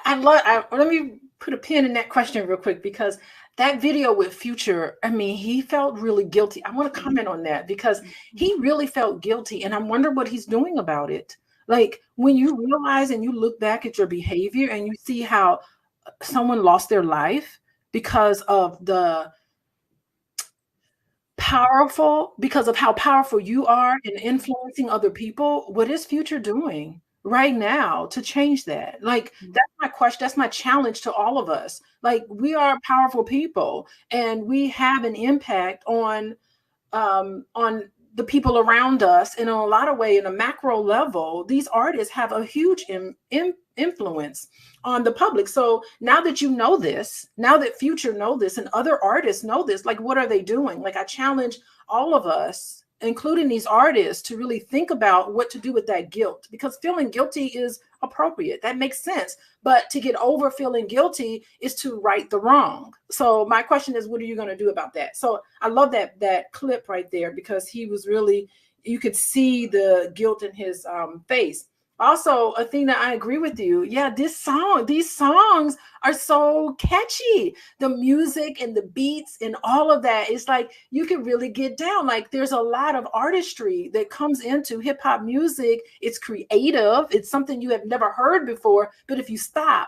Let me put a pin in that question real quick, because that video with Future, I mean, he felt really guilty. I want to comment on that because he really felt guilty, and I wonder what he's doing about it. Like, when you realize and you look back at your behavior and you see how someone lost their life because of how powerful you are in influencing other people, what is Future doing right now to change that? Like, that's my question. That's my challenge to all of us. Like, we are powerful people and we have an impact on the people around us. And in a lot of ways, in a macro level, these artists have a huge influence on the public. So now that you know this, now that Future know this and other artists know this, like, what are they doing? Like, I challenge all of us, including these artists, to really think about what to do with that guilt, because feeling guilty is appropriate. That makes sense. But to get over feeling guilty is to right the wrong. So my question is, what are you going to do about that? So I love that clip right there, because he was really, you could see the guilt in his face. Also, Athena, I agree with you. Yeah, these songs are so catchy. The music and the beats and all of that, it's like you can really get down. Like, there's a lot of artistry that comes into hip hop music. It's creative. It's something you have never heard before. But if you stop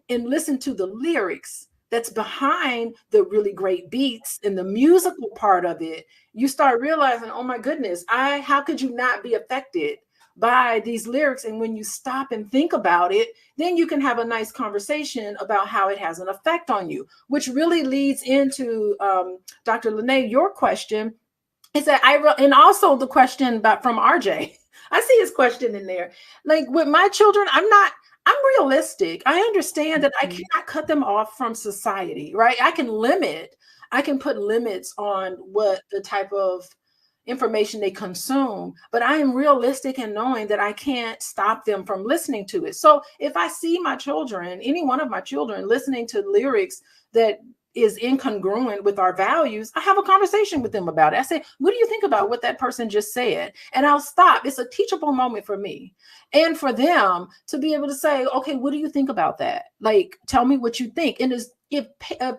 and listen to the lyrics that's behind the really great beats and the musical part of it, you start realizing, oh my goodness, how could you not be affected by these lyrics? And when you stop and think about it, then you can have a nice conversation about how it has an effect on you, which really leads into Dr. Lene, your question is that and also the question from RJ. I see his question in there. Like, with my children, I'm realistic. I understand that I cannot cut them off from society, right? I can put limits on what the type of information they consume, but I am realistic in knowing that I can't stop them from listening to it. So if I see my children, any one of my children, listening to lyrics that is incongruent with our values, I have a conversation with them about it. I say, what do you think about what that person just said? And I'll stop. It's a teachable moment for me and for them to be able to say, okay, what do you think about that? Like, tell me what you think. And if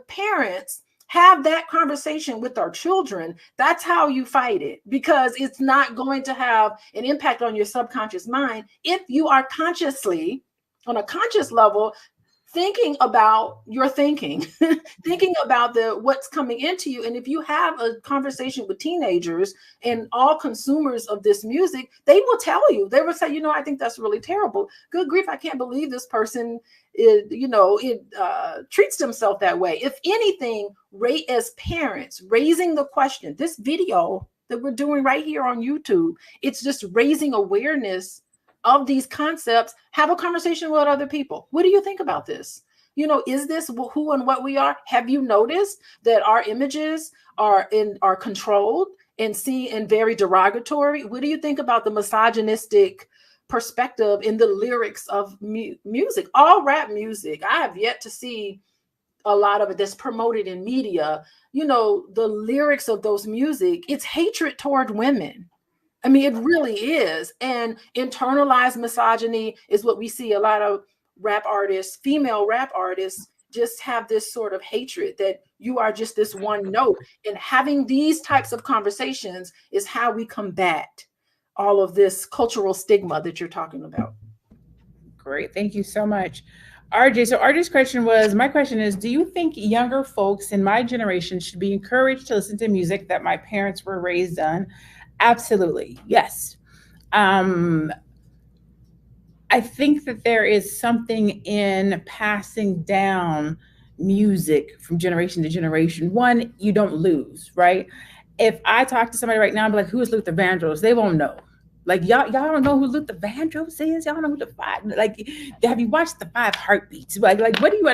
parents have that conversation with our children. That's how you fight it, because it's not going to have an impact on your subconscious mind if you are consciously, on a conscious level, thinking about your thinking, thinking about what's coming into you. And if you have a conversation with teenagers and all consumers of this music, they will tell you, they will say, you know, I think that's really terrible. Good grief, I can't believe this person treats themselves that way. If anything, as parents, raising the question, this video that we're doing right here on YouTube, it's just raising awareness of these concepts. Have a conversation with other people. What do you think about this? You know, is this who and what we are? Have you noticed that our images are controlled and seen and very derogatory? What do you think about the misogynistic perspective in the lyrics of music? All rap music, I have yet to see a lot of it that's promoted in media. You know, the lyrics of those music, it's hatred toward women. I mean, it really is. And internalized misogyny is what we see a lot of rap artists, female rap artists, just have this sort of hatred that you are just this one note. And having these types of conversations is how we combat all of this cultural stigma that you're talking about. Great. Thank you so much. RJ, so RJ's question was, my question is, do you think younger folks in my generation should be encouraged to listen to music that my parents were raised on? Absolutely. Yes. I think that there is something in passing down music from generation to generation. One, you don't lose, right? If I talk to somebody right now and be like, who is Luther Vandross? They won't know. Like, y'all don't know who Luther Vandross is? Y'all know who have you watched the 5 Heartbeats? Like what do you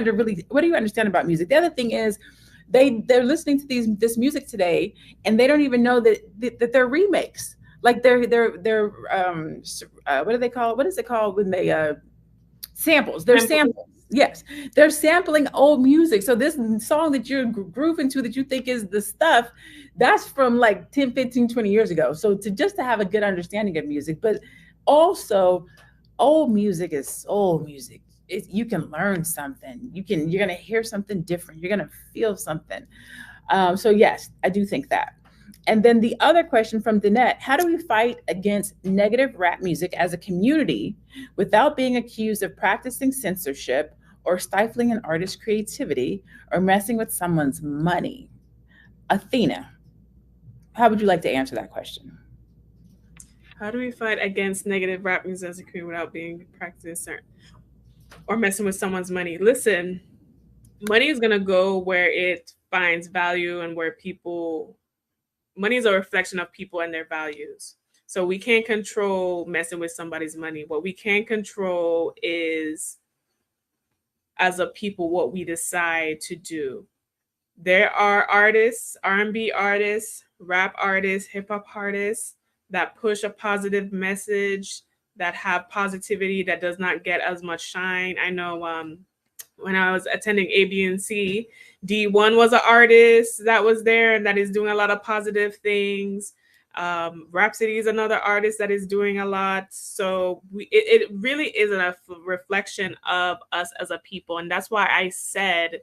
understand about music? The other thing is, they're listening to this music today, and they don't even know that they're remakes. Like they're what do they call? What is it called when they samples? They're samples. Yes, they're sampling old music. So this song that you're grooving to, that you think is the stuff, that's from like 10, 15, 20 years ago. So to have a good understanding of music, but also old music is old music. You can learn something. You're going to hear something different. You're going to feel something. So yes, I do think that. And then the other question from Danette, how do we fight against negative rap music as a community without being accused of practicing censorship or stifling an artist's creativity or messing with someone's money? Athena, how would you like to answer that question? How do we fight against negative rap music as a community without being practicing or messing with someone's money? Listen, money is going to go where it finds value and where money is a reflection of people and their values. So we can't control messing with somebody's money. What we can control is, as a people, what we decide to do. There are artists, R&B artists, rap artists, hip hop artists that push a positive message, that have positivity, that does not get as much shine. I know when I was attending A-B&C, D1 was an artist that was there and that is doing a lot of positive things. Rhapsody is another artist that is doing a lot. So it really is a reflection of us as a people. And that's why I said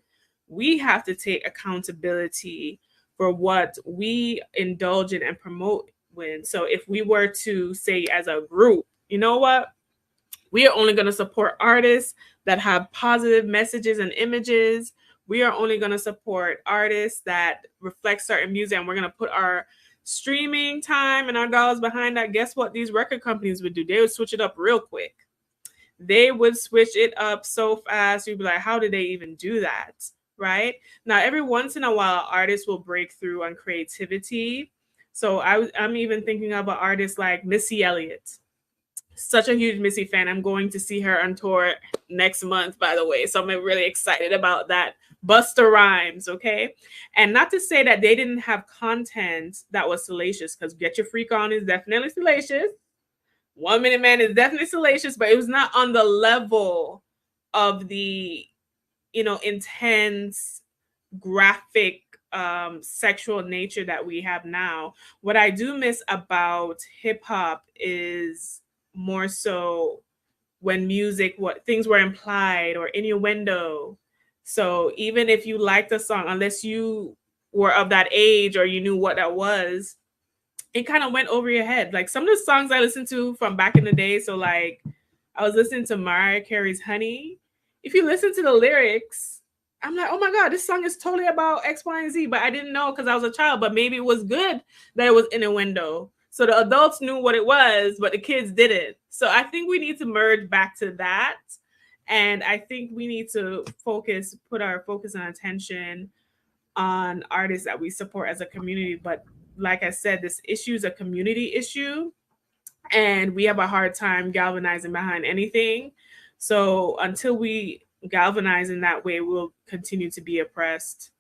we have to take accountability for what we indulge in and promote when. So if we were to say as a group, you know what? We are only going to support artists that have positive messages and images. We are only going to support artists that reflect certain music, and we're going to put our streaming time and our dollars behind that. Guess what these record companies would do? They would switch it up real quick. They would switch it up so fast. You'd be like, how did they even do that? Right? Now, every once in a while, artists will break through on creativity. So I'm even thinking of an artist like Missy Elliott. Such a huge Missy fan. I'm going to see her on tour next month, by the way. So I'm really excited about that. Busta Rhymes, okay? And not to say that they didn't have content that was salacious, because Get Your Freak On is definitely salacious. 1 Minute Man is definitely salacious, but it was not on the level of the, intense, graphic, sexual nature that we have now. What I do miss about hip hop is more so when what things were implied or innuendo. So even if you liked the song, unless you were of that age or you knew what that was, it kind of went over your head. Like some of the songs I listened to from back in the day, so like I was listening to Mariah Carey's Honey. If you listen to the lyrics, I'm like, oh my God, this song is totally about X, Y, and Z. But I didn't know because I was a child. But maybe it was good that it was in a window. So the adults knew what it was, but the kids didn't. So I think we need to merge back to that. And I think we need to put our focus and attention on artists that we support as a community. But like I said, this issue is a community issue. And we have a hard time galvanizing behind anything. So until we galvanize in that way, we'll continue to be oppressed.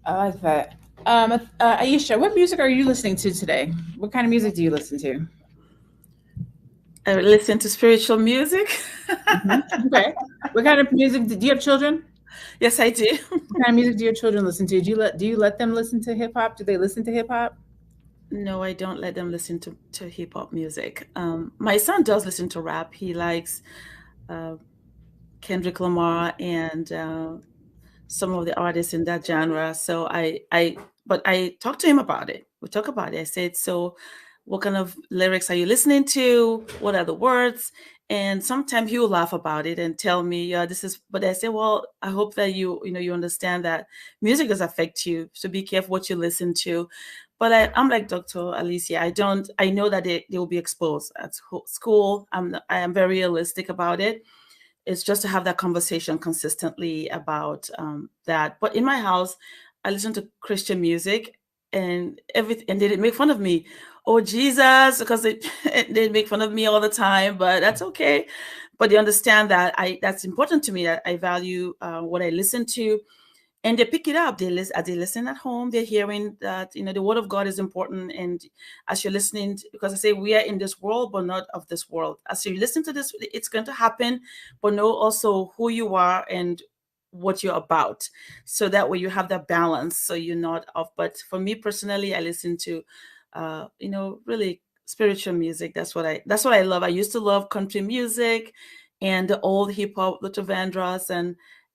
I like that. Aisha, what music are you listening to today? What kind of music do you listen to? I listen to spiritual music. Mm-hmm. Okay. What kind of music? Do you have children? Yes, I do. What kind of music do your children listen to? Do you let them listen to hip hop? Do they listen to hip hop? No, I don't let them listen to hip hop music. My son does listen to rap. He likes Kendrick Lamar and some of the artists in that genre. So but I talked to him about it. We talk about it. I said, so what kind of lyrics are you listening to? What are the words? And sometimes he will laugh about it and tell me, yeah, this is, but I say, well, I hope that you understand that music does affect you. So be careful what you listen to. But I'm like Dr. Alicia. I know that they will be exposed at school. I am very realistic about it. It's just to have that conversation consistently about that. But in my house, I listen to Christian music and everything, and they make fun of me. Oh, Jesus, because they make fun of me all the time, but that's okay. But they understand that that's important to me, that I value what I listen to. And they pick it up. They listen at home. They're hearing that the word of God is important. And as you're listening, because I say we are in this world, but not of this world. As you listen to this, it's going to happen, but know also who you are and what you're about. So that way you have that balance. So you're not off. But for me personally, I listen to, really spiritual music. That's what I love. I used to love country music and the old hip hop, Luther Vandross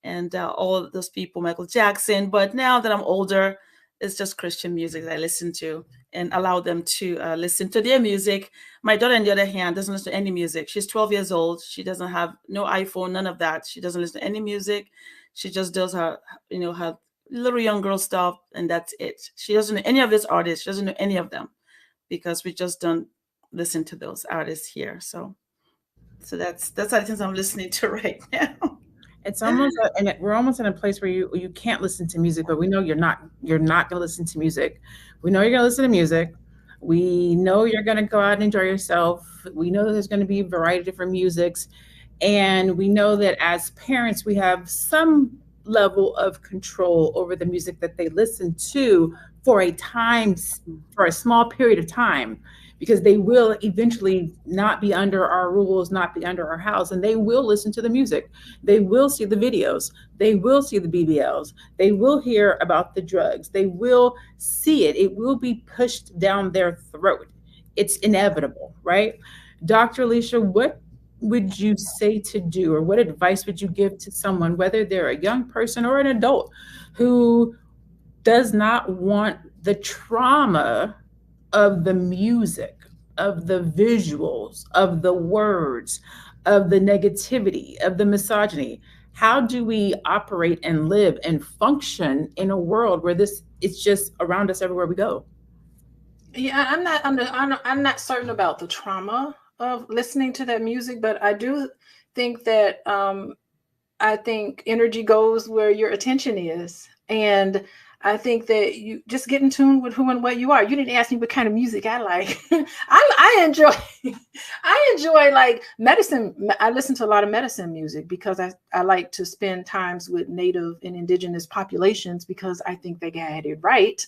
and all those people, Michael Jackson. But now that I'm older, it's just Christian music that I listen to and allow them to listen to their music. My daughter, on the other hand, doesn't listen to any music. She's 12 years old. She doesn't have no iPhone, none of that. She doesn't listen to any music. She just does her little young girl stuff, and that's it. She doesn't know any of these artists. She doesn't know any of them because we just don't listen to those artists here. So that's the things I'm listening to right now. It's almost, and we're almost in a place where you can't listen to music, but we know you're not going to listen to music. We know you're going to listen to music. We know you're going to go out and enjoy yourself. We know there's going to be a variety of different musics. And we know that as parents, we have some level of control over the music that they listen to for a small period of time, because they will eventually not be under our rules, not be under our house, and they will listen to the music. They will see the videos. They will see the BBLs. They will hear about the drugs. They will see it. It will be pushed down their throat. It's inevitable, right? Dr. Alicia, what would you say to do, or what advice would you give to someone, whether they're a young person or an adult, who does not want the trauma of the music, of the visuals, of the words, of the negativity, of the misogyny? How do we operate and live and function in a world where it's just around us everywhere we go? Yeah, I'm not certain about the trauma of listening to that music, but I do think that I think energy goes where your attention is. And I think that you just get in tune with who and what you are. You didn't ask me what kind of music I like. I enjoy like medicine. I listen to a lot of medicine music because I like to spend times with Native and indigenous populations because I think they got it right.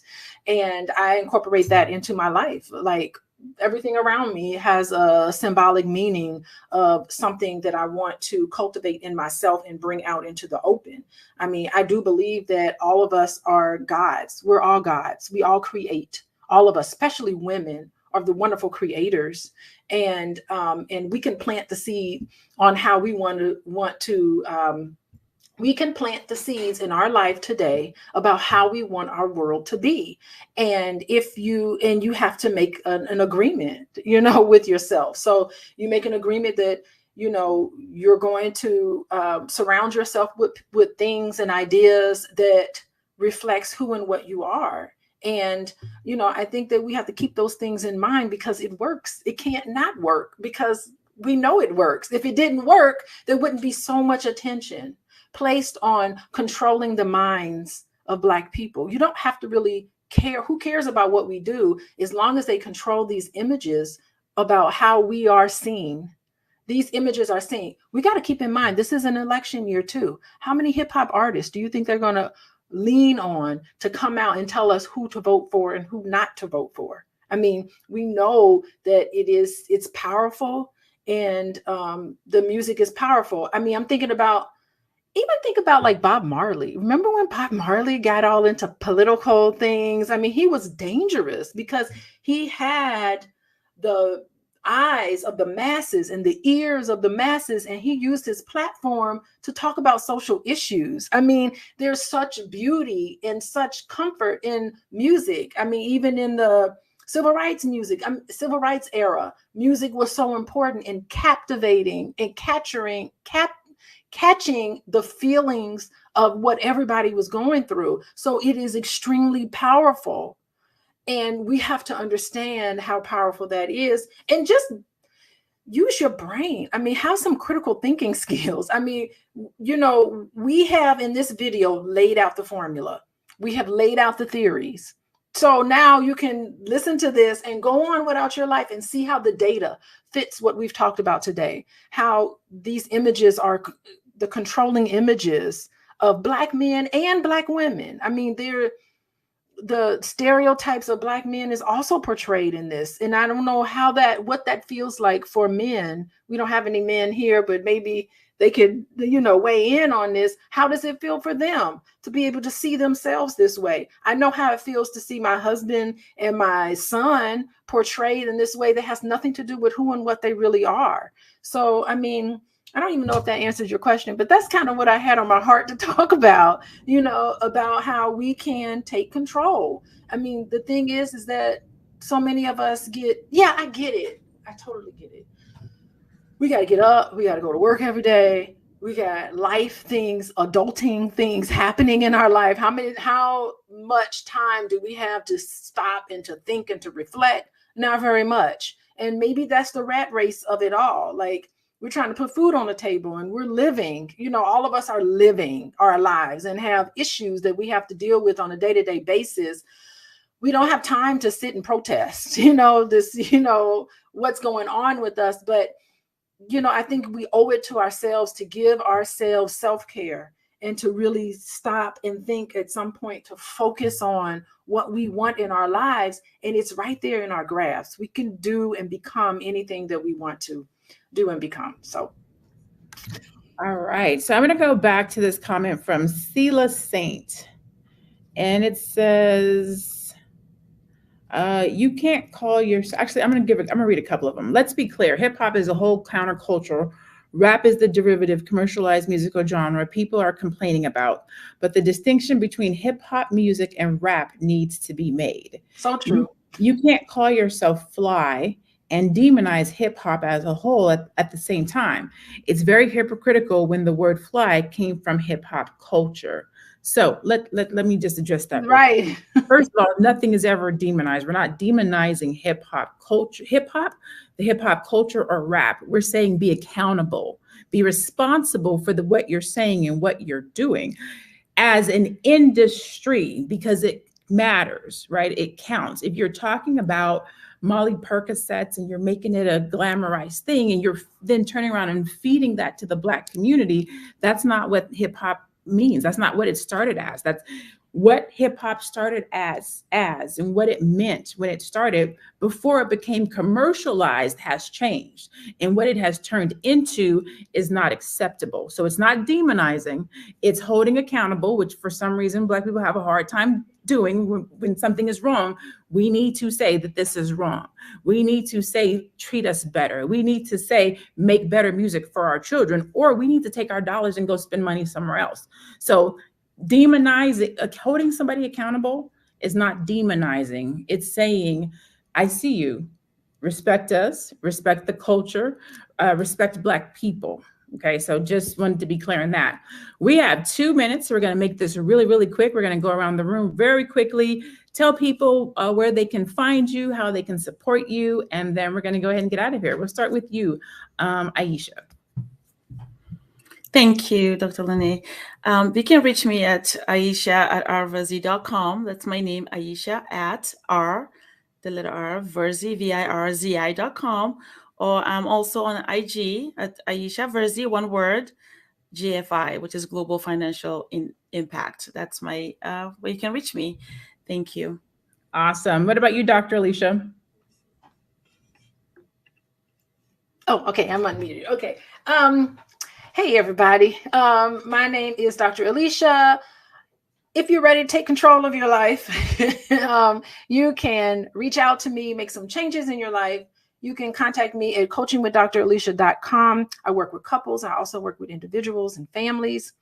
And I incorporate that into my life. Like everything around me has a symbolic meaning of something that I want to cultivate in myself and bring out into the open. I mean, I do believe that all of us are gods. We're all gods. We all create. All of us, especially women, are the wonderful creators. And we can plant the seed on how we want to we can plant the seeds in our life today about how we want our world to be. And you have to make an agreement, with yourself. So you make an agreement that, you're going to surround yourself with things and ideas that reflects who and what you are. And, I think that we have to keep those things in mind because it works. It can't not work because we know it works. If it didn't work, there wouldn't be so much attention placed on controlling the minds of Black people. You don't have to really care. Who cares about what we do as long as they control these images about how we are seen? These images are seen. We got to keep in mind, this is an election year too. How many hip hop artists do you think they're going to lean on to come out and tell us who to vote for and who not to vote for? I mean, we know that it's powerful, and the music is powerful. I mean, think about like Bob Marley. Remember when Bob Marley got all into political things? I mean, he was dangerous because he had the eyes of the masses and the ears of the masses, and he used his platform to talk about social issues. I mean, there's such beauty and such comfort in music. I mean, even in the civil rights era, music was so important in captivating and catching the feelings of what everybody was going through. So it is extremely powerful. And we have to understand how powerful that is and just use your brain. I mean, have some critical thinking skills. I mean, we have in this video laid out the formula. We have laid out the theories. So now you can listen to this and go on without your life and see how the data fits what we've talked about today, how these images are the controlling images of Black men and Black women. I mean, the stereotypes of Black men is also portrayed in this. And I don't know what that feels like for men. We don't have any men here, but maybe they could, weigh in on this. How does it feel for them to be able to see themselves this way? I know how it feels to see my husband and my son portrayed in this way that has nothing to do with who and what they really are. So, I mean, I don't even know if that answers your question, but that's kind of what I had on my heart to talk about, about how we can take control. I mean, the thing is that so many of us I get it. I totally get it. We got to get up. We got to go to work every day. We got life things, adulting things happening in our life. How much time do we have to stop and to think and to reflect? Not very much. And maybe that's the rat race of it all. Like, we're trying to put food on the table and we're living, all of us are living our lives and have issues that we have to deal with on a day-to-day basis. We don't have time to sit and protest, what's going on with us. But, I think we owe it to ourselves to give ourselves self-care and to really stop and think at some point to focus on what we want in our lives. And it's right there in our grasp. We can do and become anything that we want to do and become. So, all right. So I'm going to go back to this comment from Sela Saint, and it says, "You can't call yourself." Actually, I'm going to read a couple of them. Let's be clear: hip hop is a whole counterculture. Rap is the derivative, commercialized musical genre people are complaining about. But the distinction between hip hop music and rap needs to be made. So true. You can't call yourself fly and demonize hip hop as a whole at the same time. It's very hypocritical when the word fly came from hip hop culture. So let me just address that. Right. First of all, nothing is ever demonized. We're not demonizing hip hop culture, the hip hop culture or rap. We're saying be accountable, be responsible for what you're saying and what you're doing as an industry, because it matters, right? It counts. If you're talking about Molly Percocets and you're making it a glamorized thing and you're then turning around and feeding that to the Black community, that's not what hip hop means. That's not what it started as. That's what hip hop started as and what it meant when it started before it became commercialized has changed. And what it has turned into is not acceptable. So it's not demonizing, it's holding accountable, which for some reason Black people have a hard time doing when something is wrong, we need to say that this is wrong. We need to say, treat us better. We need to say, make better music for our children, or we need to take our dollars and go spend money somewhere else. So demonizing, holding somebody accountable is not demonizing. It's saying, I see you, respect us, respect the culture, respect Black people. Okay, so just wanted to be clear on that. We have 2 minutes. So we're going to make this really, really quick. We're going to go around the room very quickly, tell people where they can find you, how they can support you, and then we're going to go ahead and get out of here. We'll start with you, Aisha. Thank you, Dr. Lene. You can reach me at aisha@rverzi.com. That's my name, Aisha the letter R, Verzi, VIRZI.com. Or I'm also on IG at Aisha Verzi, one word, GFI, which is Global Financial Impact. That's my where you can reach me. Thank you. Awesome. What about you, Dr. Alicia? Oh, okay. I'm unmuted. Okay. Hey, everybody. My name is Dr. Alicia. If you're ready to take control of your life, you can reach out to me, make some changes in your life. You can contact me at coachingwithdralicia.com. I work with couples. I also work with individuals and families.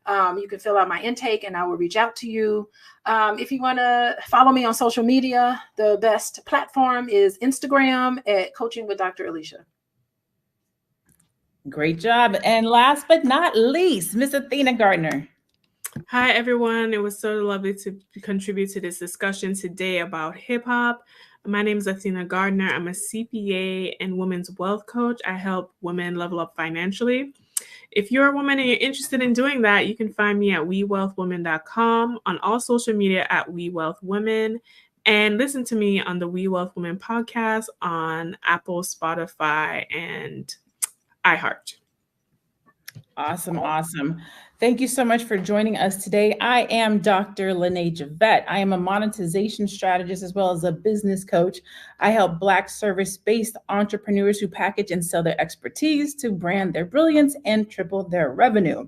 You can fill out my intake and I will reach out to you. If you want to follow me on social media, the best platform is Instagram at Coaching with Dr. Alicia. Great job. And last but not least, Miss Athena Gardner. Hi, everyone. It was so lovely to contribute to this discussion today about hip hop. My name is Athena Gardner. I'm a CPA and women's wealth coach. I help women level up financially. If you're a woman and you're interested in doing that, you can find me at wewealthwomen.com, on all social media at wewealthwomen, and listen to me on the We Wealth Women podcast on Apple, Spotify, and iHeart. Awesome. Awesome. Thank you so much for joining us today. I am Dr. Lene Javette. I am a monetization strategist as well as a business coach. I help Black service-based entrepreneurs who package and sell their expertise to brand their brilliance and triple their revenue.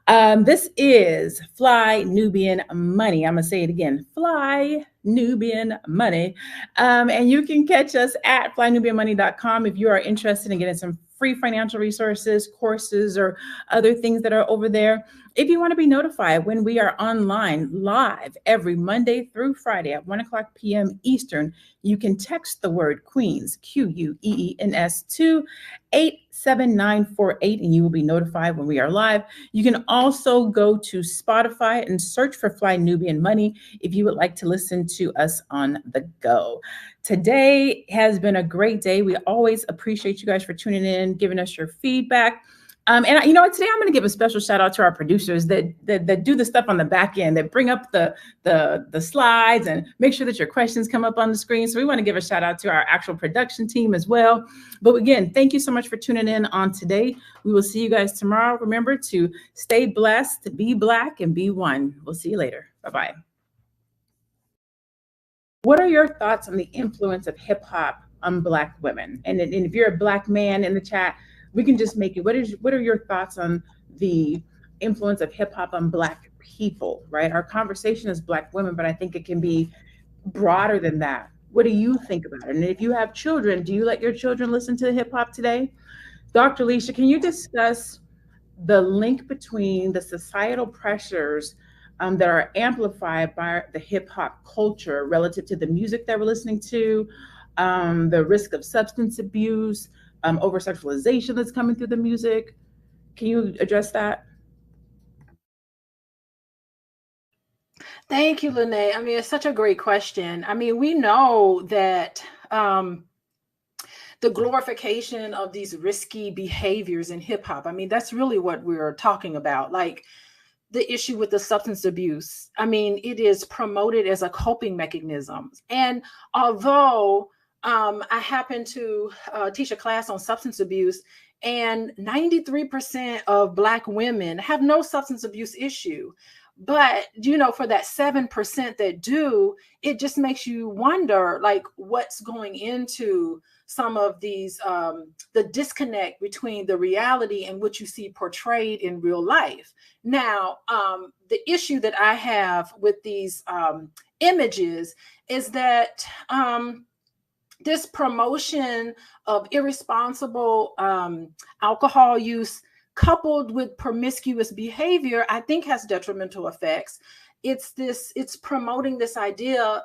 This is Fly Nubian Money. I'm going to say it again, Fly Nubian Money. And you can catch us at flynubianmoney.com if you are interested in getting some free financial resources, courses, or other things that are over there. If you want to be notified when we are online live every Monday through Friday at 1:00 p.m. Eastern, you can text the word Queens, QUEENS, to 87948, and you will be notified when we are live. You can also go to Spotify and search for Fly Nubian Money if you would like to listen to us on the go. Today has been a great day. We always appreciate you guys for tuning in, giving us your feedback. And you know what? Today I'm going to give a special shout out to our producers that do the stuff on the back end, that bring up the slides and make sure that your questions come up on the screen. So we want to give a shout out to our actual production team as well. But again, thank you so much for tuning in on today. We will see you guys tomorrow. Remember to stay blessed, be Black, and be one. We'll see you later. Bye-bye. What are your thoughts on the influence of hip hop on Black women? And if you're a Black man in the chat, we can just make it. What are your thoughts on the influence of hip hop on Black people, right? Our conversation is Black women, but I think it can be broader than that. What do you think about it? And if you have children, do you let your children listen to hip hop today? Dr. Alicia, can you discuss the link between the societal pressures that are amplified by the hip hop culture relative to the music that we're listening to, the risk of substance abuse, over sexualization that's coming through the music? Can you address that? Thank you, Lene. I mean, it's such a great question. I mean, we know that the glorification of these risky behaviors in hip hop, I mean, that's really what we're talking about. Like the issue with the substance abuse. I mean, it is promoted as a coping mechanism. And although I happen to teach a class on substance abuse, and 93% of Black women have no substance abuse issue. But, you know, for that 7% that do, it just makes you wonder, like, what's going into some of these, the disconnect between the reality and what you see portrayed in real life. Now, the issue that I have with these images is that this promotion of irresponsible alcohol use coupled with promiscuous behavior, I think has detrimental effects. It's promoting this idea,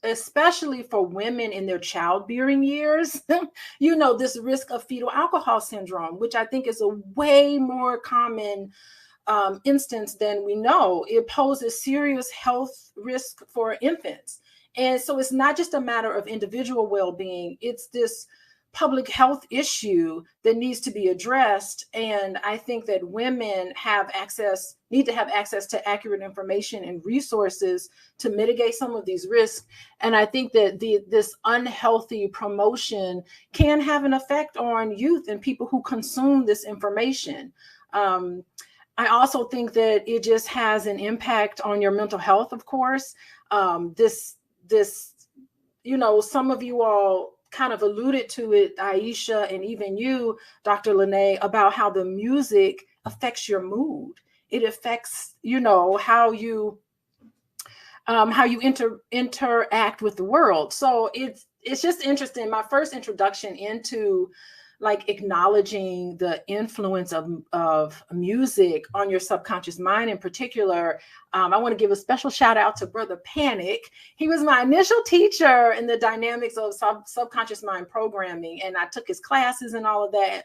especially for women in their childbearing years, you know, this risk of fetal alcohol syndrome, which I think is a way more common instance than we know. It poses serious health risk for infants. And so it's not just a matter of individual well-being, it's this public health issue that needs to be addressed. And I think that women need to have access to accurate information and resources to mitigate some of these risks. And I think that this unhealthy promotion can have an effect on youth and people who consume this information. I also think that it just has an impact on your mental health, of course. This, you know, some of you all kind of alluded to it, Aisha, and even you, Dr. Lene, about how the music affects your mood. It affects, you know, how you interact with the world. So it's just interesting. My first introduction into like acknowledging the influence of music on your subconscious mind in particular. I want to give a special shout out to Brother Panic. He was my initial teacher in the dynamics of subconscious mind programming, and I took his classes and all of that.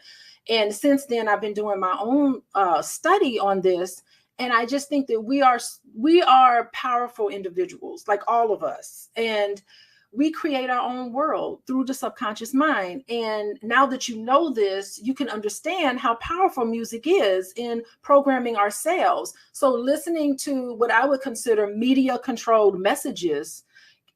And since then, I've been doing my own study on this. And I just think that we are powerful individuals, like all of us. And we create our own world through the subconscious mind. And now that you know this, you can understand how powerful music is in programming ourselves. So listening to what I would consider media controlled messages,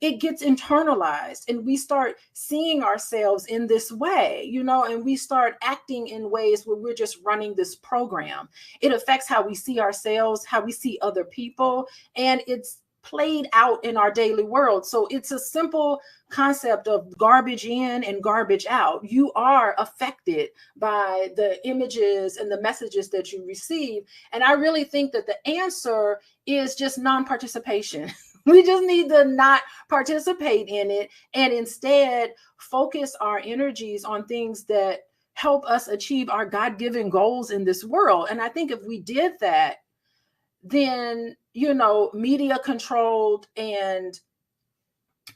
it gets internalized and we start seeing ourselves in this way, you know, and we start acting in ways where we're just running this program. It affects how we see ourselves, how we see other people, and it's played out in our daily world. So it's a simple concept of garbage in and garbage out. You are affected by the images and the messages that you receive. And I really think that the answer is just non-participation. We just need to not participate in it and instead focus our energies on things that help us achieve our God-given goals in this world. And I think if we did that, then, you know, media controlled, and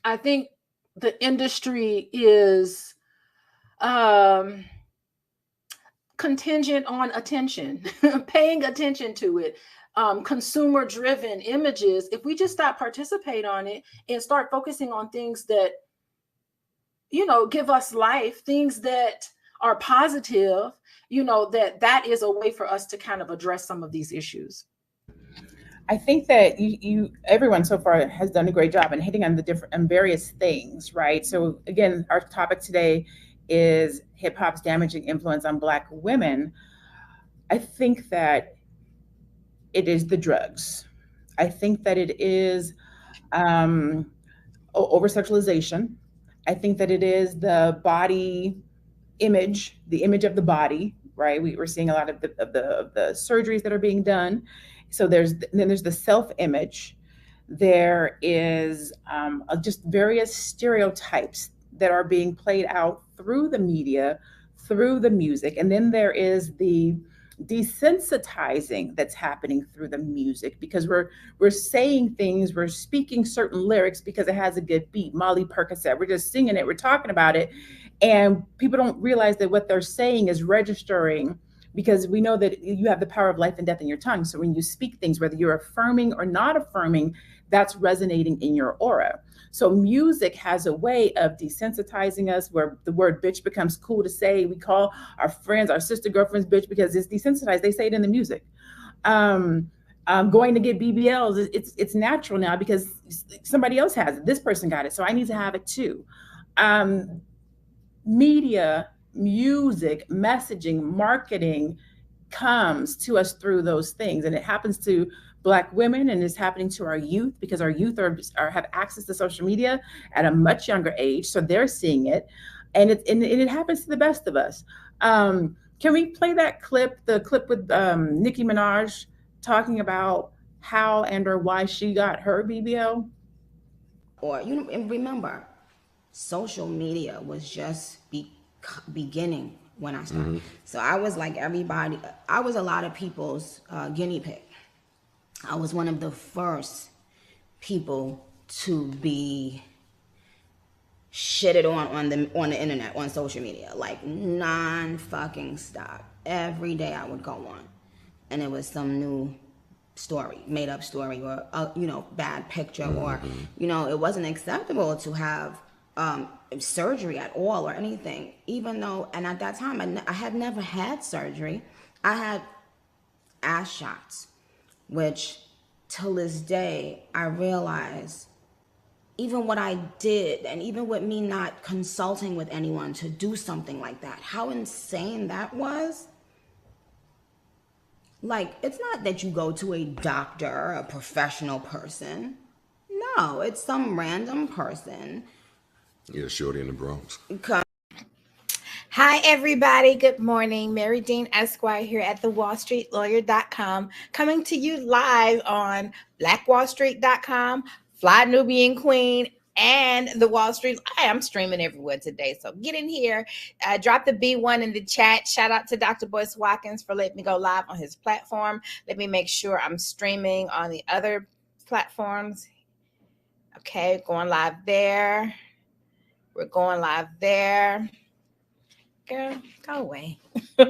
I think the industry is contingent on attention, paying attention to it, consumer driven images. If we just stop participate on it and start focusing on things that, you know, give us life, things that are positive, you know, that is a way for us to kind of address some of these issues. I think that everyone so far has done a great job in hitting on the different and various things, right? So again, our topic today is hip hop's damaging influence on Black women. I think that it is the drugs. I think that it is over sexualization. I think that it is the body image, the image of the body, right? We're seeing a lot of the surgeries that are being done. So there's the self-image. There is just various stereotypes that are being played out through the media, through the music. And then there is the desensitizing that's happening through the music, because we're saying things, we're speaking certain lyrics because it has a good beat. Molly Percocet, we're just singing it, we're talking about it. And people don't realize that what they're saying is registering, because we know that you have the power of life and death in your tongue. So when you speak things, whether you're affirming or not affirming, that's resonating in your aura. So music has a way of desensitizing us, where the word bitch becomes cool to say. We call our friends, our sister girlfriends bitch because it's desensitized. They say it in the music. Going to get BBLs, it's natural now because somebody else has it. This person got it, so I need to have it too. Media, music, messaging, marketing comes to us through those things. And it happens to Black women, and it's happening to our youth because our youth have access to social media at a much younger age, so they're seeing it, and it happens to the best of us. Can we play that clip, the clip with Nicki Minaj talking about how and or why she got her BBL? Or, you know, and remember, social media was just beginning when I started. Mm-hmm. So I was like everybody, I was a lot of people's guinea pig. I was one of the first people to be shitted on the internet, on social media, like non-fucking stop. Every day I would go on, and it was some new story, made up story, or bad picture, or it wasn't acceptable to have surgery at all or anything. Even though, and at that time, I had never had surgery. I had ass shots, which till this day I realize, even what I did, and even with me not consulting with anyone to do something like that, how insane that was. Like, it's not that you go to a doctor, a professional person. No, it's some random person. Yeah, shorty in the Bronx. Hi, everybody. Good morning. Mary Dean Esquire here at thewallstreetlawyer.com, coming to you live on blackwallstreet.com, Fly Nubian Queen, and the Wall Street. I'm streaming everywhere today, so get in here. Drop the B1 in the chat. Shout out to Dr. Boyce Watkins for letting me go live on his platform. Let me make sure I'm streaming on the other platforms. Okay, going live there. We're going live there. Girl, go away.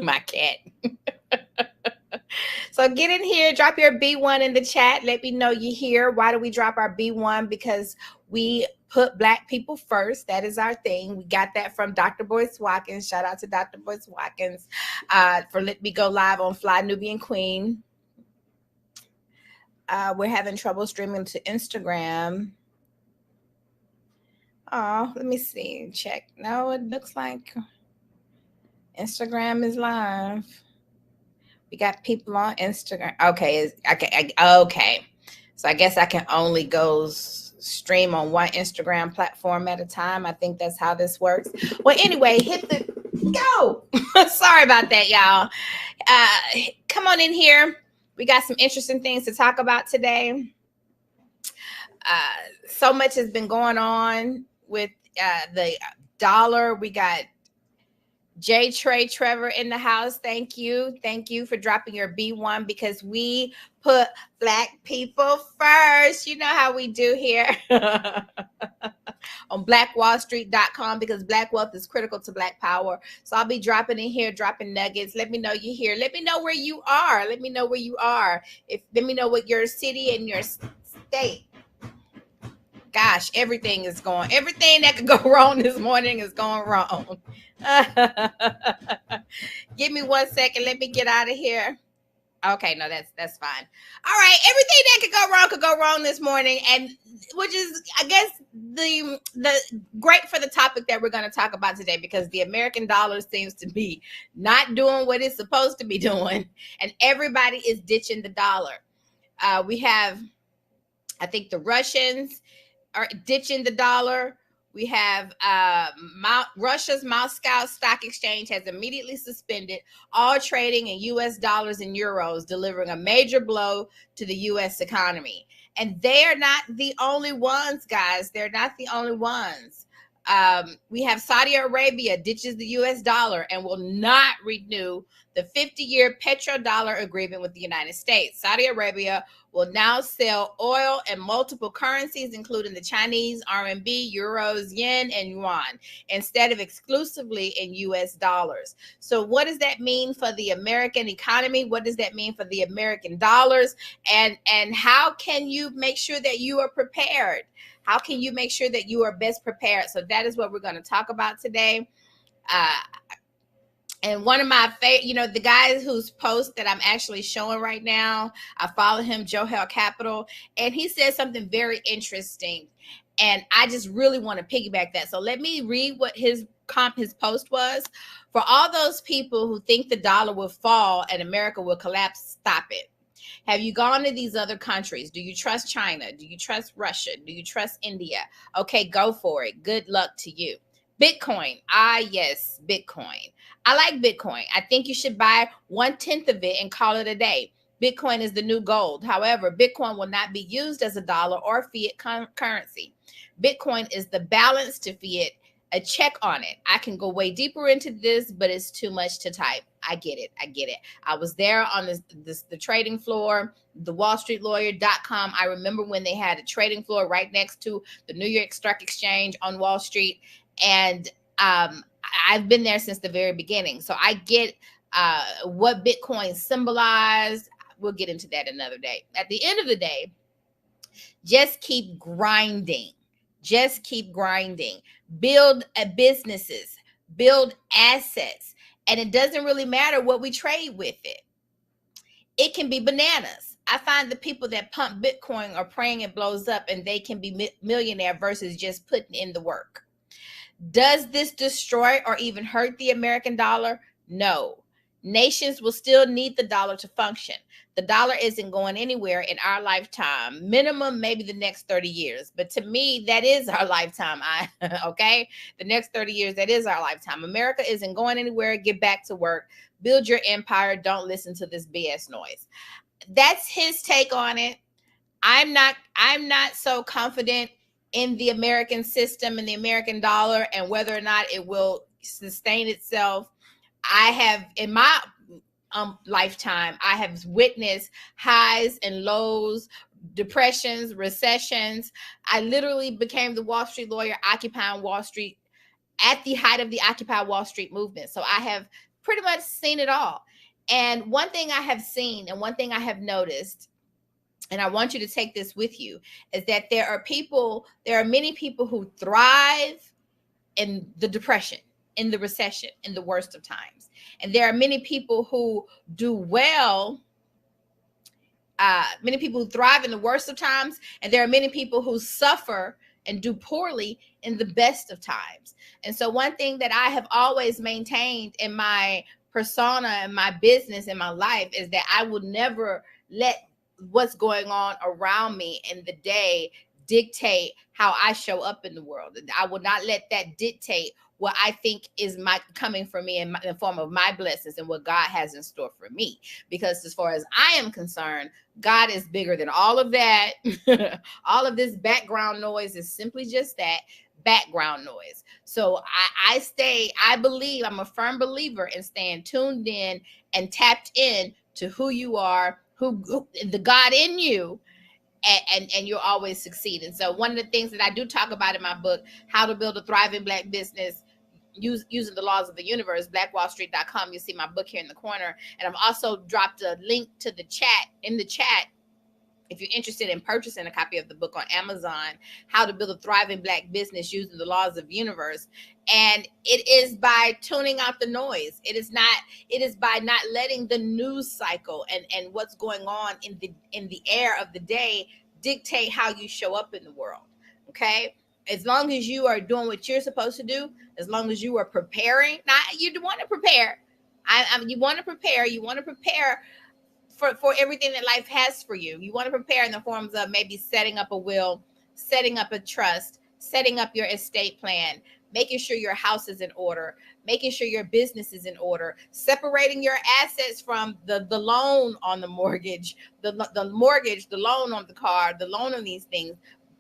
My cat. So get in here, drop your B1 in the chat. Let me know you're here. Why do we drop our B1? Because we put Black people first. That is our thing. We got that from Dr. Boyce Watkins. Shout out to Dr. Boyce Watkins for letting me go live on Fly Nubian Queen. We're having trouble streaming to Instagram. Oh, let me see. Check. No, it looks like Instagram is live. We got people on Instagram. Okay, okay. So I guess I can only go stream on one Instagram platform at a time. I think that's how this works. Well, anyway, hit the go. Sorry about that, y'all. Come on in here. We got some interesting things to talk about today. So much has been going on with the dollar. We got J. Trey Trevor in the house. Thank you. Thank you for dropping your B1 because we put Black people first. You know how we do here on blackwallstreet.com because Black wealth is critical to Black power. So I'll be dropping in here, dropping nuggets. Let me know you're here. Let me know where you are. Let me know where you are. Let me know what your city and your state. Gosh, everything that could go wrong this morning is going wrong. Give me 1 second. Let me get out of here. Okay, no, that's fine. All right, everything that could go wrong this morning, and which is, I guess, the great for the topic that we're going to talk about today, because the American dollar seems to be not doing what it's supposed to be doing, and everybody is ditching the dollar. We have, I think, the Russians are ditching the dollar. We have Russia's Moscow Stock Exchange has immediately suspended all trading in U.S. dollars and euros, delivering a major blow to the U.S. economy. And they are not the only ones, guys. They're not the only ones. We have Saudi Arabia ditches the U.S. dollar and will not renew the 50-year petrodollar agreement with the United States. Saudi Arabia will now sell oil in multiple currencies, including the Chinese, RMB, euros, yen, and yuan, instead of exclusively in U.S. dollars. So what does that mean for the American economy? What does that mean for the American dollars? And how can you make sure that you are prepared? How can you make sure that you are best prepared? So that is what we're going to talk about today. And one of my favorite, the guys whose post that I'm actually showing right now, I follow him, Johel Capital, and he said something very interesting. And I just really want to piggyback that. So let me read what his post was. For all those people who think the dollar will fall and America will collapse, stop it. Have you gone to these other countries? Do you trust China? Do you trust Russia? Do you trust India? Okay, go for it. Good luck to you. Bitcoin. Yes, Bitcoin. I like Bitcoin. I think you should buy 1/10 of it and call it a day. Bitcoin is the new gold. However, Bitcoin will not be used as a dollar or fiat currency. Bitcoin is the balance to fiat, a check on it. I can go way deeper into this, but it's too much to type. I get it. I was there on the trading floor, the wallstreetlawyer.com. I remember when they had a trading floor right next to the New York Stock Exchange on Wall Street. And I've been there since the very beginning. So I get what Bitcoin symbolized. We'll get into that another day. At the end of the day, just keep grinding. Just keep grinding. Build businesses, build assets. And it doesn't really matter what we trade with it. It can be bananas. I find the people that pump Bitcoin are praying it blows up and they can be millionaire versus just putting in the work. Does this destroy or even hurt the American dollar? No. Nations will still need the dollar to function. The dollar isn't going anywhere in our lifetime. Minimum, maybe the next 30 years. But to me, that is our lifetime. Okay? The next 30 years, that is our lifetime. America isn't going anywhere. Get back to work. Build your empire. Don't listen to this BS noise. That's his take on it. I'm not so confident in the American system and the American dollar and whether or not it will sustain itself. I have, in my lifetime, I have witnessed highs and lows, depressions, recessions. I literally became the Wall Street lawyer, occupying Wall Street at the height of the Occupy Wall Street movement. So I have pretty much seen it all. And one thing I have seen and one thing I have noticed, and I want you to take this with you, is that there are many people who thrive in the depression, in the recession, in the worst of times. And there are many people who do well, many people who thrive in the worst of times, and there are many people who suffer and do poorly in the best of times. And so one thing that I have always maintained in my persona and my business and my life is that I will never let what's going on around me in the day dictate how I show up in the world. I will not let that dictate what I think is coming for me in the form of my blessings and what God has in store for me. Because as far as I am concerned, God is bigger than all of that. All of this background noise is simply just that, background noise. So I'm a firm believer in staying tuned in and tapped in to who you are, who the God in you, and you'll always succeed. And so one of the things that I do talk about in my book, How to Build a Thriving Black Business Using the Laws of the Universe, blackwallstreet.com. You see my book here in the corner. And I've also dropped a link to the chat in the chat. If you're interested in purchasing a copy of the book on Amazon, How to Build a Thriving Black Business Using the Laws of the Universe. And it is by tuning out the noise. It is by not letting the news cycle and what's going on in the air of the day dictate how you show up in the world. Okay? As long as you are doing what you're supposed to do, as long as you are preparing, you want to prepare. You want to prepare. You want to prepare for everything that life has for you. You want to prepare in the forms of maybe setting up a will, setting up a trust, setting up your estate plan, making sure your house is in order, making sure your business is in order, separating your assets from the loan on the mortgage, the mortgage, the loan on the car, the loan on these things,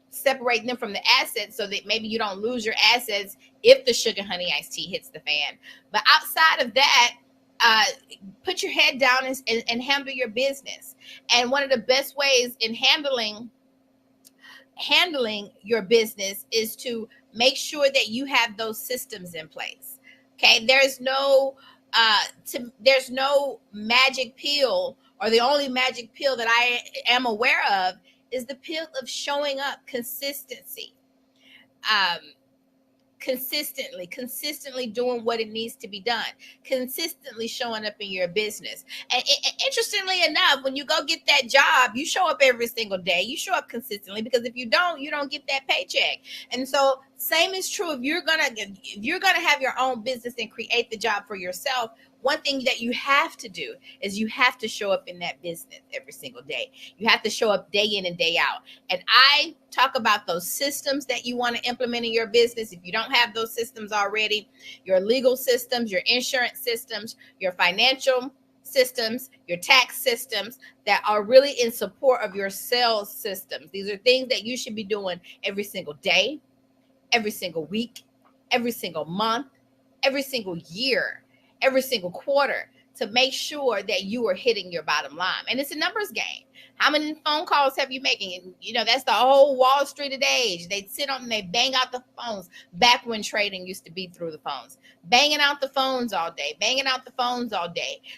separating them from the assets so that maybe you don't lose your assets if the sugar honey iced tea hits the fan. But outside of that, put your head down and handle your business. And one of the best ways in handling your business is to make sure that you have those systems in place. Okay, there's no magic pill, or the only magic pill that I am aware of is the pill of showing up, consistency. Consistently doing what it needs to be done, consistently showing up in your business. And interestingly enough, when you go get that job, you show up every single day. You show up consistently, because if you don't get that paycheck. And so Same is true if you're gonna have your own business and create the job for yourself. One thing that you have to do is you have to show up in that business every single day. You have to show up day in and day out. And I talk about those systems that you want to implement in your business. If you don't have those systems already, your legal systems, your insurance systems, your financial systems, your tax systems that are really in support of your sales systems. These are things that you should be doing every single day, every single week, every single month, every single year, every single quarter, to make sure that you are hitting your bottom line. And it's a numbers game. How many phone calls have you making? And, you know, that's the whole Wall Street of age. They sit on and they bang out the phones back when trading used to be through the phones. Banging out the phones all day,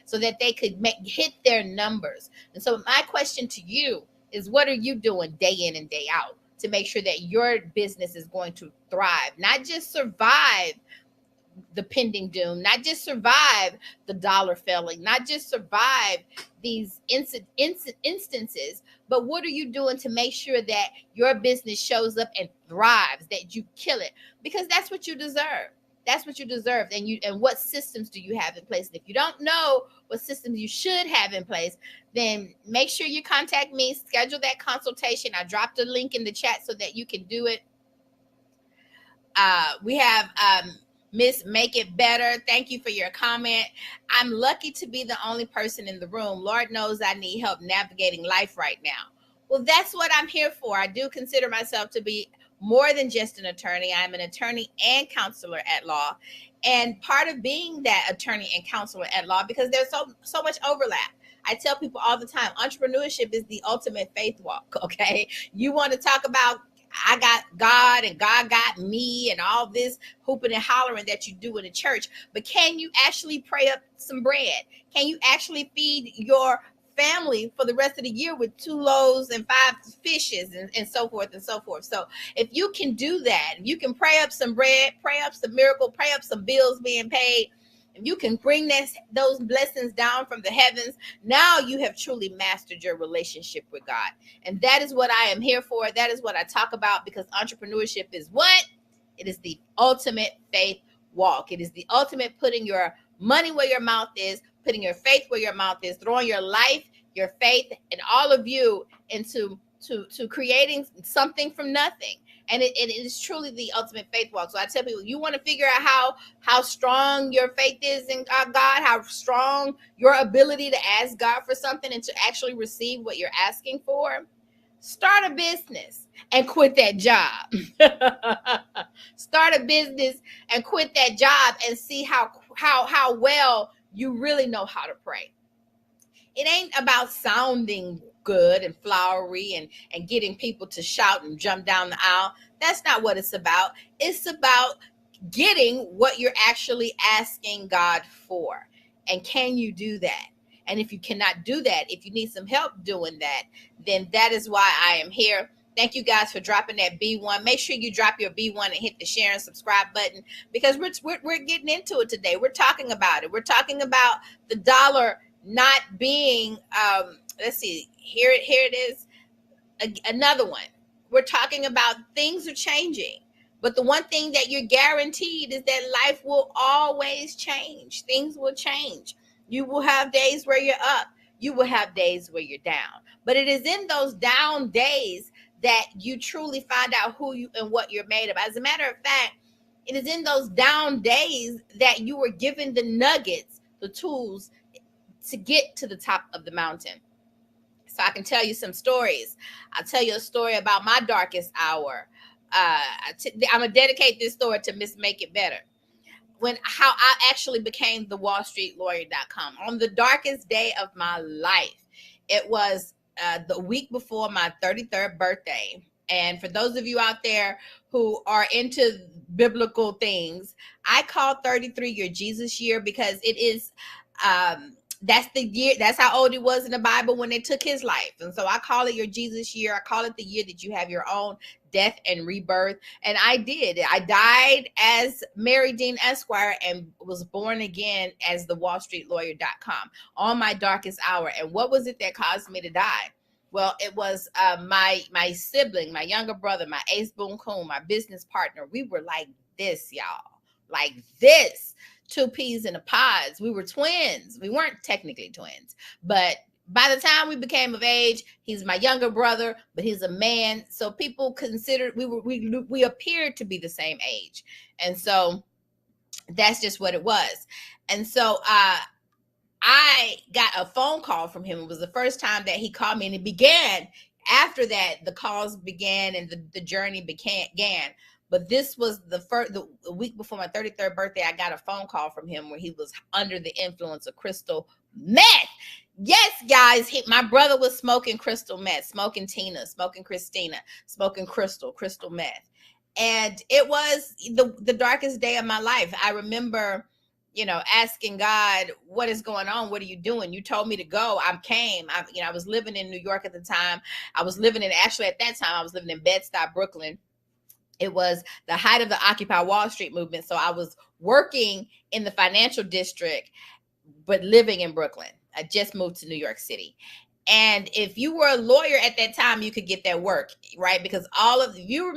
so that they could hit their numbers. And so my question to you is, what are you doing day in and day out to make sure that your business is going to thrive, not just survive the pending doom, not just survive the dollar failing, not just survive these instances, but what are you doing to make sure that your business shows up and thrives, that you kill it? Because that's what you deserve. That's what you deserve. And what systems do you have in place? And if you don't know what systems you should have in place, then make sure you contact me, schedule that consultation. I dropped a link in the chat so that you can do it. We have Miss Make It Better. Thank you for your comment. I'm lucky to be the only person in the room. Lord knows I need help navigating life right now. Well, that's what I'm here for. I do consider myself to be more than just an attorney. I'm an attorney and counselor at law. And part of being that attorney and counselor at law, because there's so much overlap. I tell people all the time, entrepreneurship is the ultimate faith walk, okay? You want to talk about I got God and God got me and all this hooping and hollering that you do in the church, but can you actually pray up some bread? Can you actually feed your family for the rest of the year with 2 loaves and 5 fishes and so forth and so forth? So if you can do that, you can pray up some bread, pray up some miracle, pray up some bills being paid, and you can bring those blessings down from the heavens, now you have truly mastered your relationship with God. And that is what I am here for. That is what I talk about, because entrepreneurship is what? It is the ultimate faith walk. It is the ultimate putting your money where your mouth is, putting your faith where your mouth is, throwing your life, your faith, and all of you into creating something from nothing. And it is truly the ultimate faith walk. So I tell people, you want to figure out how strong your faith is in God, how strong your ability to ask God for something and to actually receive what you're asking for. Start a business and quit that job. Start a business and quit that job and see how well you really know how to pray. It ain't about sounding good and flowery and getting people to shout and jump down the aisle. That's not what it's about. It's about getting what you're actually asking God for. And can you do that? And if you cannot do that, if you need some help doing that, then that is why I am here. Thank you guys for dropping that B1. Make sure you drop your B1 and hit the share and subscribe button, because we're getting into it today. We're talking about it. We're talking about the dollar not being, let's see, here it is, another one. We're talking about things are changing, but the one thing that you're guaranteed is that life will always change. Things will change. You will have days where you're up. You will have days where you're down. But it is in those down days that you truly find out who you and what you're made of. As a matter of fact, it is in those down days that you were given the nuggets, the tools to get to the top of the mountain. So I can tell you some stories. I'll tell you a story about my darkest hour. I'm going to dedicate this story to Miss Make It Better. How I actually became the WallStreetLawyer.com. On the darkest day of my life, it was the week before my 33rd birthday. And for those of you out there who are into biblical things, I call 33 your Jesus year, because it is that's the year, that's how old he was in the Bible when they took his life. And so I call it your Jesus year. I call it the year that you have your own death and rebirth. And I did. I died as Mary Dean Esquire and was born again as the WallStreetLawyer.com on my darkest hour. And what was it that caused me to die? Well, it was my sibling, my younger brother, my ace boon coon, my business partner. We were like this, y'all, like this. Two peas in a pods. We were twins. We weren't technically twins, but by the time we became of age, he's my younger brother, but he's a man. So people considered we appeared to be the same age, and so that's just what it was. And so I got a phone call from him. It was the first time that he called me, and it began after that. The calls began and the journey began. But this was the week before my 33rd birthday. I got a phone call from him where he was under the influence of crystal meth. Yes, guys, my brother was smoking crystal meth, smoking Tina, smoking Christina, smoking crystal meth. And it was the darkest day of my life. I remember, asking God, what is going on? What are you doing? You told me to go. I came. I was living in New York at the time. At that time, I was living in Bed-Stuy, Brooklyn. It was the height of the Occupy Wall Street movement. So I was working in the financial district, but living in Brooklyn. I just moved to New York City. And if you were a lawyer at that time, you could get that work, right? Because if you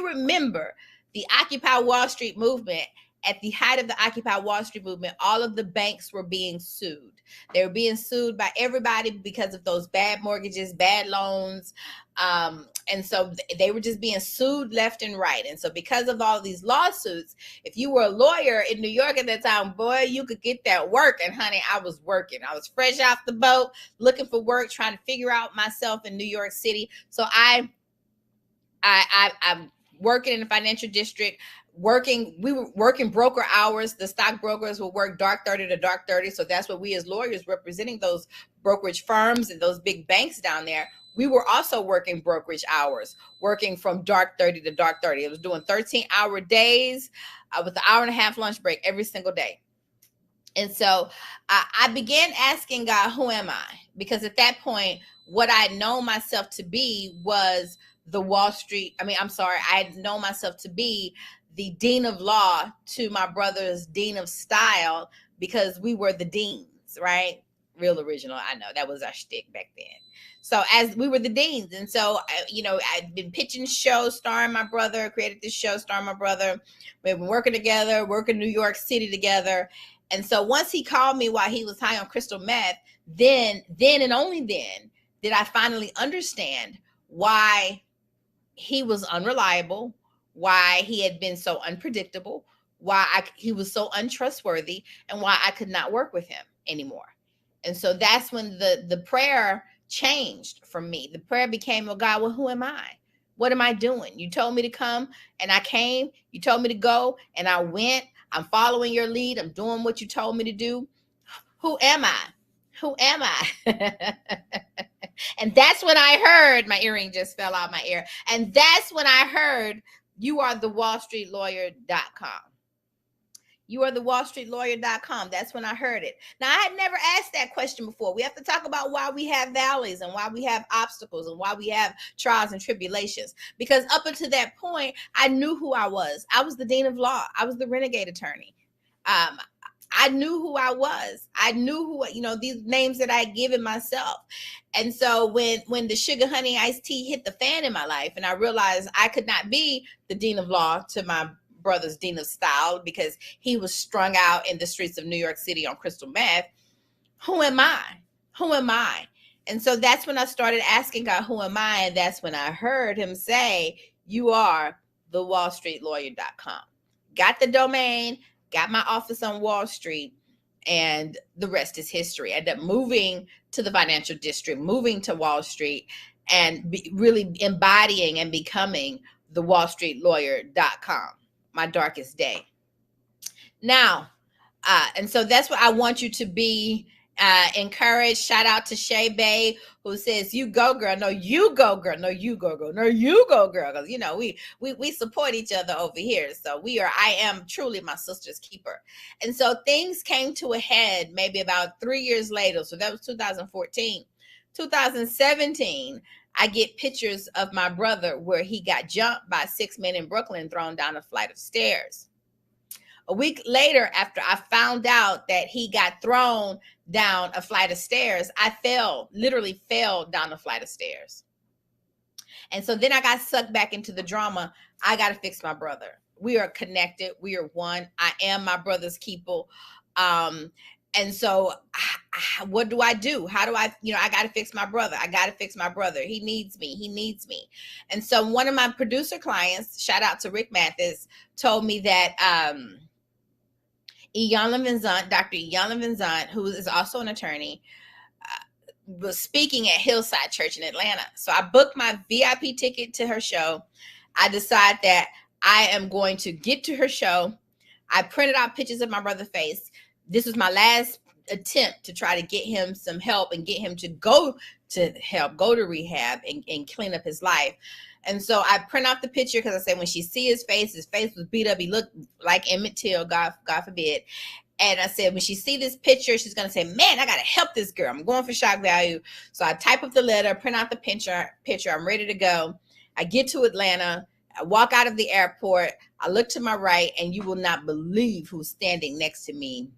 remember the Occupy Wall Street movement, at the height of the Occupy Wall Street movement, all of the banks were being sued. They were being sued by everybody because of those bad mortgages, bad loans. And so they were just being sued left and right. And so because of all of these lawsuits, if you were a lawyer in New York at that time, boy, you could get that work. And honey, I was working. I was fresh off the boat, looking for work, trying to figure out myself in New York City. So I'm working in the financial district. We were working broker hours. The stockbrokers would work dark 30 to dark 30. So that's what we as lawyers representing those brokerage firms and those big banks down there. We were also working brokerage hours, working from dark 30 to dark 30. It was doing 13-hour days with an hour and a half lunch break every single day. And so I began asking God, who am I? Because at that point, what I had known myself to be was I had known myself to be the dean of law to my brother's dean of style, because we were the deans, right? Real original. I know that was our shtick back then. So as we were the deans. And so, I'd been pitching shows, starring my brother, created this show, starring my brother. We've been working together, working New York City together. And so once he called me while he was high on crystal meth, then and only then did I finally understand why he was unreliable, why he had been so unpredictable, why he was so untrustworthy, and why I could not work with him anymore. And so that's when the prayer changed for me. The prayer became, oh God, well, who am I? What am I doing? You told me to come and I came. You told me to go and I went. I'm following your lead. I'm doing what you told me to do. Who am I? Who am I? And that's when I heard, my earring just fell out my ear. And that's when I heard, you are the wallstreetlawyer.com. You are the wallstreetlawyer.com. That's when I heard it. Now, I had never asked that question before. We have to talk about why we have valleys and why we have obstacles and why we have trials and tribulations. Because up until that point, I knew who I was. I was the dean of law. I was the renegade attorney. I knew who I was. I knew who, these names that I had given myself. And so when the sugar honey iced tea hit the fan in my life, and I realized I could not be the dean of law to my brother's dean of style because he was strung out in the streets of New York City on crystal meth. Who am I? Who am I? And so that's when I started asking God, who am I? And that's when I heard him say, you are the wallstreetlawyer.com. Got the domain, got my office on Wall Street, and the rest is history. I ended up moving to the financial district, moving to Wall Street, and really embodying and becoming the wallstreetlawyer.com. My darkest day. Now, and so that's what I want you to be encouraged. Shout out to Shay Bay, who says, you go, girl. No, you go, girl. No, you go, girl. No, you go, girl. Because, we support each other over here. So I am truly my sister's keeper. And so things came to a head maybe about 3 years later. So that was 2014. 2017, I get pictures of my brother where he got jumped by 6 men in Brooklyn, thrown down a flight of stairs. A week later, after I found out that he got thrown down a flight of stairs, I literally fell down a flight of stairs. And so then I got sucked back into the drama. I got to fix my brother. We are connected. We are one. I am my brother's keeper. And so what do I do? How do I, I got to fix my brother. I got to fix my brother. He needs me. He needs me. And so one of my producer clients, shout out to Rick Mathis, told me that Iyanla Vanzant, Dr. Iyanla Vanzant, who is also an attorney, was speaking at Hillside Church in Atlanta. So I booked my VIP ticket to her show. I decided that I am going to get to her show. I printed out pictures of my brother's face. This was my last attempt to try to get him some help and get him to go to rehab and clean up his life. And so I print out the picture because I said when she see his face was beat up. He looked like Emmett Till, God forbid. And I said, when she see this picture, she's going to say, man, I got to help this girl. I'm going for shock value. So I type up the letter, print out the picture. I'm ready to go. I get to Atlanta. I walk out of the airport. I look to my right, and you will not believe who's standing next to me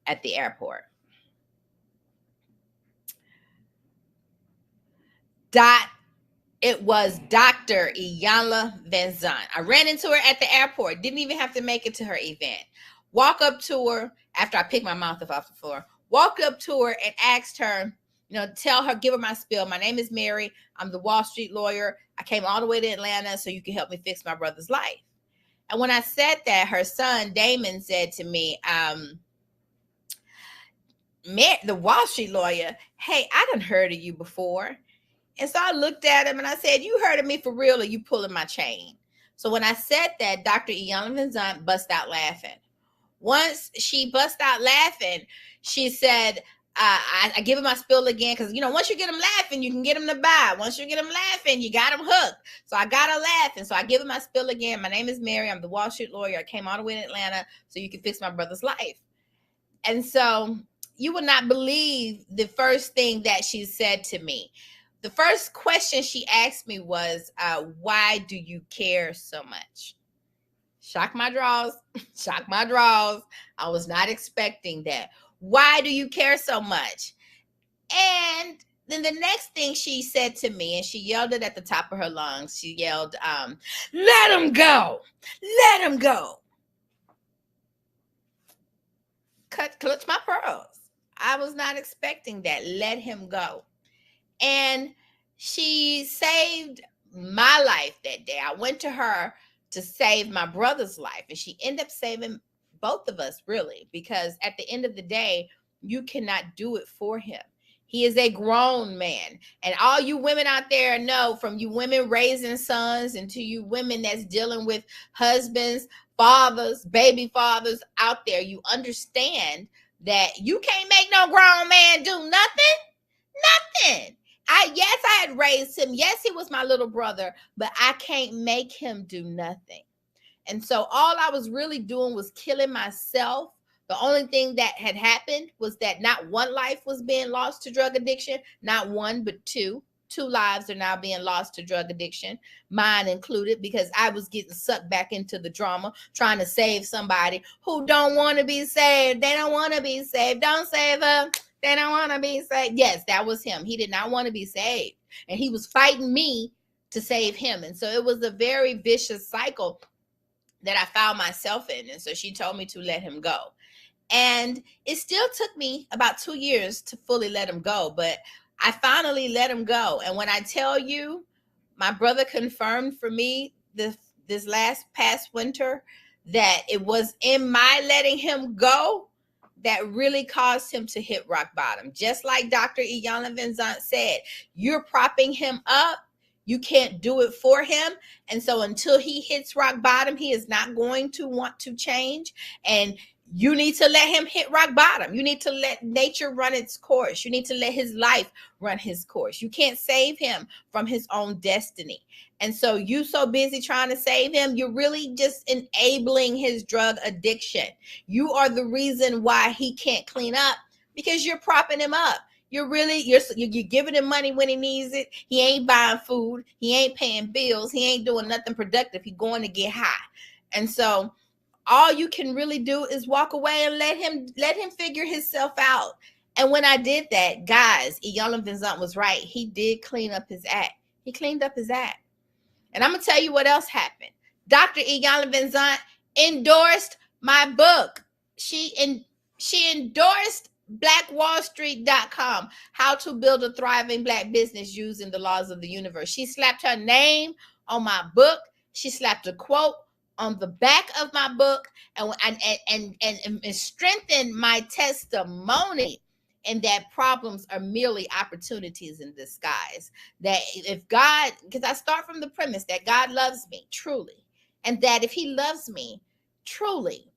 at the airport. It was Dr. Iyanla Vanzant. I ran into her at the airport. Didn't even have to make it to her event. Walk up to her after I picked my mouth up off the floor. Walked up to her and asked her, tell her, give her my spiel. My name is Mary. I'm the Wall Street lawyer. I came all the way to Atlanta so you can help me fix my brother's life. And when I said that, her son, Damon, said to me, the Wall Street lawyer, hey, I done heard of you before. And so I looked at him and I said, you heard of me for real or you pulling my chain? So when I said that, Dr. Iyanla Vanzant bust out laughing. Once she bust out laughing, she said, I give him my spiel again because, once you get them laughing, you can get them to buy. Once you get them laughing, you got them hooked. So I got her laughing. So I give him my spiel again. My name is Mary. I'm the Wall Street lawyer. I came all the way to Atlanta so you can fix my brother's life. And so you would not believe the first thing that she said to me. The first question she asked me was, why do you care so much? Shock my draws. Shock my draws. I was not expecting that. Why do you care so much? And then the next thing she said to me, and she yelled it at the top of her lungs, she yelled, let him go. Let him go. Clutch my pearls. I was not expecting that. Let him go. And she saved my life that day. I went to her to save my brother's life, and she ended up saving both of us, really, because at the end of the day, you cannot do it for him. He is a grown man. And all you women out there know, from you women raising sons and to you women that's dealing with husbands, fathers, baby fathers out there, you understand that you can't make no grown man do nothing. Yes, I had raised him. Yes, he was my little brother, but I can't make him do nothing. And so all I was really doing was killing myself. The only thing that had happened was that not one life was being lost to drug addiction, not one, but two. 2 lives are now being lost to drug addiction, mine included, because I was getting sucked back into the drama, trying to save somebody who don't want to be saved. They don't want to be saved. Don't save them. They don't want to be saved. Yes, that was him. He did not want to be saved. And he was fighting me to save him. And so it was a very vicious cycle that I found myself in. And so she told me to let him go. And it still took me about 2 years to fully let him go. But I finally let him go. And when I tell you, my brother confirmed for me this past winter that it was in my letting him go that really caused him to hit rock bottom. Just like Dr. Iyanla Vanzant said, you're propping him up. You can't do it for him. And so until he hits rock bottom, he is not going to want to change. And you need to let him hit rock bottom. You need to let nature run its course. You need to let his life run his course. You can't save him from his own destiny. And so you so busy trying to save him, you're really just enabling his drug addiction. You are the reason why he can't clean up, because you're propping him up. You're giving him money when he needs it. He ain't buying food. He ain't paying bills. He ain't doing nothing productive. He's going to get high. And so all you can really do is walk away and let him figure himself out. And when I did that, guys, Iyanla Vanzant was right. He did clean up his act. He cleaned up his act. And I'm going to tell you what else happened. Dr. Iyanla Vanzant endorsed my book. She endorsed BlackWallStreet.com, How to Build a Thriving Black Business Using the Laws of the Universe. She slapped her name on my book. She slapped a quote on the back of my book and strengthened my testimony. And that problems are merely opportunities in disguise. That if God, because I start from the premise that God loves me truly, and that if he loves me truly,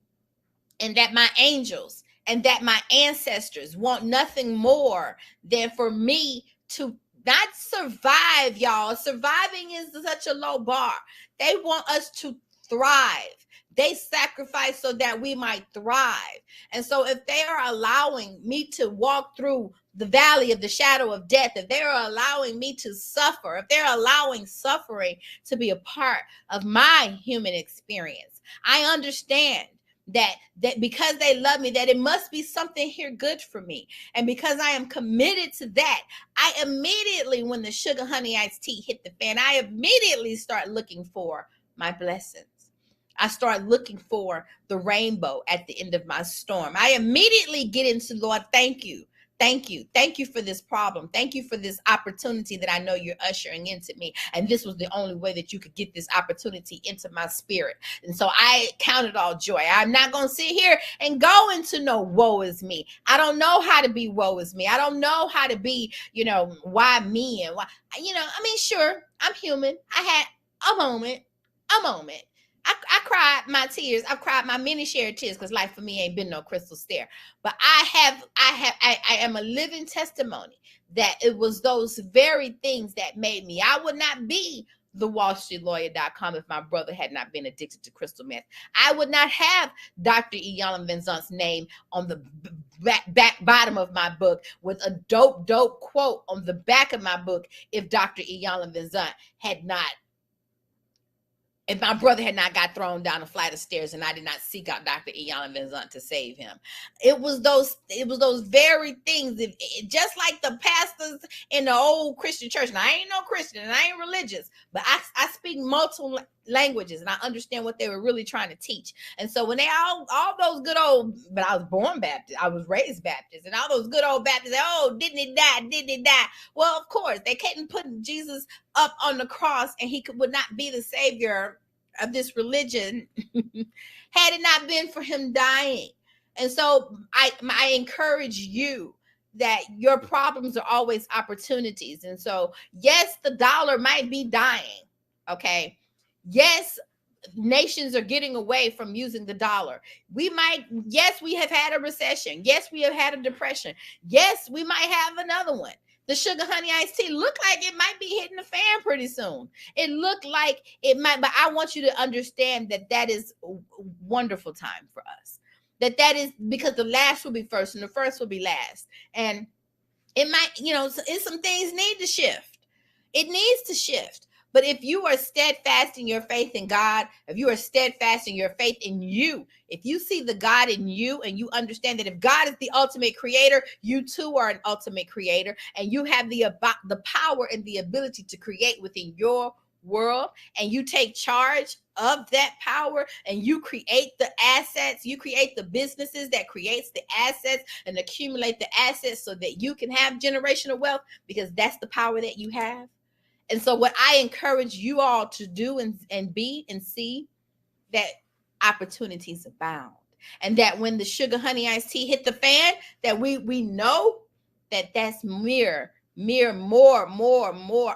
and that my angels and that my ancestors want nothing more than for me to not survive, y'all. Surviving is such a low bar. They want us to thrive. They sacrifice so that we might thrive. And so if they are allowing me to walk through the valley of the shadow of death, if they're allowing me to suffer, if they're allowing suffering to be a part of my human experience, I understand that because they love me, that it must be something here good for me. And because I am committed to that, I immediately, when the sugar honey iced tea hit the fan, I immediately start looking for my blessings. I start looking for the rainbow at the end of my storm. I immediately get into, Lord, thank you. Thank you. Thank you for this problem. Thank you for this opportunity that I know you're ushering into me. And this was the only way that you could get this opportunity into my spirit. And so I count it all joy. I'm not going to sit here and go into no woe is me. I don't know how to be woe is me. I don't know how to be, why me and why, I mean, sure, I'm human. I had a moment. I cried my tears. I've cried my many shared tears because life for me ain't been no crystal stair. But I am a living testimony that it was those very things that made me. I would not be the WallStreetLawyer.com if my brother had not been addicted to crystal meth. I would not have Dr. Iyanla Vanzant's name on the back bottom of my book with a dope quote on the back of my book if Dr. Iyanla Vanzant had not. If my brother had not got thrown down a flight of stairs and I did not seek out Dr. Iyanla Vanzant to save him. It was those very things. Just like the pastors in the old Christian church. Now, I ain't no Christian and I ain't religious, but I speak multiple languages and I understand what they were really trying to teach. And so when they all those good old, but I was born Baptist, I was raised Baptist, and all those good old Baptists, didn't he die? Well, of course, they couldn't put Jesus up on the cross and he would not be the savior of this religion had it not been for him dying. And so I encourage you that your problems are always opportunities. And so, yes, the dollar might be dying. Okay. Yes, nations are getting away from using the dollar. Yes, we have had a recession. Yes, we have had a depression. Yes, we might have another one. The sugar honey iced tea looked like it might be hitting the fan pretty soon. It looked like it might, but I want you to understand that is a wonderful time for us. That is because the last will be first and the first will be last. And it might, some things need to shift. It needs to shift. But if you are steadfast in your faith in God, if you are steadfast in your faith in you, if you see the God in you and you understand that if God is the ultimate creator, you too are an ultimate creator, and you have the power and the ability to create within your world, and you take charge of that power and you create the assets, you create the businesses that creates the assets and accumulate the assets so that you can have generational wealth, because that's the power that you have. And so what I encourage you all to do and be and see, that opportunities abound. And that when the sugar honey iced tea hit the fan, that we know that that's more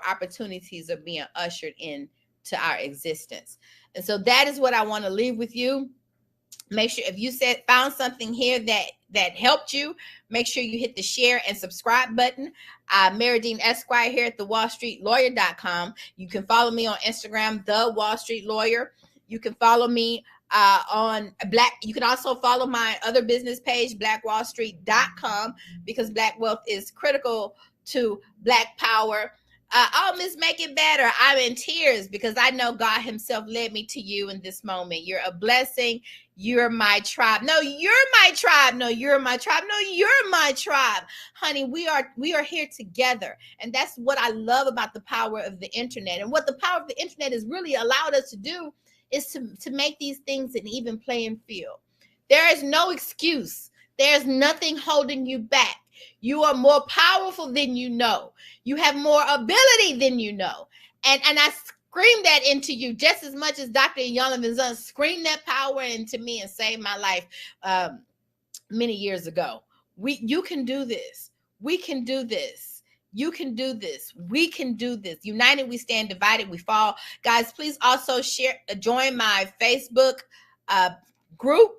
opportunities are being ushered in to our existence. And so that is what I want to leave with you. Make sure if you found something here that helped you, make sure you hit the share and subscribe button. Meridine Esquire here at the WallStreetLawyer.com. You can follow me on Instagram, The Wall Street Lawyer. You can follow me on you can also follow my other business page, BlackWallStreet.com, because Black wealth is critical to Black power. Miss Make It Better. I'm in tears because I know God himself led me to you in this moment. You're a blessing. You're my tribe. No, you're my tribe. No, you're my tribe. No, you're my tribe. Honey, we are here together. And that's what I love about the power of the internet. And what the power of the internet has really allowed us to do is to make these things an even playing field. There is no excuse. There's nothing holding you back. You are more powerful than you know. You have more ability than you know. And I scream that into you just as much as Dr. Yolanda's son screamed that power into me and saved my life many years ago. You can do this. We can do this. You can do this. We can do this. United we stand, divided we fall. Guys, please also join my Facebook group,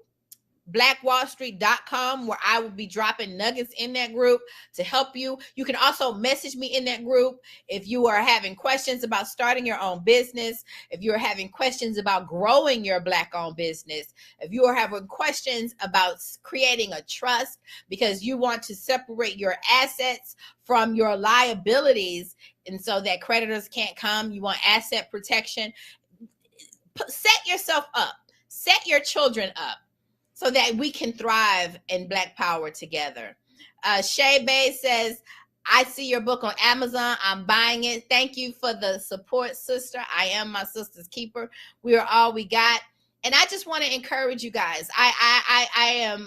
blackwallstreet.com, where I will be dropping nuggets in that group to help you. You can also message me in that group if you are having questions about starting your own business, if you're having questions about growing your Black-owned business, if you are having questions about creating a trust because you want to separate your assets from your liabilities, and so that creditors can't come, you want asset protection. Set yourself up, set your children up, so that we can thrive in Black power together. Shay Bay says, I see your book on Amazon. I'm buying it. Thank you for the support, sister. I am my sister's keeper. We are all we got. And I just want to encourage you guys. I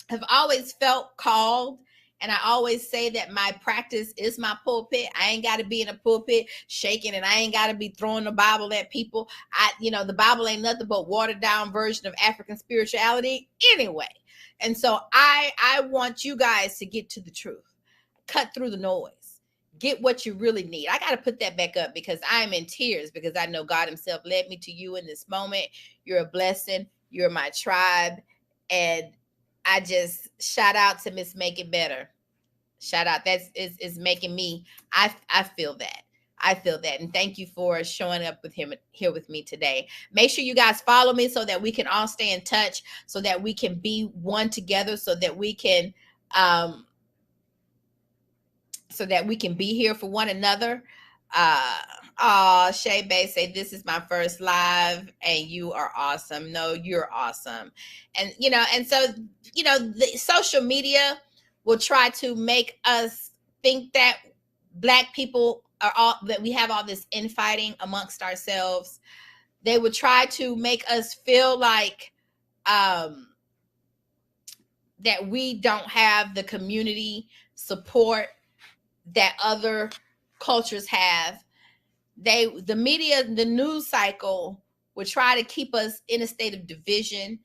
have always felt called, and I always say that my practice is my pulpit. I ain't got to be in a pulpit shaking, and I ain't got to be throwing the Bible at people. The Bible ain't nothing but watered down version of African spirituality anyway. And so I want you guys to get to the truth, cut through the noise, get what you really need. I got to put that back up because I'm in tears because I know God himself led me to you in this moment. You're a blessing. You're my tribe. And I just shout out to Miss Make It Better. Shout out. That's is making me. I feel that. I feel that. And thank you for showing up with him here with me today. Make sure you guys follow me so that we can all stay in touch, so that we can be one together, so that we can be here for one another. Shay Bay say, this is my first live and you are awesome. No, you're awesome. And so the social media will try to make us think that Black people that we have all this infighting amongst ourselves. They would try to make us feel like that we don't have the community support that other cultures have. The media, the news cycle would try to keep us in a state of division.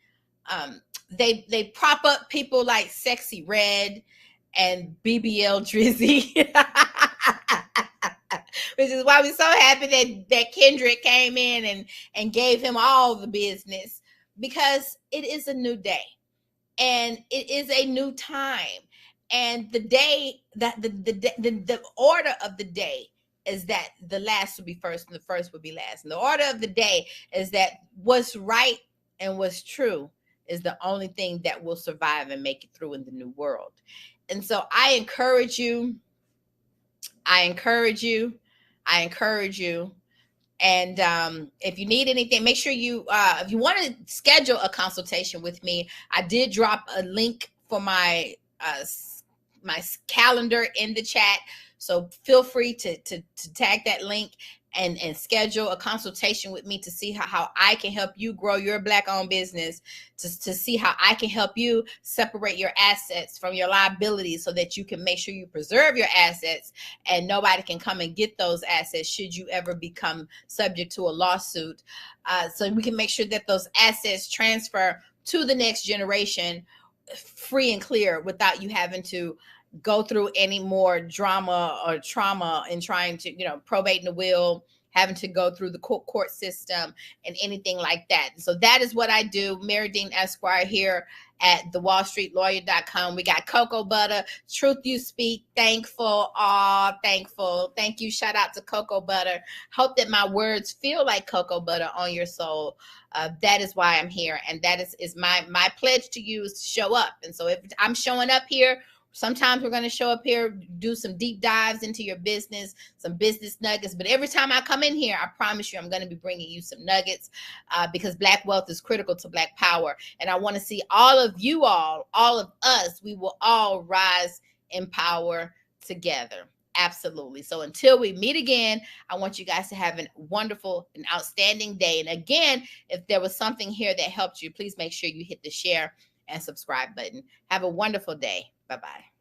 They prop up people like Sexy Red and BBL Drizzy, which is why we're so happy that Kendrick came in and gave him all the business, because it is a new day and it is a new time. And the day that the order of the day is that the last will be first and the first will be last. And the order of the day is that what's right and what's true is the only thing that will survive and make it through in the new world. And so I encourage you. And if you need anything, make sure if you want to schedule a consultation with me, I did drop a link for my calendar in the chat. So feel free to tag that link and schedule a consultation with me to see how I can help you grow your Black-owned business, to see how I can help you separate your assets from your liabilities so that you can make sure you preserve your assets and nobody can come and get those assets should you ever become subject to a lawsuit. So we can make sure that those assets transfer to the next generation free and clear without you having to go through any more drama or trauma in trying to, probating the will, having to go through the court system and anything like that. So that is what I do. Mary Dean Esquire here at thewallstreetlawyer.com. We got Cocoa Butter, Truth You Speak, Thankful, Thankful. Thank you. Shout out to Cocoa Butter. Hope that my words feel like cocoa butter on your soul. That is why I'm here. And that is my pledge to you is to show up. And so if I'm showing up here Sometimes we're going to show up here, do some deep dives into your business, some business nuggets. But every time I come in here, I promise you I'm going to be bringing you some nuggets because Black wealth is critical to Black power. And I want to see all of you all of us, we will all rise in power together. Absolutely. So until we meet again, I want you guys to have a wonderful and outstanding day. And again, if there was something here that helped you, please make sure you hit the share and subscribe button. Have a wonderful day. Bye-bye.